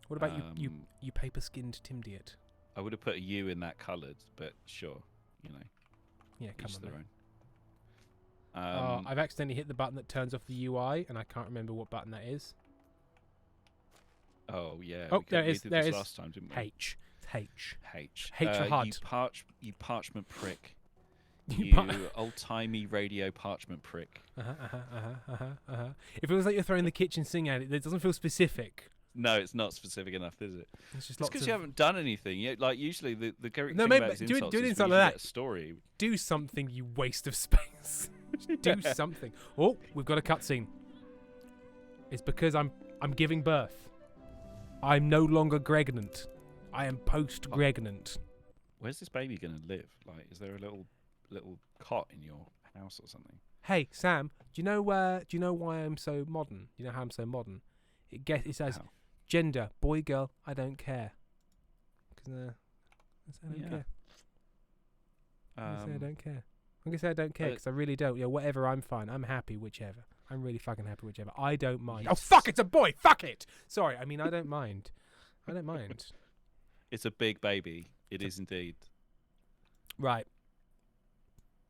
What about you Um, paper skinned Timdiot? I would have put a U in that coloured, but sure, Yeah, come each on. their Then. own. I've accidentally hit the button that turns off the UI, and I can't remember what button that is. Oh yeah. Oh, we there we it is, did there this it is. last time, didn't we? H. It's H. H. H for HUD. You parchment prick. You You par- old-timey radio parchment prick. It feels like you're throwing the kitchen sink at it. It doesn't feel specific. No, it's not specific enough, is it? It's just It's lots because of you haven't done anything. Like usually the great No, thing maybe about his do it- insults do an is insult we like usually that. get a story. do something, you waste of space. Do something. Oh, we've got a cutscene. It's because I'm giving birth. I'm no longer GREGNANT. I am post-GREGNANT. Where's this baby gonna live? Like, is there a little little cot in your house or something. Hey Sam, do you know why I'm so modern? You know how I'm so modern? It says How? gender, boy, girl, I don't care. Because I don't Yeah. care. I'm gonna say I Um, don't care. I'm gonna say I don't care because I really don't. Yeah, whatever. I'm fine. I'm happy. Whichever. I'm really fucking happy. Whichever. I don't mind. Oh Yes. fuck! It's a boy. Fuck it. Sorry. I mean, I don't mind. I don't mind. It's a big baby. It is indeed. Right.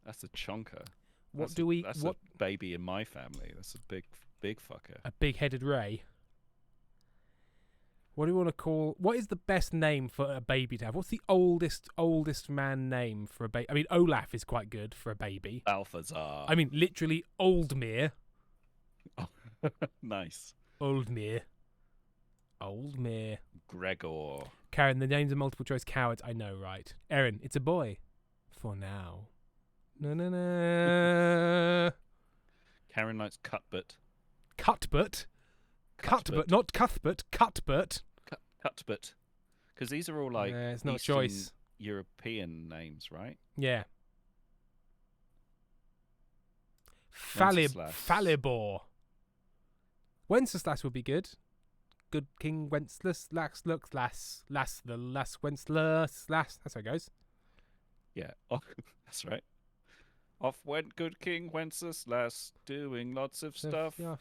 That's a chonker. What That's do a, we? That's What? a baby in my family. That's a big fucker. A big-headed Ray. What do we want to call? What is the best name for a baby to have? What's the oldest man name for a baby? I mean, Olaf is quite good for a baby. Balthazar. I mean, literally Oldmere. Nice. Oldmere. Oldmere. Gregor. Karen, the names are multiple choice cowards. I know, right? Erin, it's a boy. For now. No. Karen likes Cuthbert. Cuthbert. Cuthbert, not Cuthbert. Cuthbert. Cuthbert. Because these are all like it's not a Eastern choice. European names, right? Yeah. Wenceslas. Philibor. Wenceslas would be good. Good King Wenceslas, Las, Wenceslas. That's how it goes. Yeah. Oh, that's right. Off went good King Wenceslas, doing lots of stuff. Yeah.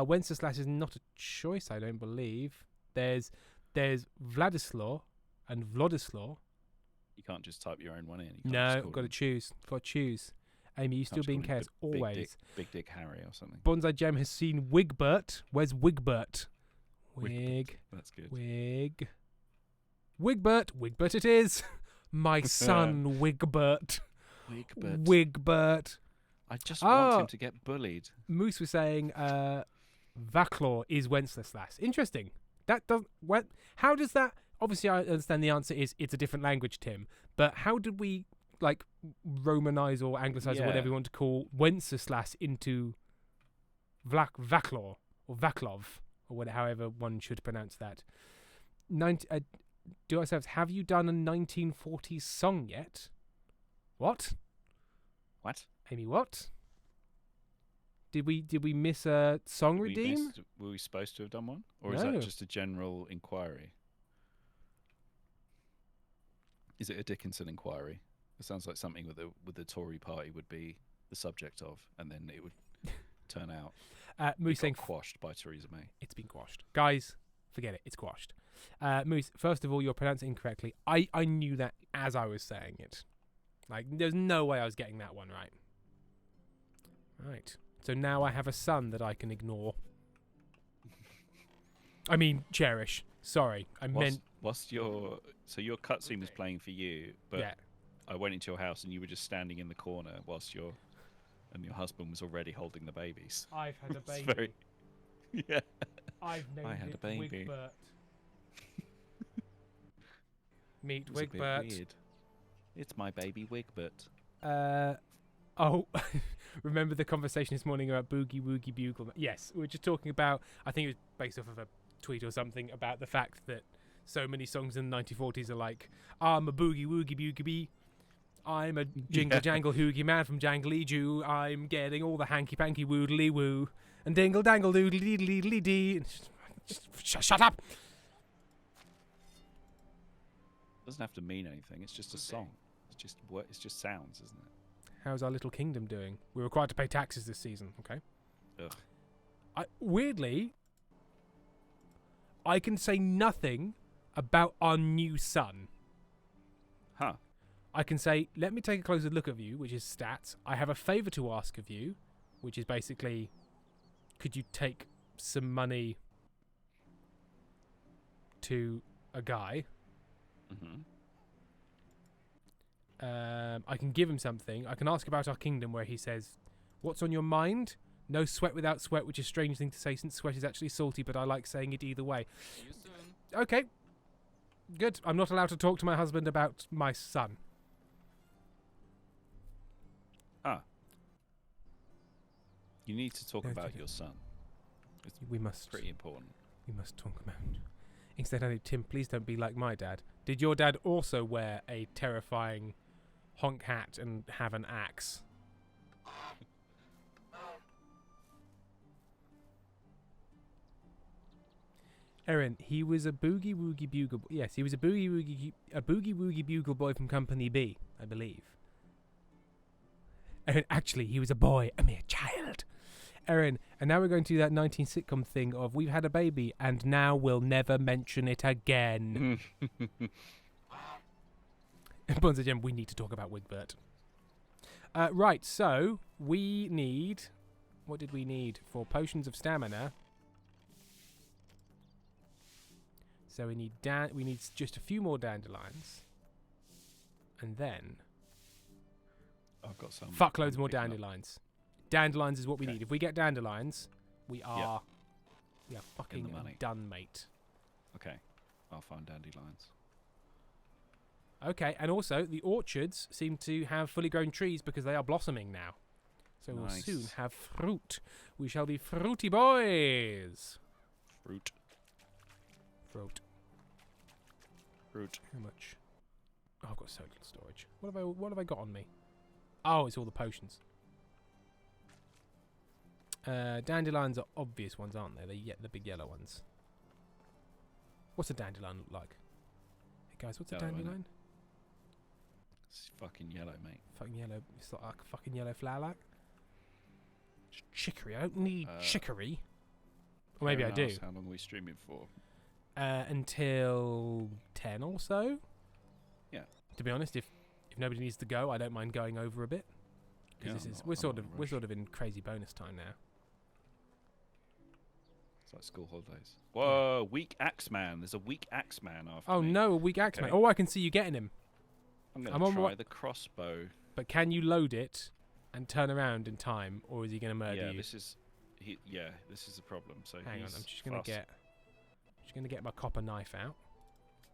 Wenceslas is not a choice, I don't believe. There's Vladislaw and Vlodislaw. You can't just type your own one in. You can't No, just call got to them- choose. Got to choose. Amy, you can't still just being call him careless. Always. Big Dick Harry or something. Bonsai Gem has seen Wigbert. Where's Wigbert? Wigbert. That's good. Wigbert. Wigbert it is. My son, Wigbert. Wigbert. I just want Ah. him to get bullied. Moose was saying Vaclaw is Wenceslas. Interesting. That doesn't... How does that... Obviously, I understand the answer is it's a different language, Tim. But how did we, like, Romanize or Anglicize or Yeah. whatever you want to call Wenceslas into Vaclaw or Vaclav or whatever, however one should pronounce that? Do I say, have you done a 1940s song yet? What? What? Amy, what? Did we miss a song redeem? Were we supposed to have done one? Or is No. that just a general inquiry? Is it a Dickinson inquiry? It sounds like something with the Tory party would be the subject of, and then it would turn out Moose it saying got quashed by Theresa May. it's been quashed. Guys, forget it. It's quashed. Moose, first of all, you're pronouncing incorrectly. I knew that as I was saying it. Like, there's no way I was getting that one right. Right. So now I have a son that I can ignore. I mean, cherish. Sorry. I meant... Whilst your cutscene was playing for you, but yeah. I went into your house and you were just standing in the corner whilst your husband was already holding the babies. I've had a It's baby. very- Yeah. I've named had it a baby. Wigbert. Meet It was a bit Wigbert. weird. It's my baby Wigbert. Oh, remember the conversation this morning about Boogie Woogie Bugle? Yes, we were just talking about, I think it was based off of a tweet or something, about the fact that so many songs in the 1940s are like, I'm a Boogie Woogie Bugle Bee. I'm a jingle jangle hoogie man from Jangly Jew. I'm getting all the hanky panky woodly woo. And dingle dangle doodly deedly deedly dee. Shut up! Doesn't have to mean anything. It's just a song. It's just sounds, isn't it? How's our little kingdom doing? We're required to pay taxes this season, okay? Ugh. Weirdly, I can say nothing about our new son. Huh. I can say, let me take a closer look at you, which is stats. I have a favour to ask of you, which is basically, could you take some money to a guy? Mm-hmm. I can give him something. I can ask about our kingdom, where he says, what's on your mind? No sweat without sweat, which is a strange thing to say since sweat is actually salty, but I like saying it either way. See you soon. Okay. Good. I'm not allowed to talk to my husband about my son. Ah. You need to talk No, about okay. your son. It's We must. pretty important. We must talk about. Instead, I need Tim. Please don't be like my dad. Did your dad also wear a terrifying honk hat and have an axe. Erin, he was a boogie woogie bugle. Yes, he was a boogie woogie bugle boy from Company B, I believe. Erin, actually, he was a boy, a mere child. Erin, and now we're going to do that 19 sitcom thing of we've had a baby and now we'll never mention it again. Bonza Gem, we need to talk about Wigbert. Right, so we need. What did we need for potions of stamina? So we need just a few more dandelions, and then I've got some. fuckloads more picking up. dandelions. Dandelions is what we Okay. need. If we get dandelions, we are fucking money. done, mate. Okay, I'll find dandelions. Okay, and also the orchards seem to have fully grown trees because they are blossoming now. So we'll Nice. soon have fruit. We shall be fruity boys. Fruit. Fruit. Fruit. How much? Oh, I've got so little storage. What have I got on me? Oh, it's all the potions. Dandelions are obvious ones, aren't they? The big yellow ones. What's a dandelion look like? Hey guys, what's Yellow, a innit? dandelion? It's fucking yellow, mate. Fucking yellow. It's like a fucking yellow flower, like. Just chicory. I don't need chicory. Or maybe I Karen do. asked how long are we streaming for? Until 10 or so. Yeah. To be honest, if nobody needs to go, I don't mind going over a bit. Because Yeah, we're I'm sort not of in a we're rush. sort of in crazy bonus time now. It's like school holidays. Whoa, weak Axeman. There's a weak Axeman after Oh me. no, a weak axe, Okay. mate. Oh, I can see you getting him. I'm I'm going on to try my- the crossbow. But can you load it and turn around in time, or is he going to murder Yeah, you? this is the problem. So Hang on, he's I'm just going to fast. get my copper knife out.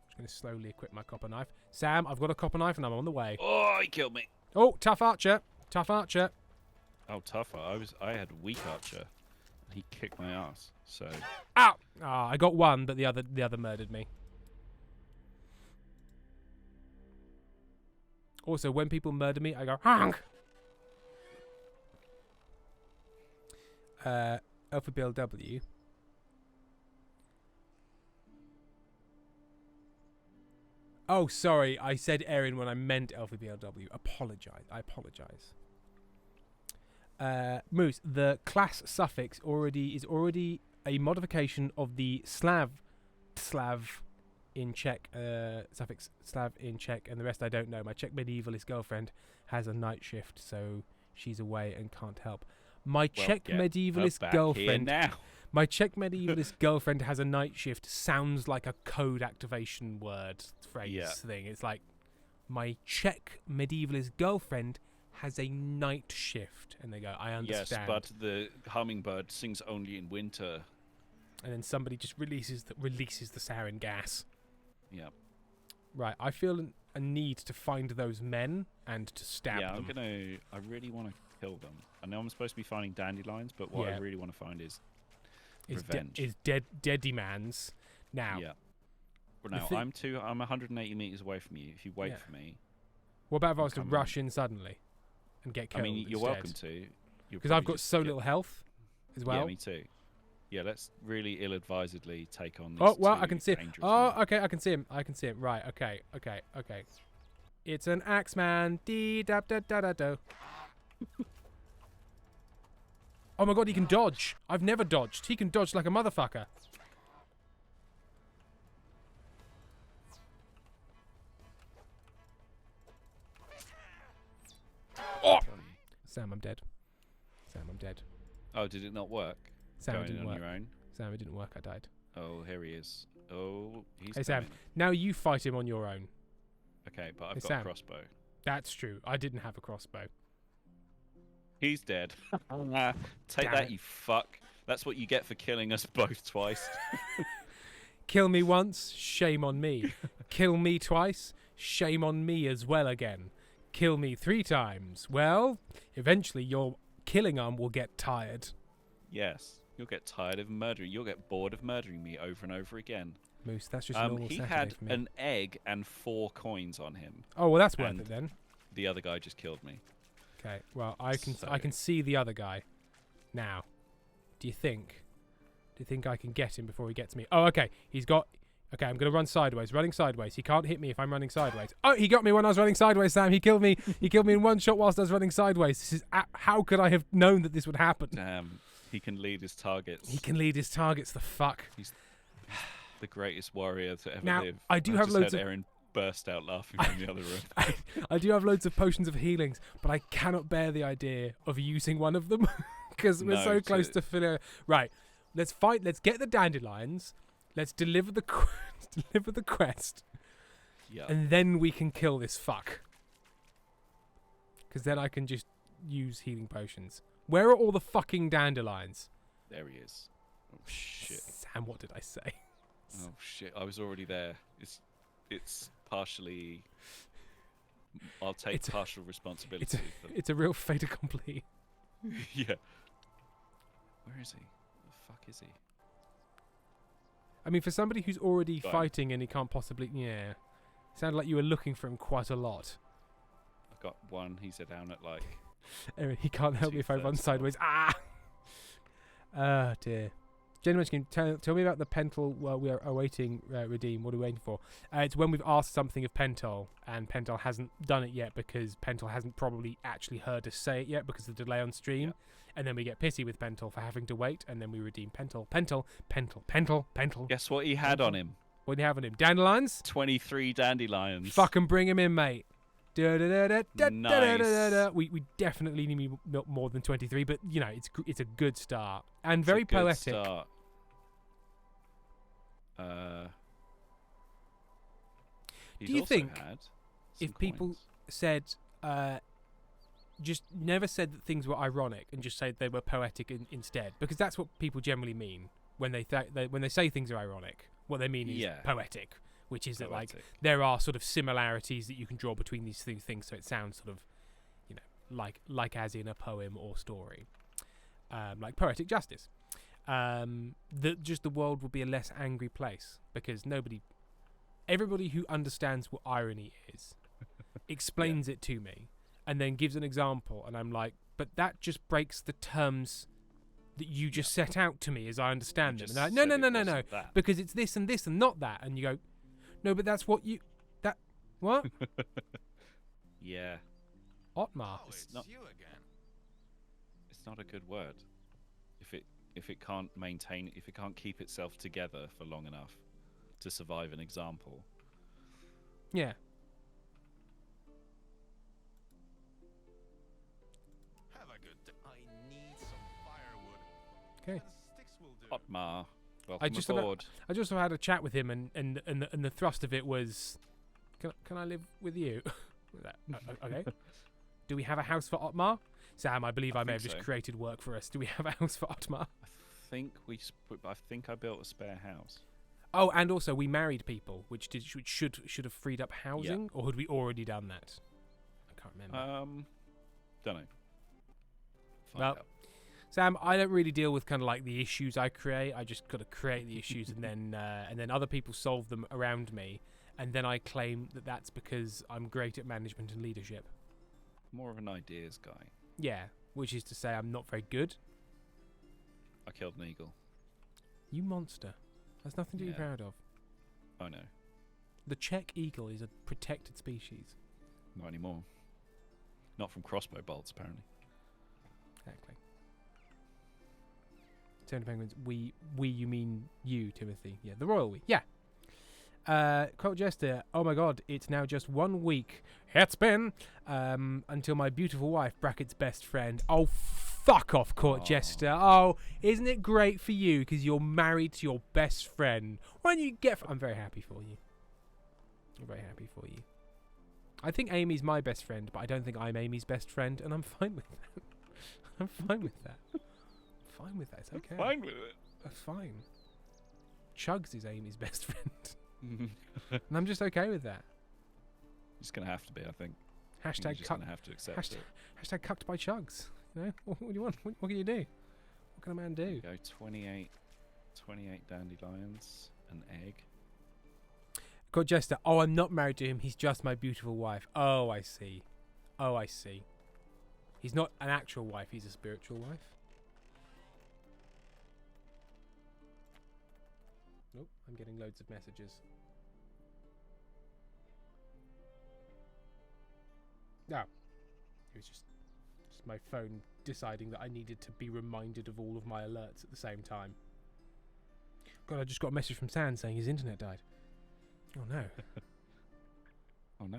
Just going to slowly equip my copper knife. Sam, I've got a copper knife and I'm on the way. Oh, he killed me. Oh, tough archer. Tough archer. Oh, tougher. I had weak archer. He kicked my ass. So Ow! Ah, I got one, but the other murdered me. Also, when people murder me, I go honk. Alpha BLW. Oh, sorry, I said Erin when I meant Alpha BLW. I apologize. Moose, the class suffix is already a modification of the Slav in Czech suffix Slav in Czech, and the rest I don't know. My Czech medievalist girlfriend has a night shift, so she's away and can't help. My Czech get her medievalist back here girlfriend. now. My Czech medievalist girlfriend has a night shift. Sounds like a code activation word phrase thing. It's like my Czech medievalist girlfriend has a night shift, and they go, I understand. Yes, but the hummingbird sings only in winter. And then somebody just releases the sarin gas. Yeah. Right, I feel a need to find those men and to stab them. I really want to kill them. I know I'm supposed to be finding dandelions, but what I really want to find is revenge. Is deady man's now. Yeah. Well, now I'm 180 meters away from you. If you wait for me, What about if I was to coming. rush in suddenly and get killed? I mean, you're welcome to. Because I've got so little health as well. Yeah, me too. Yeah, let's really ill-advisedly take on these Oh well, two I can see him. dangerous Oh, men. okay, I can see him. Right, okay. It's an axe man. Dee da da da da do. Oh my god, he can dodge. I've never dodged. He can dodge like a motherfucker. Oh! Sam, I'm dead. Oh, did it not work? Sam, it Going didn't on work. your own? Sam, it didn't work. I died. Oh, here he is. Oh, he's Hey, Sam. coming. Now you fight him on your own. Okay, but I've Hey, got Sam. a crossbow. That's true. I didn't have a crossbow. He's dead. Take Damn that, it. you fuck. That's what you get for killing us both twice. Kill me once, shame on me. Kill me twice, shame on me as well again. Kill me 3 times. Well, eventually your killing arm will get tired. Yes. You'll get tired of murdering. You'll get bored of murdering me over and over again. Moose, that's just a normal He Saturday had for me. an egg and 4 coins on him. Oh, well, that's worth and- it then. the other guy just killed me. Okay. Well, I can So- see the other guy now. Do you think I can get him before he gets me? Oh, okay. He's got. Okay, I'm gonna run sideways. Running sideways. He can't hit me if I'm running sideways. Oh, he got me when I was running sideways, Sam. He killed me. He killed me in one shot whilst I was running sideways. This is. How could I have known that this would happen? Damn, he can lead his targets. He can lead his targets. The fuck. The greatest warrior to ever Now, live. I do have just loads heard of- Erin burst out laughing from the other room. I do have loads of potions of healings, but I cannot bear the idea of using one of them because we're No, so close to- to filling. Right, let's fight. Let's get the dandelions. Let's deliver the deliver the quest, Yeah. and then we can kill this fuck. Because then I can just use healing potions. Where are all the fucking dandelions? There he is. Oh shit. Sam, what did I say? Oh shit. I was already there. It's partially. I'll take It's a- partial responsibility. for It's a real fait accompli. yeah. Where is he? The fuck is he? I mean, for somebody who's already Fine. fighting and he can't possibly, yeah, sounded like you were looking for him quite a lot. I've got one. He's down at like. Anyway, he can't help me if I run 2/3 sideways. Ah! Ah, dear. Gentlemen, can you tell me about the Pentel we are awaiting redeem. What are we waiting for? It's when we've asked something of Pentel, and Pentel hasn't done it yet because Pentel hasn't probably actually heard us say it yet because of the delay on stream. Yeah. And then we get pissy with Pentel for having to wait, and then we redeem Pentel. Guess what he had on him? What do you have on him? Dandelions? 23 dandelions. Fucking bring him in, mate. Nice. We definitely need more than 23, but you know it's a good start and It's very a good poetic. start. He's Do you also think had if some people coins. said just never said that things were ironic and just said they were poetic instead, because that's what people generally mean when they when they say things are ironic. What they mean is Yeah. poetic, which is that like Poetic. there are sort of similarities that you can draw between these two things, so it sounds sort of, you know, like as in a poem or story, like poetic justice. That just the world would be a less angry place because everybody who understands what irony is explains it to me and then gives an example, and I'm like, but that just breaks the terms that you just set out to me as I understand them. just And they're like, said it no, wasn't that. because it's this and this and not that. And you go, no, but that's what what? Yeah, Otmar. Oh, it's not- you again. it's not a good word. If it can't maintain, if it can't keep itself together for long enough to survive an example. Yeah. Have a good day. I need some firewood. Okay. And sticks will do. Otmar, welcome just about- aboard. I just had a chat with him, and the thrust of it was, can I live with you? Okay. Do we have a house for Otmar? Sam, I believe I may have think just so. created work for us. Do we have a house for Otmar? I think I built a spare house. Oh, and also we married people, which should have freed up housing, or had we already done that? I can't remember. Don't know. Find Well, out. Sam, I don't really deal with kind of like the issues I create. I just got to create the issues, and then other people solve them around me, and then I claim that that's because I'm great at management and leadership. More of an ideas guy. Yeah, which is to say I'm not very good. I killed an eagle. You monster. That's nothing to be Yeah. proud of. Oh no, The Czech eagle is a protected species. not anymore. Not from crossbow bolts, apparently. Exactly. Tony Penguins, we you mean you, Timothy. Yeah, the royal we. Yeah. Quote Jester, oh my god, it's now just 1 week. It's been until my beautiful wife, brackets best friend. Oh, fuck off, Court Aw. Jester. Oh, isn't it great for you because you're married to your best friend? Why don't you get... I'm very happy for you. I'm very happy for you. I think Amy's my best friend, but I don't think I'm Amy's best friend, and I'm fine with that. I'm fine with that. Fine with that. It's okay. Fine with it. Fine. Chugs is Amy's best friend. And I'm just okay with that. It's gonna have to be, I think. Hashtag You're just cuck, gonna have to accept hashtag, it. hashtag cucked by Chugs. You know? What do you want? What can you do? What can a man do? Go 28 dandelions, an egg. Got Jester. Oh, I'm not married to him. He's just my beautiful wife. Oh, I see. Oh, I see. He's not an actual wife, he's a spiritual wife. Nope, I'm getting loads of messages. No. It was just my phone deciding that I needed to be reminded of all of my alerts at the same time. God, I just got a message from San saying his internet died. Oh no. Oh no.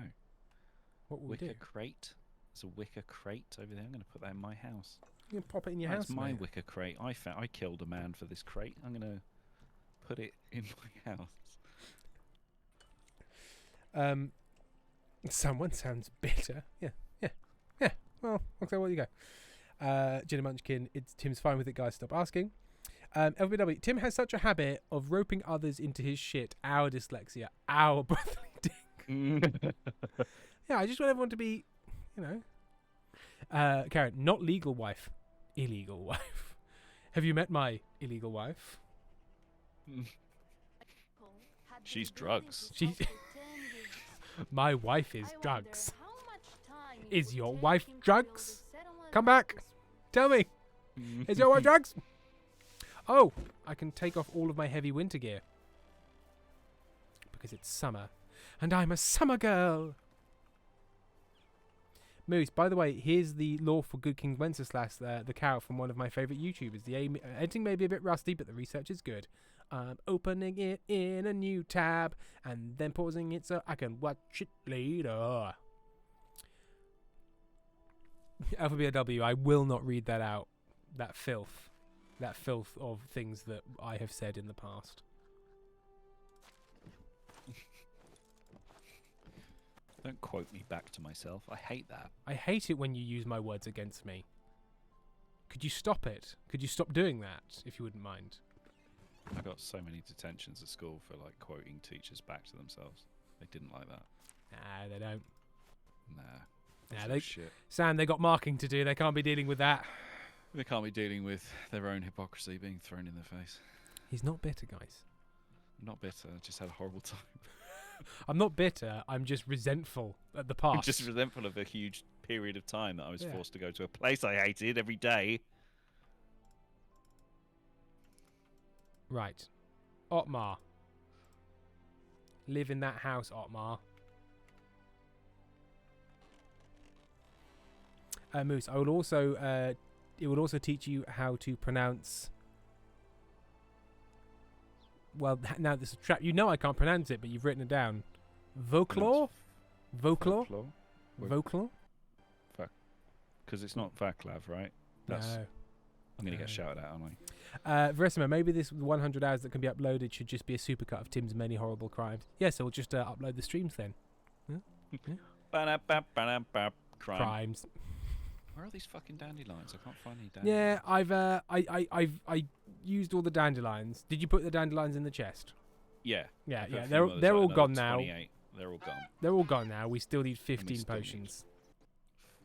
What will we do? Wicker crate. There's a wicker crate over there. I'm going to put that in my house. You can pop it in your That's house, my mate. wicker crate. I killed a man for this crate. I'm going to put it in my house. Someone sounds bitter. Yeah. Well, okay, well you go. Jenna Munchkin, Tim's fine with it, guys. Stop asking. LBW, Tim has such a habit of roping others into his shit. Our dyslexia, our brotherly dick. Yeah, I just want everyone to be, Karen, not legal wife, illegal wife. Have you met my illegal wife? She's drugs. My wife is drugs. Is your wife drugs? Come back. Tell me. Is your wife drugs? Oh, I can take off all of my heavy winter gear. Because it's summer. And I'm a summer girl. Moose, by the way, here's the lore for Good King Wenceslas, the cow from one of my favourite YouTubers. The editing may be a bit rusty, but the research is good. I'm opening it in a new tab and then pausing it so I can watch it later. Alpha W, I will not read that out. That filth of things that I have said in the past. Don't quote me back to myself. I hate that. I hate it when you use my words against me. Could you stop it? Could you stop doing that, if you wouldn't mind? I got so many detentions at school for like quoting teachers back to themselves. They didn't like that. Nah, they don't. Nah, shit. Sam, they got marking to do. They can't be dealing with that. They can't be dealing with their own hypocrisy being thrown in their face. He's not bitter, guys. I'm not bitter. I just had a horrible time. I'm not bitter. I'm just resentful at the past. I'm just resentful of a huge period of time that I was forced to go to a place I hated every day. Right. Otmar. Live in that house, Otmar. Moose, I will also it will also teach you how to pronounce. Well, now this is a trap. You know I can't pronounce it, but you've written it down. Voclor? Voclor? Voclor? Because it's not Vaclav, right? That's, no. I'm going to get shouted at, aren't I? Verisima, maybe this 100 hours that can be uploaded should just be a supercut of Tim's many horrible crimes. Yes, so we'll just upload the streams then. Yeah. Crimes. Where are these fucking dandelions? I can't find any dandelions. Yeah, I've used all the dandelions. Did you put the dandelions in the chest? Yeah. Yeah. They're They're all gone now. 28. They're all gone. They're all gone now. We still need 15 still potions.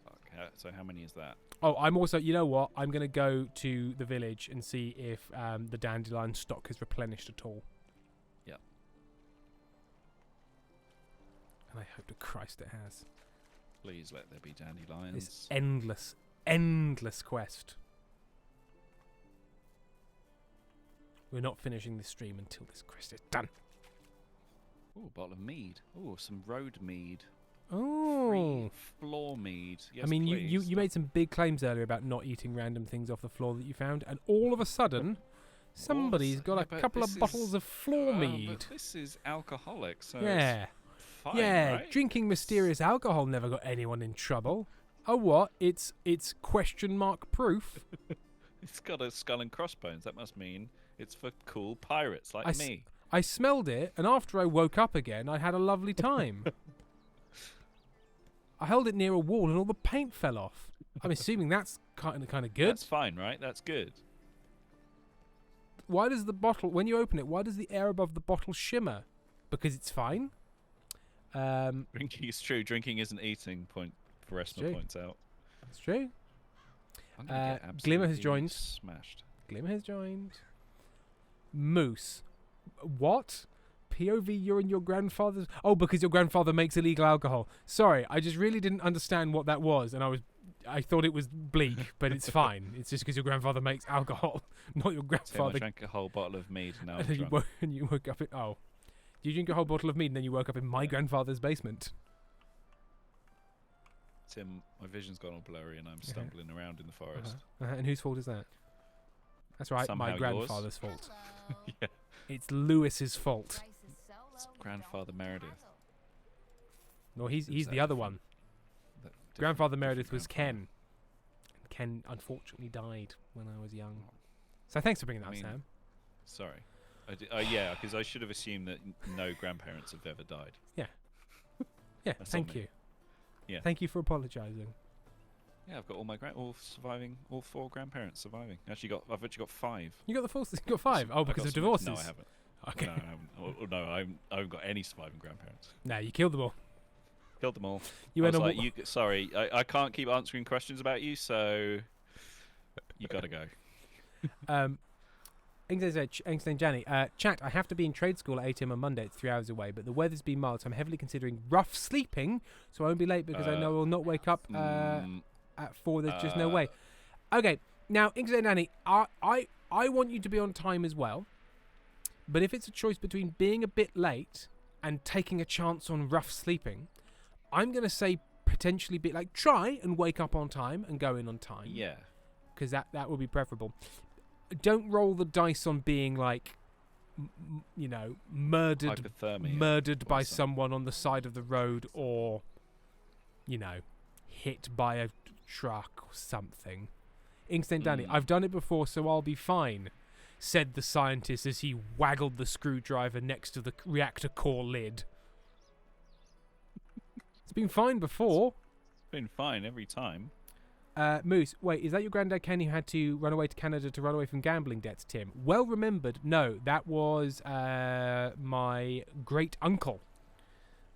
Fuck. So how many is that? Oh, I'm also. You know what? I'm gonna go to the village and see if the dandelion stock has replenished at all. Yeah. And I hope to Christ it has. Please let there be dandelions. This endless quest. We're not finishing this stream until this quest is done. Oh, a bottle of mead. Oh, some road mead. Oh. Free floor mead. Yes, I mean, please. you made some big claims earlier about not eating random things off the floor that you found, and all of a sudden, somebody's got a couple of bottles of floor mead. But this is alcoholic, so Yeah. it's fine, Yeah, right? drinking mysterious alcohol never got anyone in trouble. Oh, what? It's question mark proof. It's got a skull and crossbones. That must mean it's for cool pirates like me. I smelled it, and after I woke up again, I had a lovely time. I held it near a wall, and all the paint fell off. I'm assuming that's kind of good. That's fine, right? That's good. Why does the bottle, when you open it, why does the air above the bottle shimmer? Because it's fine. Drinking is true. Drinking isn't eating. Veresma points out. That's true. I'm gonna get Glimmer has absolutely joined. Smashed. Glimmer has joined. Moose. What? POV, you're in your grandfather's... Oh, because your grandfather makes illegal alcohol. Sorry, I just really didn't understand what that was, and I thought it was bleak, but it's fine. It's just because your grandfather makes alcohol, not your Tim, I grandfather. drank a whole bottle of mead and now I'm And then drunk. you woke up in... Oh. You drink a whole bottle of mead and then you woke up in my grandfather's basement. Tim, my vision's gone all blurry and I'm stumbling around in the forest. And whose fault is that? That's right, Somehow my yours. grandfather's fault. Yeah. It's Lewis's fault. Grandfather Meredith. No, he's Who's the that other from? one. That Grandfather different Meredith was grandfather. Ken. Ken unfortunately died when I was young. So thanks for bringing that I up, mean, Sam. Sorry. Yeah, because I should have assumed that no grandparents have ever died. Yeah, That's thank on me. you. Yeah. Thank you for apologising. Yeah, I've got all 4 grandparents surviving. I've actually got 5. You got you got 5? Oh, I because got of some- divorces? No, I haven't. Okay. No, I haven't got any surviving grandparents. Nah, you killed them all. Killed them all. You I went was on like, sorry, I can't keep answering questions about you, so you gotta go. Einstein Janny, chat, I have to be in trade school at 8 a.m. on Monday. It's 3 hours away, but the weather's been mild, so I'm heavily considering rough sleeping, so I won't be late because I know I will not wake up at 4. There's just no way. Okay, now, Einstein Janny, I want you to be on time as well, but if it's a choice between being a bit late and taking a chance on rough sleeping, I'm going to say potentially try and wake up on time and go in on time. Yeah. Because that would be preferable. Don't roll the dice on being murdered Hypothermia. by someone on the side of the road, or hit by a truck or something. Instant Danny, I've done it before, so I'll be fine, said the scientist as he waggled the screwdriver next to the reactor core lid. It's been fine before. It's been fine every time. Moose, wait, is that your granddad Ken who had to run away to Canada to run away from gambling debts, Tim? Well remembered. No, that was my great uncle.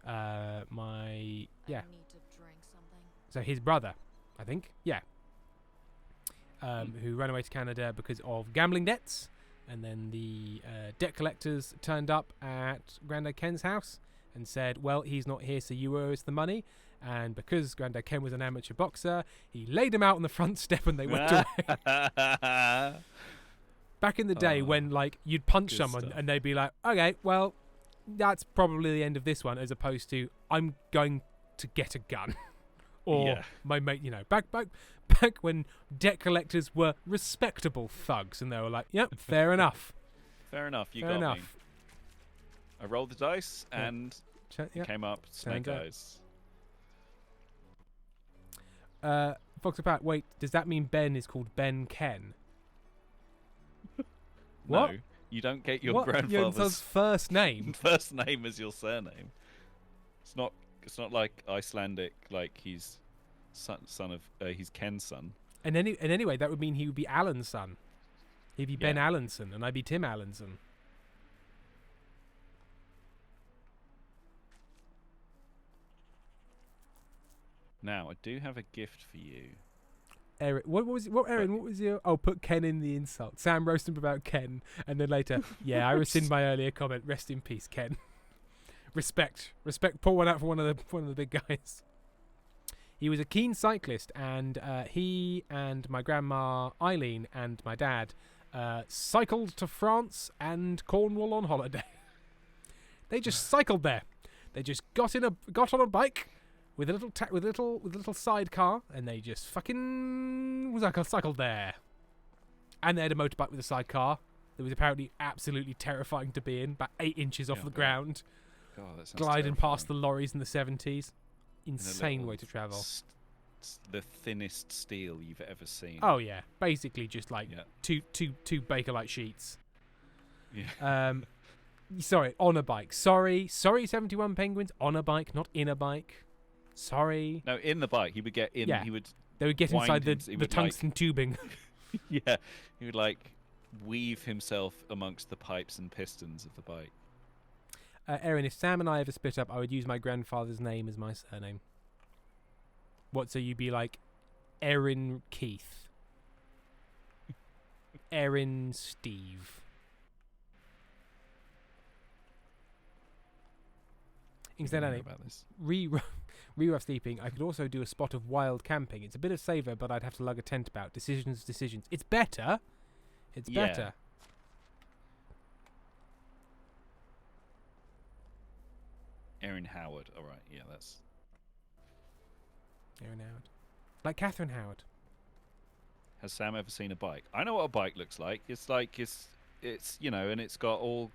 I need to drink something. So his brother, I think. Yeah. Who ran away to Canada because of gambling debts. And then the debt collectors turned up at Granddad Ken's house and said, well, he's not here, so you owe us the money. And because Granddad Ken was an amateur boxer, he laid him out on the front step and they went away. Back in the day when, you'd punch Good someone stuff. and they'd be like, okay, well, that's probably the end of this one, as opposed to, I'm going to get a gun. Or my mate, back when debt collectors were respectable thugs and they were like, yep, fair enough. Fair enough. You Fair got enough. me. I rolled the dice and Yeah. it came up snake Turns out. eyes. Fox Pat, wait, does that mean Ben is called Ben Ken? What? No, you don't get your What? grandfather's first name? first name as your surname. It's not like Icelandic, like he's son of he's Ken's son. And anyway, that would mean he would be Alan's son. He'd be Ben Yeah. Allenson, and I'd be Tim Allenson. Now I do have a gift for you. Eric, what was your? Oh, put Ken in the insult. Sam roasted him about Ken, and then later, yeah, I rescind my earlier comment. Rest in peace, Ken. Respect. Pour one out for one of the big guys. He was a keen cyclist, and he and my grandma Eileen and my dad cycled to France and Cornwall on holiday. They just cycled there. They just got on a bike with a little sidecar, and they just fucking cycled there. And they had a motorbike with a sidecar that was apparently absolutely terrifying to be in, about 8 inches off Oh, the God. ground, God, that sounds gliding past the terrifying. lorries in the 70s. In a Insane little way to travel. The thinnest steel you've ever seen. Oh yeah, basically just like Yeah. two Bakelite sheets. Yeah. Sorry, on a bike. Sorry, 71 Penguins, on a bike, not in a bike. Sorry. No, in the bike, he would get in. Yeah. He would. They would get wind inside hims- he the would, tungsten tubing. Yeah. He would weave himself amongst the pipes and pistons of the bike. Erin, if Sam and I ever split up, I would use my grandfather's name as my surname. What, so you'd be like Erin Keith. Erin Steve. Incidentally, about this. re-rough sleeping, I could also do a spot of wild camping. It's a bit of saver, but I'd have to lug a tent about. Decisions. It's better. It's Yeah. better. Erin Howard. All right, yeah, that's. Aaron Howard. Like Catherine Howard. Has Sam ever seen a bike? I know what a bike looks like. It's like it's and it's got all.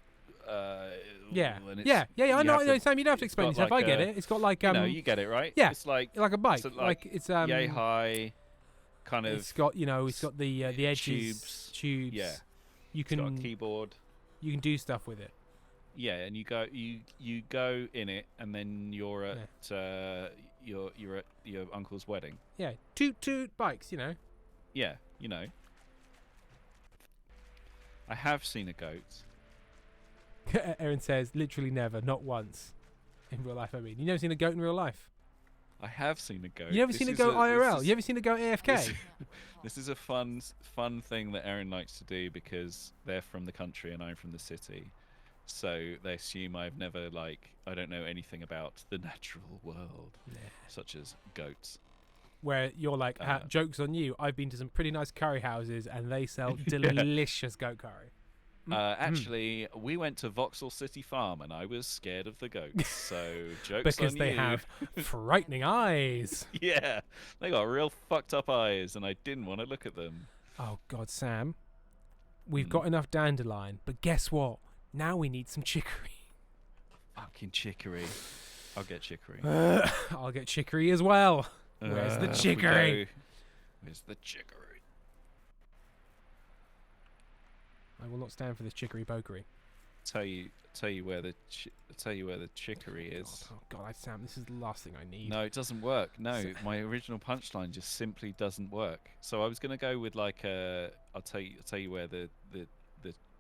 Yeah. And Yeah. I know. Sam, you don't have to it's explain got yourself. like I get a- it. It's got like you get it, right? yeah, It's like like a bike. so Like it's yay high, kind of. It's got it's got the edges, tubes. Yeah. You It's got a can keyboard. you can do stuff with it. Yeah, and you go in it, and then you're at you're at your uncle's wedding. Yeah. Toot bikes. Yeah, I have seen a goat. Erin says, literally never, not once. In real life, I mean. You never seen a goat in real life? I have seen a goat. You never seen a goat IRL? You ever seen a goat AFK? This is a fun thing that Erin likes to do because they're from the country and I'm from the city. So they assume I've never, I don't know anything about the natural world, such as goats. Where you're like, joke's on you. I've been to some pretty nice curry houses and they sell delicious goat curry. Actually, we went to Vauxhall City Farm and I was scared of the goats. So joke's Because on they you. have frightening eyes. Yeah, they got real fucked up eyes and I didn't want to look at them. Oh, God, Sam. We've got enough dandelion, but guess what? Now we need some chicory. Fucking chicory. I'll get chicory. I'll get chicory as well. Where's the Off we chicory? go. Where's the chicory? I will not stand for this chicory pokery. Tell you where the chicory is. Oh God, Sam, this is the last thing I need. No, it doesn't work. No, my original punchline just simply doesn't work. So I was gonna go with I'll tell you where the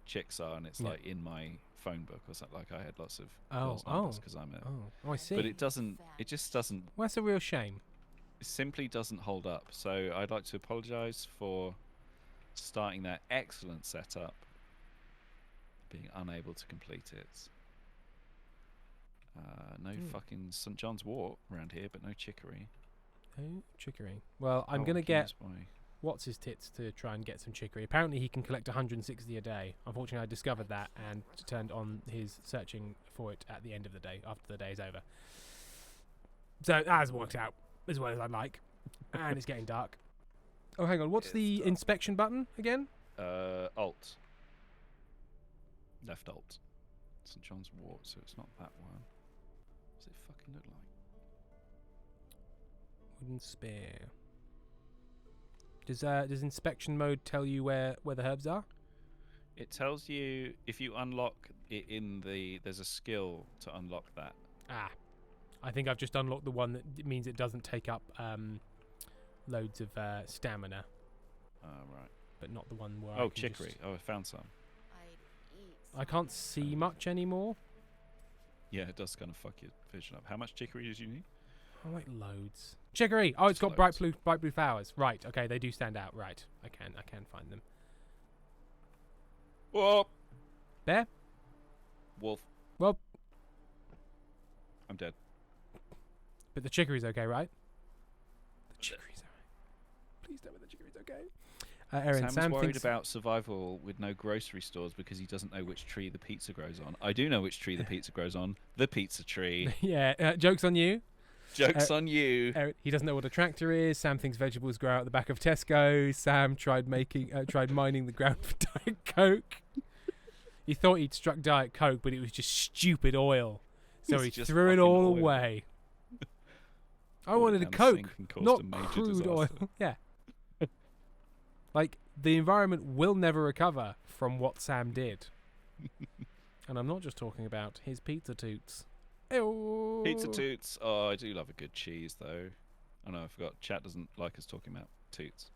chicks are, and it's like in my phone book or something. Like I had lots of girls' numbers because I'm a. Oh, I see. But it just doesn't. Well, that's a real shame. It simply doesn't hold up. So I'd like to apologise for starting that excellent setup, being unable to complete it. No fucking St John's Wort around here, but no chicory. No chicory. Well, I'm gonna get what's his tits to try and get some chicory. Apparently, he can collect 160 a day. Unfortunately, I discovered that and turned on his searching for it at the end of the day, after the day is over. So that hasn't worked out as well as I'd like, and it's getting dark. Oh, hang on. What's the inspection button again? Alt. Left alt. St John's Wort, so it's not that one. What does it fucking look like? Wooden spear. Does inspection mode tell you where the herbs are? It tells you if you unlock it there's a skill to unlock that. Ah, I think I've just unlocked the one that means it doesn't take up loads of stamina. Oh, right. But not the one where Oh, chicory. Oh, I found some. I can't see much anymore. Yeah, it does kind of fuck your vision up. How much chicory did you need? I like loads. Chicory! Oh, it's Just got bright loads. blue flowers. Right, okay, they do stand out. Right, I can find them. Whoa! Bear? Wolf. Well, I'm dead. but the chicory's okay, right? The chicory's alright. Please tell me the chicory's okay. Aaron, Sam's Sam worried thinks about survival with no grocery stores because he doesn't know which tree the pizza grows on. I do know which tree the pizza grows on. The pizza tree. yeah, joke's on you. Joke's on you. He doesn't know what a tractor is. Sam thinks vegetables grow out the back of Tesco. Sam tried mining the ground for Diet Coke. He thought he'd struck Diet Coke, but it was just stupid oil. So It's he just threw it fucking all oil. away. I Poured it wanted a down the Coke, sink and caused not a major crude disaster. oil. Yeah. Like, the environment will never recover from what Sam did. And I'm not just talking about his pizza toots. Ew. Pizza toots. Oh, I do love a good cheese, though. Oh no, I forgot. Chat doesn't like us talking about toots.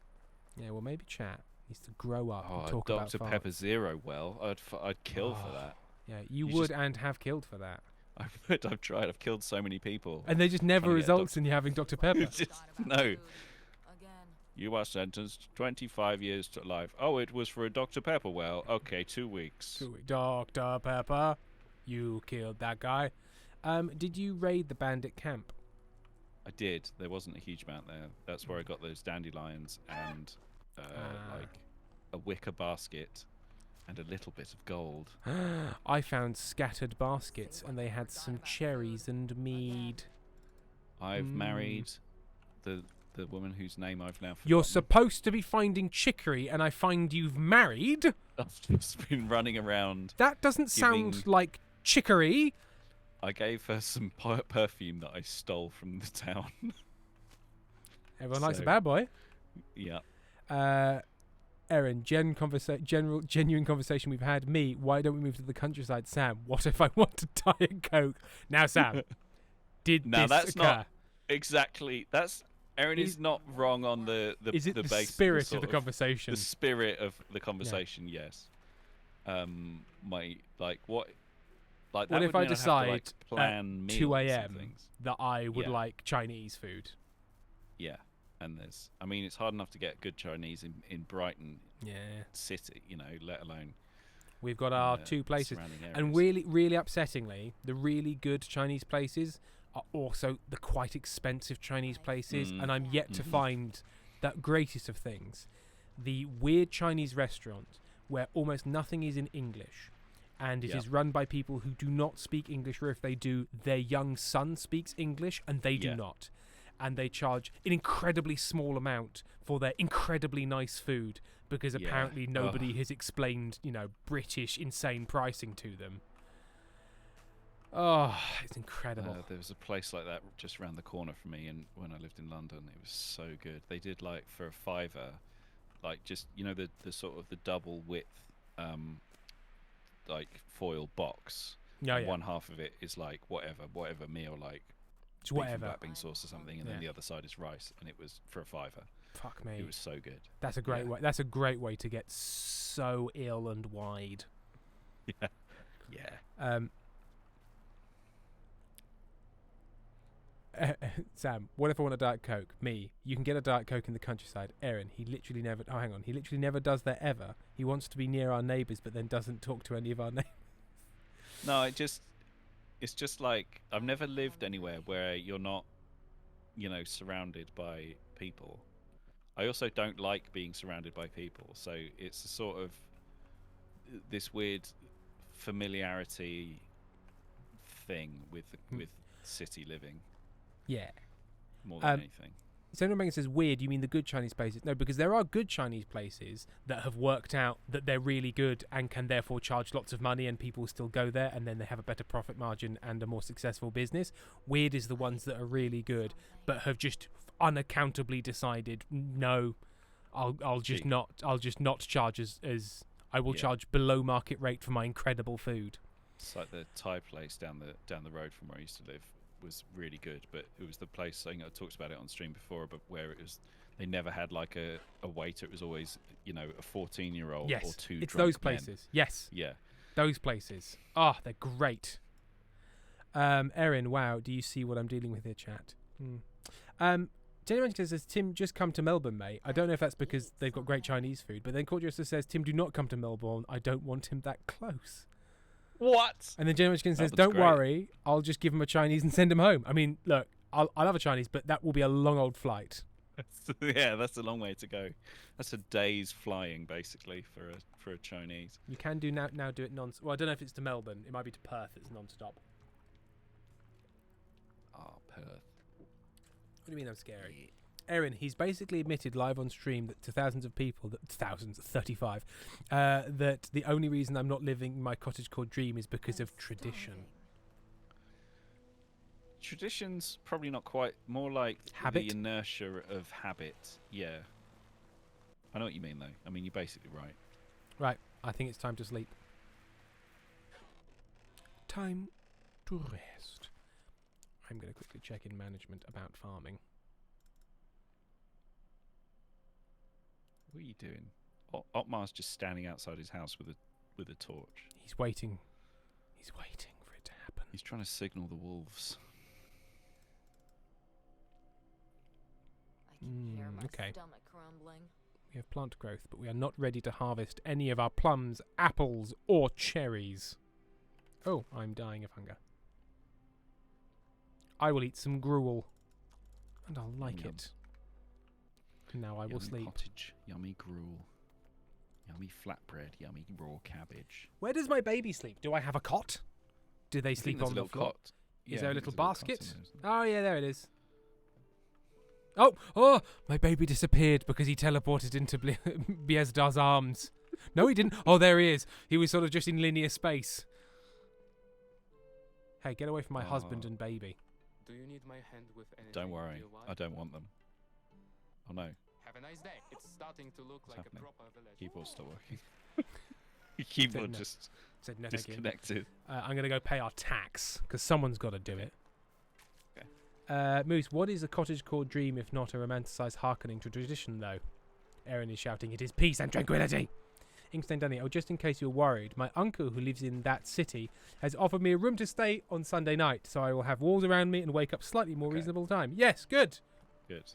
Yeah, well, maybe chat needs to grow up and Oh, talk Dr. about Pepper farts. Zero. Well, I'd kill for that. Yeah, you You would just- and have killed for that. I would. I've tried. I've killed so many people. And they just never Trying to get results in you having Dr. Pepper. No. You are sentenced 25 years to life. Oh, it was for a Dr. Pepper. Well, okay, 2 weeks. Dr. Pepper, you killed that guy. Did you raid the bandit camp? I did. There wasn't a huge amount there. That's where I got those dandelions and like a wicker basket and a little bit of gold. I found scattered baskets, and they had some cherries and mead. I've married the woman whose name I've now forgotten. You're supposed to be finding chicory, and I find you've married? I've just been running around. That doesn't sound like chicory. I gave her some perfume that I stole from the town. Everyone likes a bad boy. Yeah. Erin, genuine conversation we've had. Me, why don't we move to the countryside? Sam, what if I want to Diet Coke? Now, Sam, did now this that's occur? not exactly. That's Erin is not wrong on the Is it the base, spirit sort of the conversation? The spirit of the conversation, yes. My what? Like, what that if would I mean I'd have to, decide like, plan at 2 meals and a.m. things? that I would like Chinese food? Yeah, and I mean, it's hard enough to get good Chinese in Brighton city, let alone. We've got our 2 places, and areas. really upsettingly, the really good Chinese places are also the quite expensive Chinese places, and I'm yet to find that greatest of things, the weird Chinese restaurant where almost nothing is in English. And it is run by people who do not speak English, or if they do, their young son speaks English, and they do not. And they charge an incredibly small amount for their incredibly nice food, because apparently nobody has explained, British insane pricing to them. Oh, it's incredible. There was a place like that just around the corner from me, and when I lived in London, it was so good. They did, like, for a £5, like, just, the sort of the double width like foil box. One half of it is like whatever meal, like beef and black bean sauce or something, and then the other side is rice, and it was for a £5. Fuck me. It was so good. That's a great way. That's a great way to get so ill and wide. Yeah. Sam, what if I want a Diet Coke? Me, you can get a Diet Coke in the countryside. Erin, he literally never. Oh, hang on. He literally never does that ever. He wants to be near our neighbours, but then doesn't talk to any of our neighbours. No, it's just like I've never lived anywhere where you're not, surrounded by people. I also don't like being surrounded by people, so it's a sort of this weird familiarity thing with city living. Yeah. More than anything. Senator Megan says, weird, you mean the good Chinese places? No, because there are good Chinese places that have worked out that they're really good and can therefore charge lots of money, and people still go there, and then they have a better profit margin and a more successful business. Weird is the ones that are really good but have just unaccountably decided, no, I'll just not charge as I will charge below market rate for my incredible food. It's like the Thai place down the road from where I used to live was really good, but it was the place, I talked about it on stream before, but where it was, they never had like a waiter. It was always a 14-year-old or 2 it's drunk those places men. Yes, yeah, those places. They're great. Erin, wow, do you see what I'm dealing with here, chat? Jenny Manchester says, Tim, just come to Melbourne, mate. I don't know if that's because they've got great Chinese food, but then Cordiusa says, Tim, do not come to Melbourne. I don't want him that close. What? And then Jenny Manchester says, don't worry, I'll just give him a Chinese and send him home. I mean, look, I'll have a Chinese, but that will be a long old flight. Yeah, that's a long way to go. That's a day's flying, basically, for a Chinese. You can do now do it non. Well, I don't know if it's to Melbourne. It might be to Perth. It's non-stop. Perth. What do you mean I'm scary? Erin, he's basically admitted live on stream that to thousands of people, 35, that the only reason I'm not living my cottagecore dream is because of tradition. Tradition's probably not quite, more like Habit? the inertia of habit. Yeah. I know what you mean, though. I mean, you're basically right. Right, I think it's time to sleep. Time to rest. I'm going to quickly check in management about farming. What are you doing? Otmar's just standing outside his house with a torch. He's waiting. He's waiting for it to happen. He's trying to signal the wolves. I can hear my okay. stomach crumbling. We have plant growth, but we are not ready to harvest any of our plums, apples, or cherries. Oh, I'm dying of hunger. I will eat some gruel. And I'll like Yum. it. Now I will Yummy sleep. Cottage, yummy gruel, yummy flatbread, yummy raw cabbage. Where does my baby sleep? Do I have a cot? Do they I think sleep there's on a the little floor? cot. Is Yeah, there I a think little there's cot in basket? there, isn't there? Oh, yeah, there it is. Oh, my baby disappeared because he teleported into Biezdar's arms. No, he didn't. Oh, there he is. He was sort of just in linear space. Hey, get away from my husband Oh. and baby. Do you need my hand with anything? Don't worry, dear wife? I don't want them. Oh no, Have a nice day. It's starting to look What's like happening? a proper village. keyboard's still working. Keyboard no. just Said no again. disconnected. I'm going to go pay our tax because someone's got to do it. Okay. Moose, what is a cottage-core dream if not a romanticised hearkening to tradition, though? Erin is shouting, it is peace and tranquility. Inkstein Danny, oh, just in case you're worried, my uncle who lives in that city has offered me a room to stay on Sunday night, so I will have walls around me and wake up slightly more Okay. reasonable time. Yes, good. Good.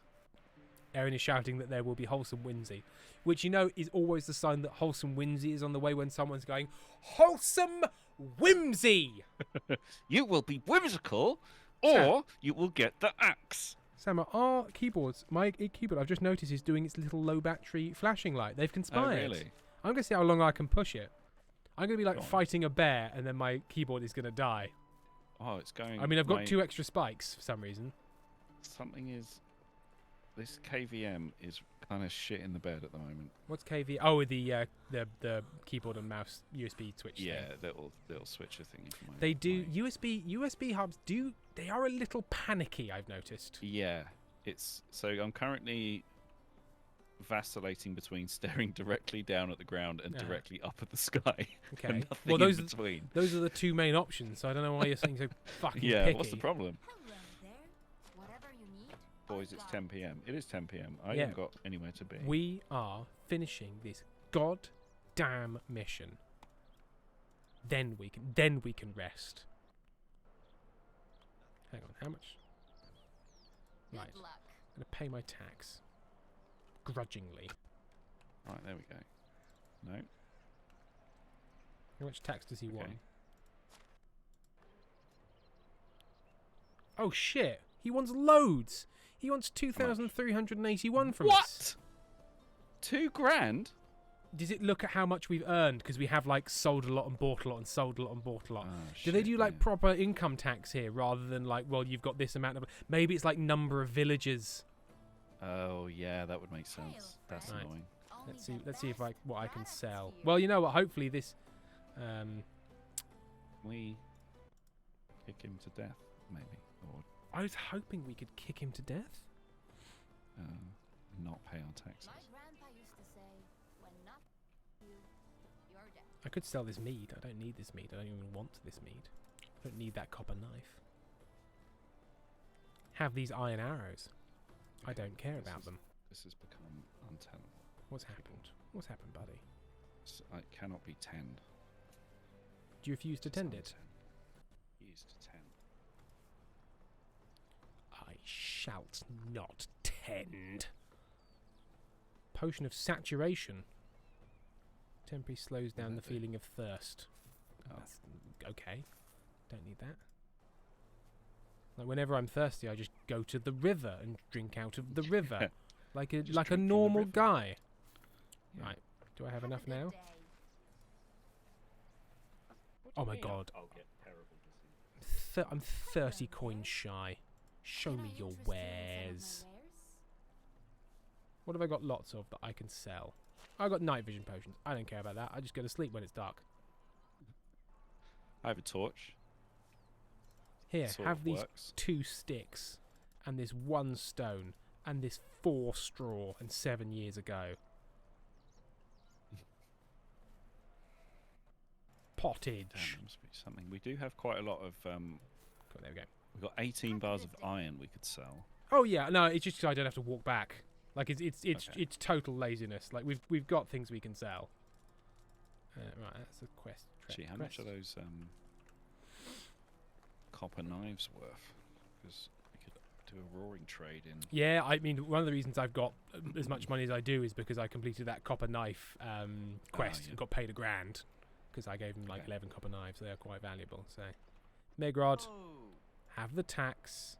Erin is shouting that there will be wholesome whimsy, which you know is always the sign that wholesome whimsy is on the way when someone's going, wholesome whimsy! You will be whimsical, or you will get the axe. Sam, our keyboards, my keyboard I've just noticed is doing its little low battery flashing light. They've Oh conspired. really? I'm going to see how long I can push it. I'm going to be like Go on. fighting a bear and then my keyboard is going to die. Oh, it's going. I mean, I've got my- 2 extra spikes for some reason. Something is. This KVM is kind of shit in the bed at the moment. What's KV? Oh, the keyboard and mouse USB switch Yeah, thing. little switcher thingy. For my, They do my- USB hubs they are a little panicky, I've noticed. Yeah, it's so I'm currently vacillating between staring directly down at the ground and Uh-huh. directly up at the sky. Okay. And nothing Well, those in between. those are the 2 main options. So I don't know why you're saying so fucking Yeah, picky. what's the problem? Hello there. Whatever you need. Boys, I've it's got 10 p.m. It is 10 p.m. I Yeah. haven't got anywhere to be. We are finishing this goddamn mission. Then we can rest. Hang on, how much? Good Right, luck. I'm gonna pay my tax. Grudgingly. Right, there we go. No, How much tax does he want? Okay. Oh shit! He wants loads. He wants 2,381 from us. what? $2,000? Does it look at how much we've earned? Because we have like sold a lot and bought a lot and sold a lot and bought a lot. Oh, Do they shit, do like yeah. proper income tax here rather than like, well, you've got this amount of? Maybe it's like number of villagers. Oh yeah, that would make sense. That's Right. annoying. Only Let's see. the Let's see if best what I can products sell. here. Well, you know what? Hopefully this. Can we kick him to death, maybe, or I was hoping we could kick him to death. not pay our taxes? My grandpa used to say, when not you, you're dead. I could sell this meat. I don't need this meat. I don't even want this meat. I don't need that copper knife. Have these iron arrows. I don't care about them. This has become untenable. What's happened? What's happened, buddy? It cannot be 10. Do you refuse to tend it? Used to 10. I shalt not tend. Potion of saturation. Temporarily slows down the that do? feeling of thirst. Oh. That's okay. Don't need that. Like whenever I'm thirsty, I just go to the river and drink out of the river, like a Just like a drink from the normal river. guy. Yeah. Right. Do I have enough a good now? day. Oh my god. I'll get terrible disease. I'm 30 coins shy. Show Can me I your interest you in some of my wares. wares? What have I got lots of that I can sell? I got night vision potions. I don't care about that. I just go to sleep when it's dark. I have a torch. Here, Sort have of these works. 2 sticks, and this 1 stone, and this 4 straw, and 7 years ago. Damn, Pottage. there must be something. We do have quite a lot of. Cool, there we go. We've got 18 bars of iron we could sell. Oh yeah, no, it's just I don't have to walk back. Like it's Okay. it's total laziness. Like we've got things we can sell. Right, that's a quest. Actually, how much are those copper knives worth? Because we could do a roaring trade in. Yeah, I mean, one of the reasons I've got as much money as I do is because I completed that copper knife quest yeah. and got paid $1,000 because I gave him like Okay. 11 copper knives. They're quite valuable. So, Megrod, Have the tax.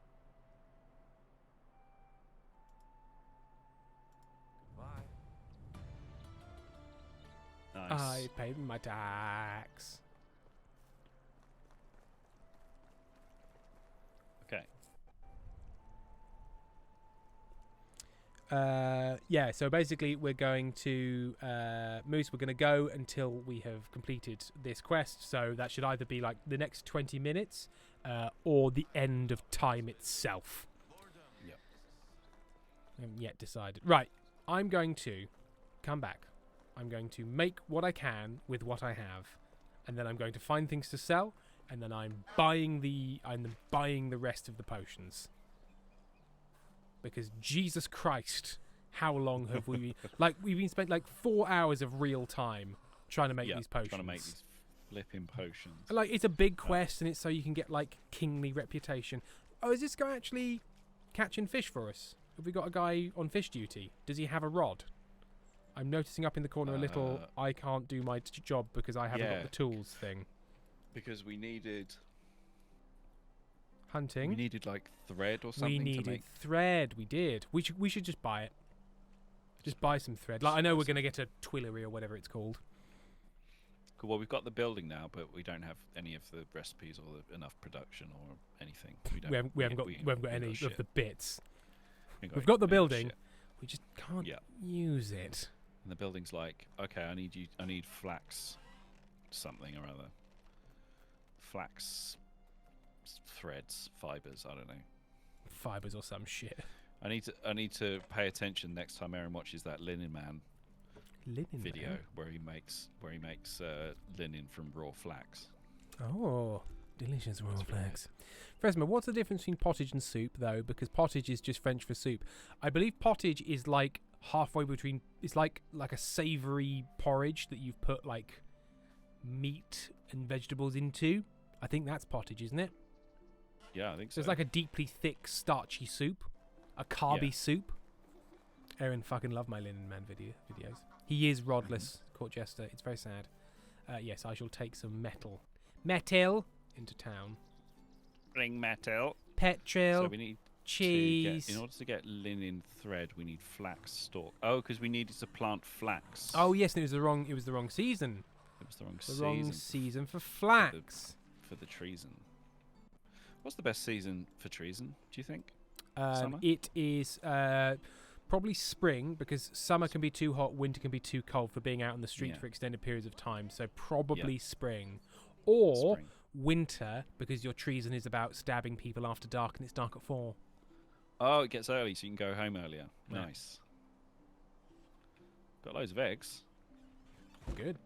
Nice. I paid my tax. Okay. Yeah, so basically we're going to Moose, we're going to go until we have completed this quest, so that should either be like the next 20 minutes or the end of time itself. Yep. I haven't yet decided. Right, I'm going to come back. I'm going to make what I can with what I have, and then I'm going to find things to sell, and then I'm buying the rest of the potions. Because Jesus Christ, how long have we been... we've been spent 4 hours of real time trying to make these potions. Trying to make these flipping potions. It's a big quest, and it's so you can get, kingly reputation. Oh, is this guy actually catching fish for us? Have we got a guy on fish duty? Does he have a rod? I'm noticing up in the corner a little, I can't do my job because I haven't got the tools thing. Because we needed... Hunting. We needed thread or something. We needed to make... thread. We did. We should just buy it. Just buy some thread. I know we're going to get a Twillery or whatever it's called. Cool. Well, we've got the building now, but we don't have any of the recipes or enough production or anything. We haven't got any of the bits. We've got got the building. We just can't use it. And the building's okay, I need flax, something or other. Flax threads, fibers. I don't know. Fibers or some shit. I need to pay attention next time Aaron watches that Linen Man video where he makes linen from raw flax. Oh, delicious raw flax. Fresma, what's the difference between pottage and soup though? Because pottage is just French for soup. I believe pottage is halfway between. It's like a savoury porridge that you've put meat and vegetables into. I think that's pottage, isn't it? Yeah, I think so. It's like a deeply thick, starchy soup, a carby soup. Aaron fucking love my Linen Man videos. He is rodless, court jester. It's very sad. Yes, I shall take some metal into town. Bring metal. Petrol. So we need cheese. In order to get linen thread, we need flax stalk. Oh, because we needed to plant flax. Oh yes, and it was the wrong season. It was the wrong season. The wrong season for flax. For the treason. What's the best season for treason, do you think? Summer? It is probably spring, because summer can be too hot, winter can be too cold for being out on the street for extended periods of time. So probably spring. Or winter, because your treason is about stabbing people after dark and it's dark at 4. Oh, it gets early, so you can go home earlier. Yeah. Nice. Got loads of eggs. Good.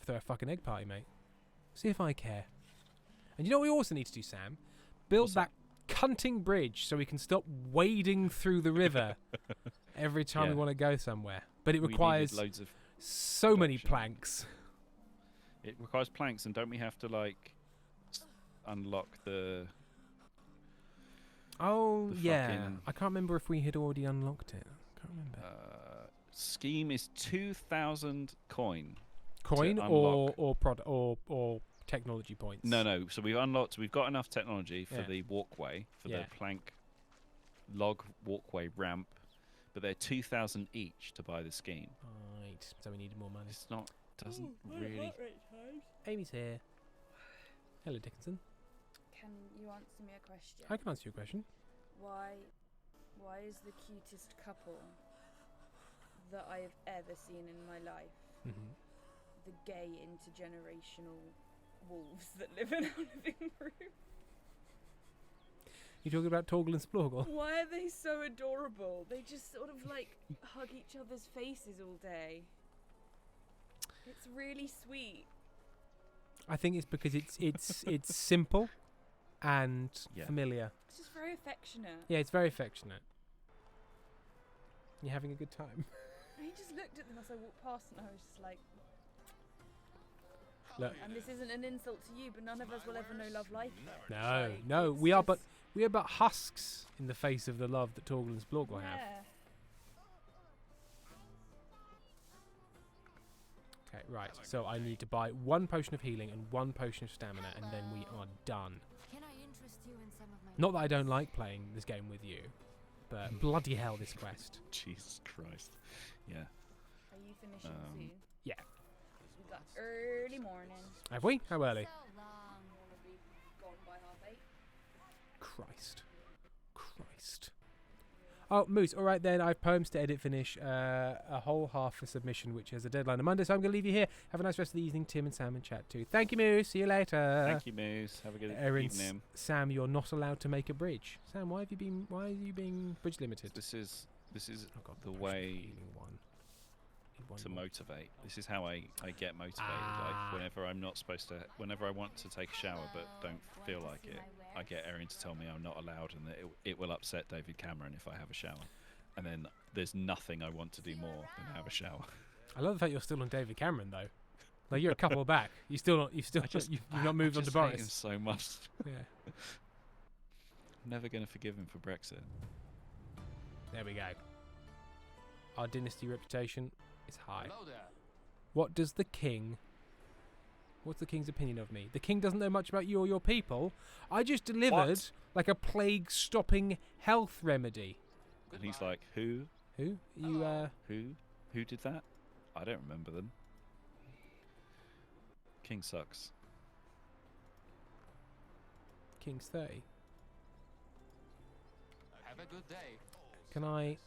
Throw a fucking egg party, mate. See if I care. And you know what we also need to do, Sam? Build that cunting bridge so we can stop wading through the river every time we want to go somewhere. But it requires loads of so many planks. It requires planks, and don't we have to unlock the... Oh, yeah. I can't remember if we had already unlocked it. I can't remember. Scheme is 2,000 coin. Coin or technology points? No. So we've got enough technology for the walkway, for the plank log walkway ramp, but they're 2,000 each to buy the scheme. Right. So we needed more money. It's not... Doesn't really... Amy's here. Hello, Dickinson. Can you answer me a question? I can answer your question. Why is the cutest couple that I have ever seen in my life the gay intergenerational wolves that live in our living room? You talking about Torgal and Splorgal? Why are they so adorable? They just sort of hug each other's faces all day. It's really sweet. I think it's because it's simple and familiar. It's just very affectionate. Yeah, it's very affectionate. You're having a good time. I just looked at them as I walked past and I was just like... Look. And this isn't an insult to you, but none of us will ever know love like it. No. We are but husks in the face of the love that Torgal and Splorgal have. Okay, right. So I need to buy 1 potion of healing and 1 potion of stamina, and then we are done. Can I interest you in Not that I don't like playing this game with you, but bloody hell, this quest. Jesus Christ. Yeah. Are you finishing soon? Yeah. We got early morning. Have we? How early? So long. Wanna be gone by 8:30? Christ. Oh, Moose. All right, then. I have poems to edit, finish. A whole half a submission, which has a deadline on Monday, so I'm going to leave you here. Have a nice rest of the evening. Tim and Sam in chat too. Thank you, Moose. See you later. Thank you, Moose. Have a good evening. Sam, you're not allowed to make a bridge. Sam, why are you being bridge limited? This is Oh God, the push way healing one. Need one to more. motivate. This is how I get motivated. Like whenever I'm not supposed to, whenever I want to take a shower but don't feel like it, I get Erin to tell me I'm not allowed and that it will upset David Cameron if I have a shower. And then there's nothing I want to do more than have a shower. I love the fact you're still on David Cameron though. Like you're a couple back. You've not moved on to I hate him Boris. so much. Yeah. I'm never going to forgive him for Brexit. There we go. Our dynasty reputation is high. Hello there. What's the king's opinion of me? The king doesn't know much about you or your people. I just delivered like a plague-stopping health remedy. And he's like, who? Who? Who did that? I don't remember them. King sucks. King's 30. Have a good day. Can I...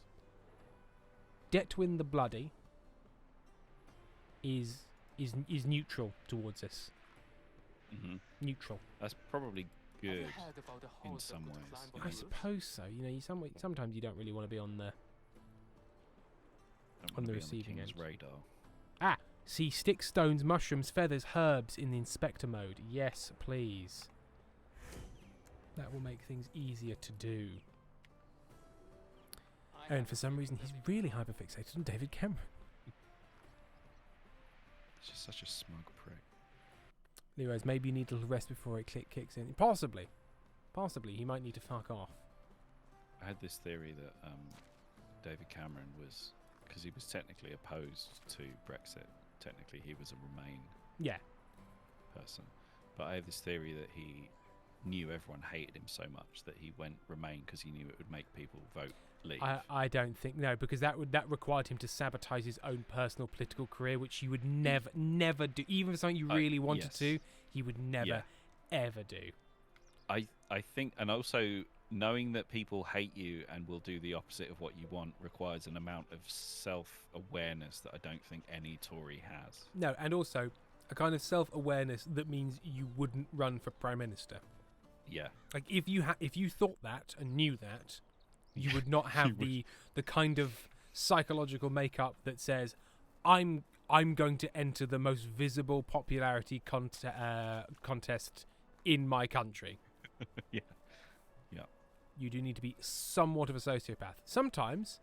Detwin the Bloody is neutral towards this. Hmm. Neutral. That's probably good Have you heard about the in horse some that could ways. climb you on I know? the roof? suppose so. You know, sometimes you don't really want to be on the... Don't on wanna the be receiving king's end. radar. See sticks, stones, mushrooms, feathers, herbs in the inspector mode. Yes, please. That will make things easier to do. And for some reason, he's really hyperfixated on David Cameron. It's just such a smug prick. Leroy's, maybe you need a little rest before it kicks in. Possibly. He might need to fuck off. I had this theory that David Cameron was, because he was technically opposed to Brexit. Technically, he was a Remain Yeah. person. But I have this theory that he knew everyone hated him so much that he went Remain because he knew it would make people vote leave. I don't think no, because that required him to sabotage his own personal political career, which he would never do. Even for something you really wanted yes. to, he would never ever do. I think, and also knowing that people hate you and will do the opposite of what you want requires an amount of self-awareness that I don't think any Tory has. No, and also a kind of self-awareness that means you wouldn't run for prime minister. Yeah. Like if you thought that and knew that, you would not have the kind of psychological makeup that says, I'm going to enter the most visible popularity contest in my country. Yeah. You do need to be somewhat of a sociopath. Sometimes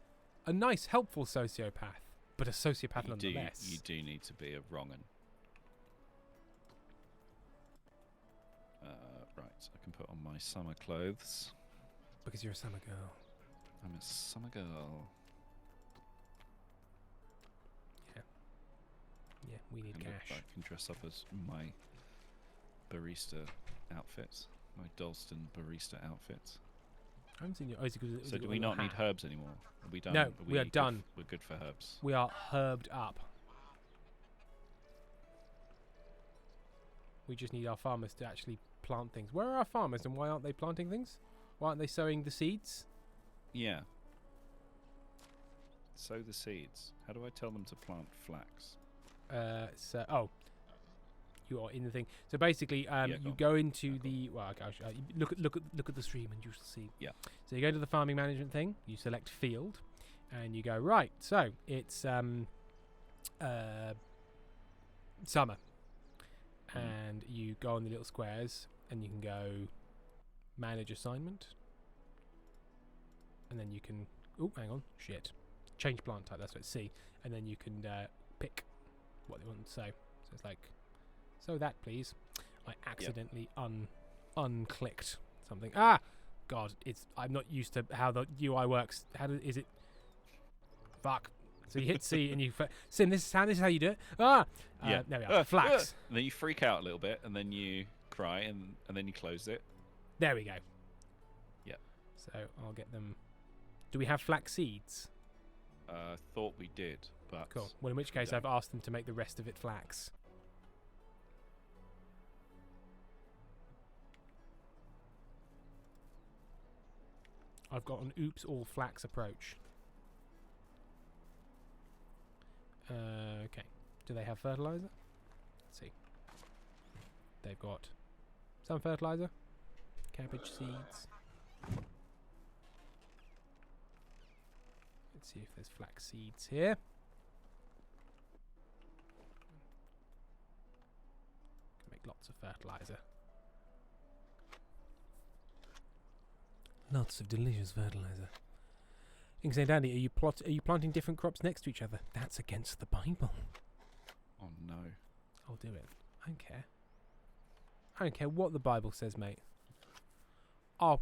a nice, helpful sociopath, but a sociopath nonetheless. You do need to be a wrong'un. Right, I can put on my summer clothes. Because you're a summer girl. I'm a summer girl. Yeah, we need And cash. I can dress up as my barista outfits, my Dalston barista outfits. I haven't seen you. Oh, So do we not need herbs anymore? Are we done? No, we are good done. We're good for herbs. We are herbed up. We just need our farmers to actually plant things. Where are our farmers and why aren't they planting things? Why aren't they sowing the seeds? Yeah. Sow the seeds. How do I tell them to plant flax? You are in the thing. So basically, you go into the gosh, look at the stream and you shall see. Yeah. So you go to the farming management thing. You select field, and you go right. So it's summer, and you go on the little squares, and you can go manage assignment, and then you can change plant type. That's what it's C, and then you can pick what they want to sow. So it's like, sow that please. I accidentally unclicked something. God, I'm not used to how the UI works. Is it? Fuck. So you hit C and you Sim. This is how you do it. There we are. Flax. And then you freak out a little bit, and then you cry, and then you close it. There we go. So I'll get them. Do we have flax seeds? Thought we did, but Cool. Well, in which we case don't. I've asked them to make the rest of it flax. I've got an oops all flax approach. Okay. Do they have fertilizer? Let's see. They've got some fertilizer, cabbage seeds. Let's see if there's flax seeds here. Can make lots of fertilizer. Lots of delicious fertilizer. You can say, Danny, are you planting different crops next to each other? That's against the Bible. Oh no. I'll do it. I don't care. I don't care what the Bible says, mate. I'll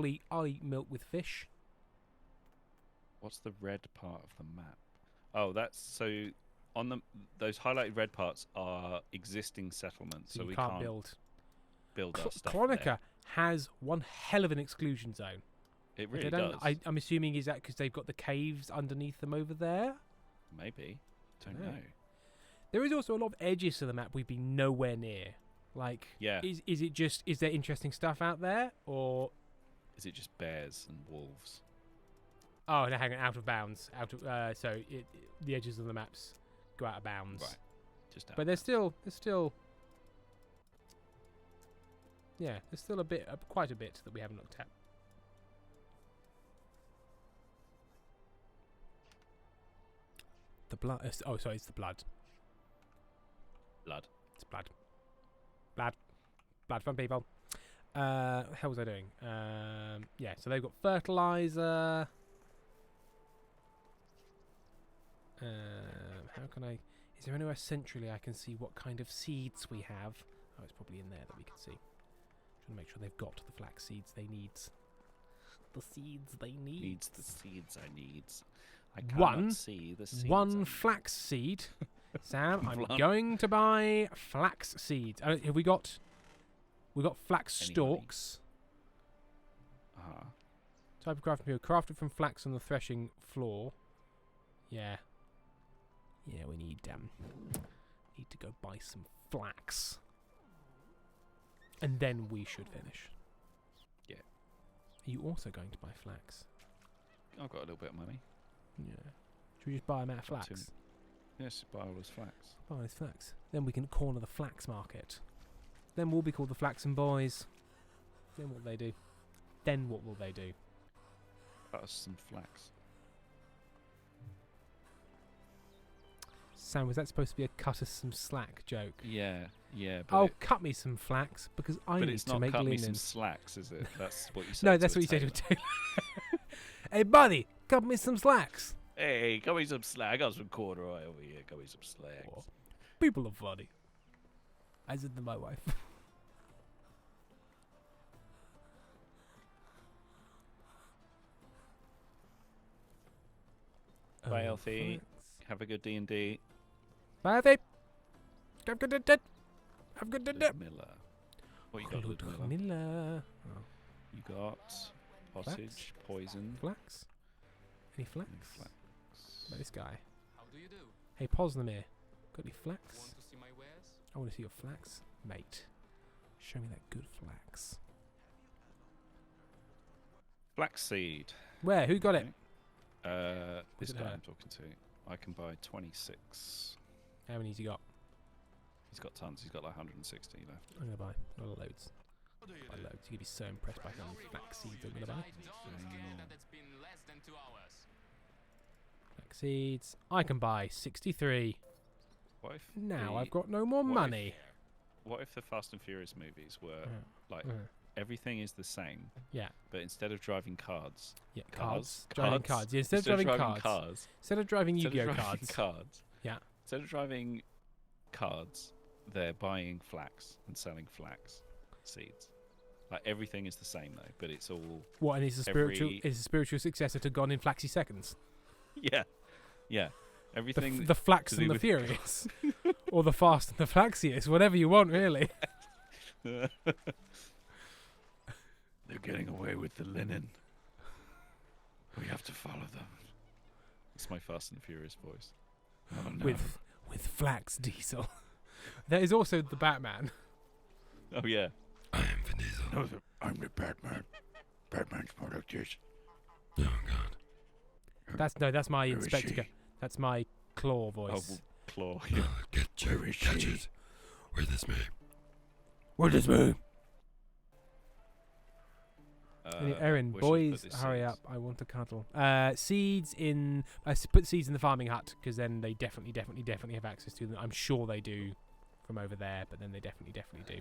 eat milk with fish. What's the red part of the map? Oh, that's so on those highlighted red parts are existing settlements, so you we can't build our stuff Clonica there. has one hell of an exclusion zone. It Which really I don't, does. I'm assuming is that because they've got the caves underneath them over there. Maybe. Don't Yeah. know. There is also a lot of edges to the map we've been nowhere near. Like, Yeah. is there interesting stuff out there, or Is it just bears and wolves? oh, they're hanging out of bounds, the edges of the maps go out of bounds. Right. Just out But there. there's still quite a bit that we haven't looked at. The blood. It's the blood. blood. It's blood. Blood from people. How was I doing? Yeah, so they've got fertilizer. How can I... Is there anywhere centrally I can see what kind of seeds we have? Oh, it's probably in there that we can see. Trying to make sure they've got the flax seeds they need. The seeds they need. Needs the seeds I needs. I cannot One- see the seeds. One flax seed. Sam, I'm One. going to buy flax seeds. Have we got... We got flax Any stalks. Type of crafting material crafted from flax on the threshing floor. Yeah. Yeah, we need to go buy some flax. And then we should finish. Yeah. Are you also going to buy flax? I've got a little bit of money. Yeah. Should we just buy them out of Got flax? two. Yes, buy all this flax. Buy this flax. Then we can corner the flax market. Then we'll be called the Flaxen Boys. Then what will they do? Then what will they do? Cut us some flax. Sam, was that supposed to be a cut us some slack joke? Yeah, yeah. But, Oh, cut me some flax because I but need it's to not make cut me linen. some slacks, is it? That's what you said. No, to that's a what you say to a tailor. tailor. Hey, buddy, cut me some slacks. Hey, cut me some slack. I got some corduroy over here. Cut me some slacks. Oh, people are funny. I said to my wife. Bye, Elfie. flax. Have a good D&D. Bye, Alfie. Have a good day. Have a good day. Ludmilla. What you got, Ludmilla? Ludmilla. Oh, You got pottage, poison, flax? Any flax? and flax. About this guy. How do you do? Hey, Posnamir. Got any flax? Want to see my wares? I want to see your flax, mate. Show me that good flax. Flaxseed. Where? Who got it? This it guy her? I'm talking to. I can buy 26. How many's he got? He's got tons. He's got like 160 left. I'm gonna buy loads. What do you Buy do? loads. You're gonna be so impressed by how many flax seeds I'm gonna buy. I don't care that it's been less than 2 hours. Flax seeds. I can buy 63. What if Now the- I've got no more what if- money. What if the Fast and Furious movies were like Uh, everything is the same, yeah. but instead of driving cards, Yeah. Cars. Driving cards. Yeah, instead of driving cards. Instead of driving instead of Yu-Gi-Oh driving cards. cards, Yeah. instead of driving cards, they're buying flax and selling flax seeds. Like everything is the same though, but it's all What? And it's a spiritual. Every- It's a spiritual successor to Gone in Flaxy Seconds. yeah, yeah. The, Everything the Flax to and do the with- Furious, or the Fast and the Flaxiest, whatever you want, really. They're getting away with the linen. We have to follow them. It's my Fast and Furious voice. Oh, no. With Flax Diesel. There is also the Batman. Oh yeah. I am Vin Diesel. No, I'm the Batman. Batman's more like this. Oh God. That's my Where is Inspector. she? That's my Claw voice. Oh, Claw. Yeah. Where is she? it. Where this me? Where this me? Erin, where should I boys, put this hurry seeds? up! I want to cuddle. Seeds in. Put seeds in the farming hut because then they definitely have access to them. I'm sure they do from over there, but then they definitely do.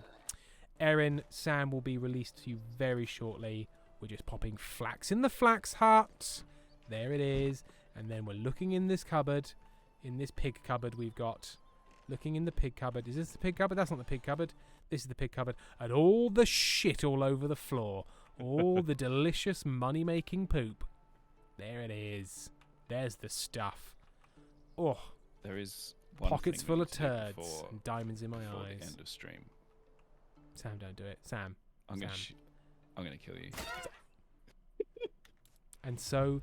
Erin, Sam will be released to you very shortly. We're just popping flax in the flax hut. There it is. And then we're looking in this cupboard. In this pig cupboard we've got. Looking in the pig cupboard. Is this the pig cupboard? That's not the pig cupboard. This is the pig cupboard. And all the shit all over the floor. All the delicious money-making poop. There it is. There's the stuff. Oh, There is one pockets thing full we of need to do turds before- and diamonds in my before the eyes. end of stream. Sam, don't do it. Sam. I'm gonna Sam. I'm gonna kill you. And so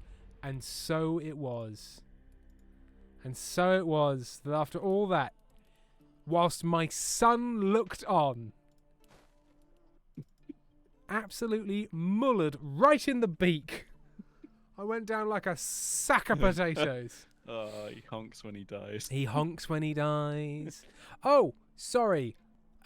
it was. And so it was that after all that, whilst my son looked on, absolutely mullered right in the beak, I went down like a sack of potatoes. Oh, he honks when he dies. He honks when he dies. Oh, sorry.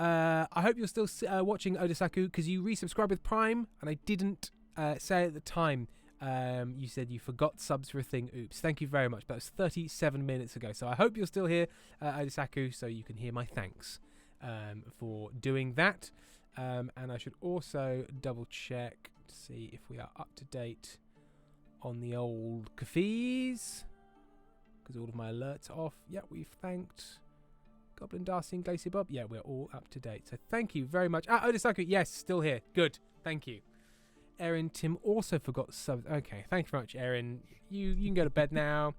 I hope you're still watching Odasaku because you resubscribed with Prime and I didn't say at the time. You said you forgot subs for a thing. Oops. Thank you very much. That was 37 minutes ago. So I hope you're still here, Odasaku, so you can hear my thanks for doing that. And I should also double check to see if we are up to date on the old cafes. Because all of my alerts are off. Yeah, we've thanked Goblin Darcy and Glacier Bob. Yeah, we're all up to date. So thank you very much. Odasaku, yes, still here. Good. Thank you. Erin, Tim also forgot subs. Okay, thank you very much, Erin. You can go to bed now.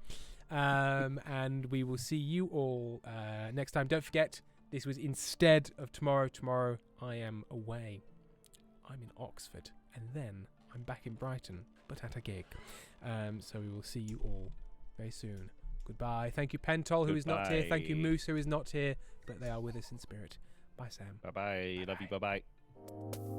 And we will see you all next time. Don't forget, this was instead of tomorrow. Tomorrow I am away. I'm in Oxford. And then I'm back in Brighton, but at a gig. So we will see you all very soon. Goodbye. Thank you, Pentol, who is not here. Thank you, Goodbye. Moose, who is not here. But they are with us in spirit. Bye, Sam. Bye bye. Love you. Bye bye.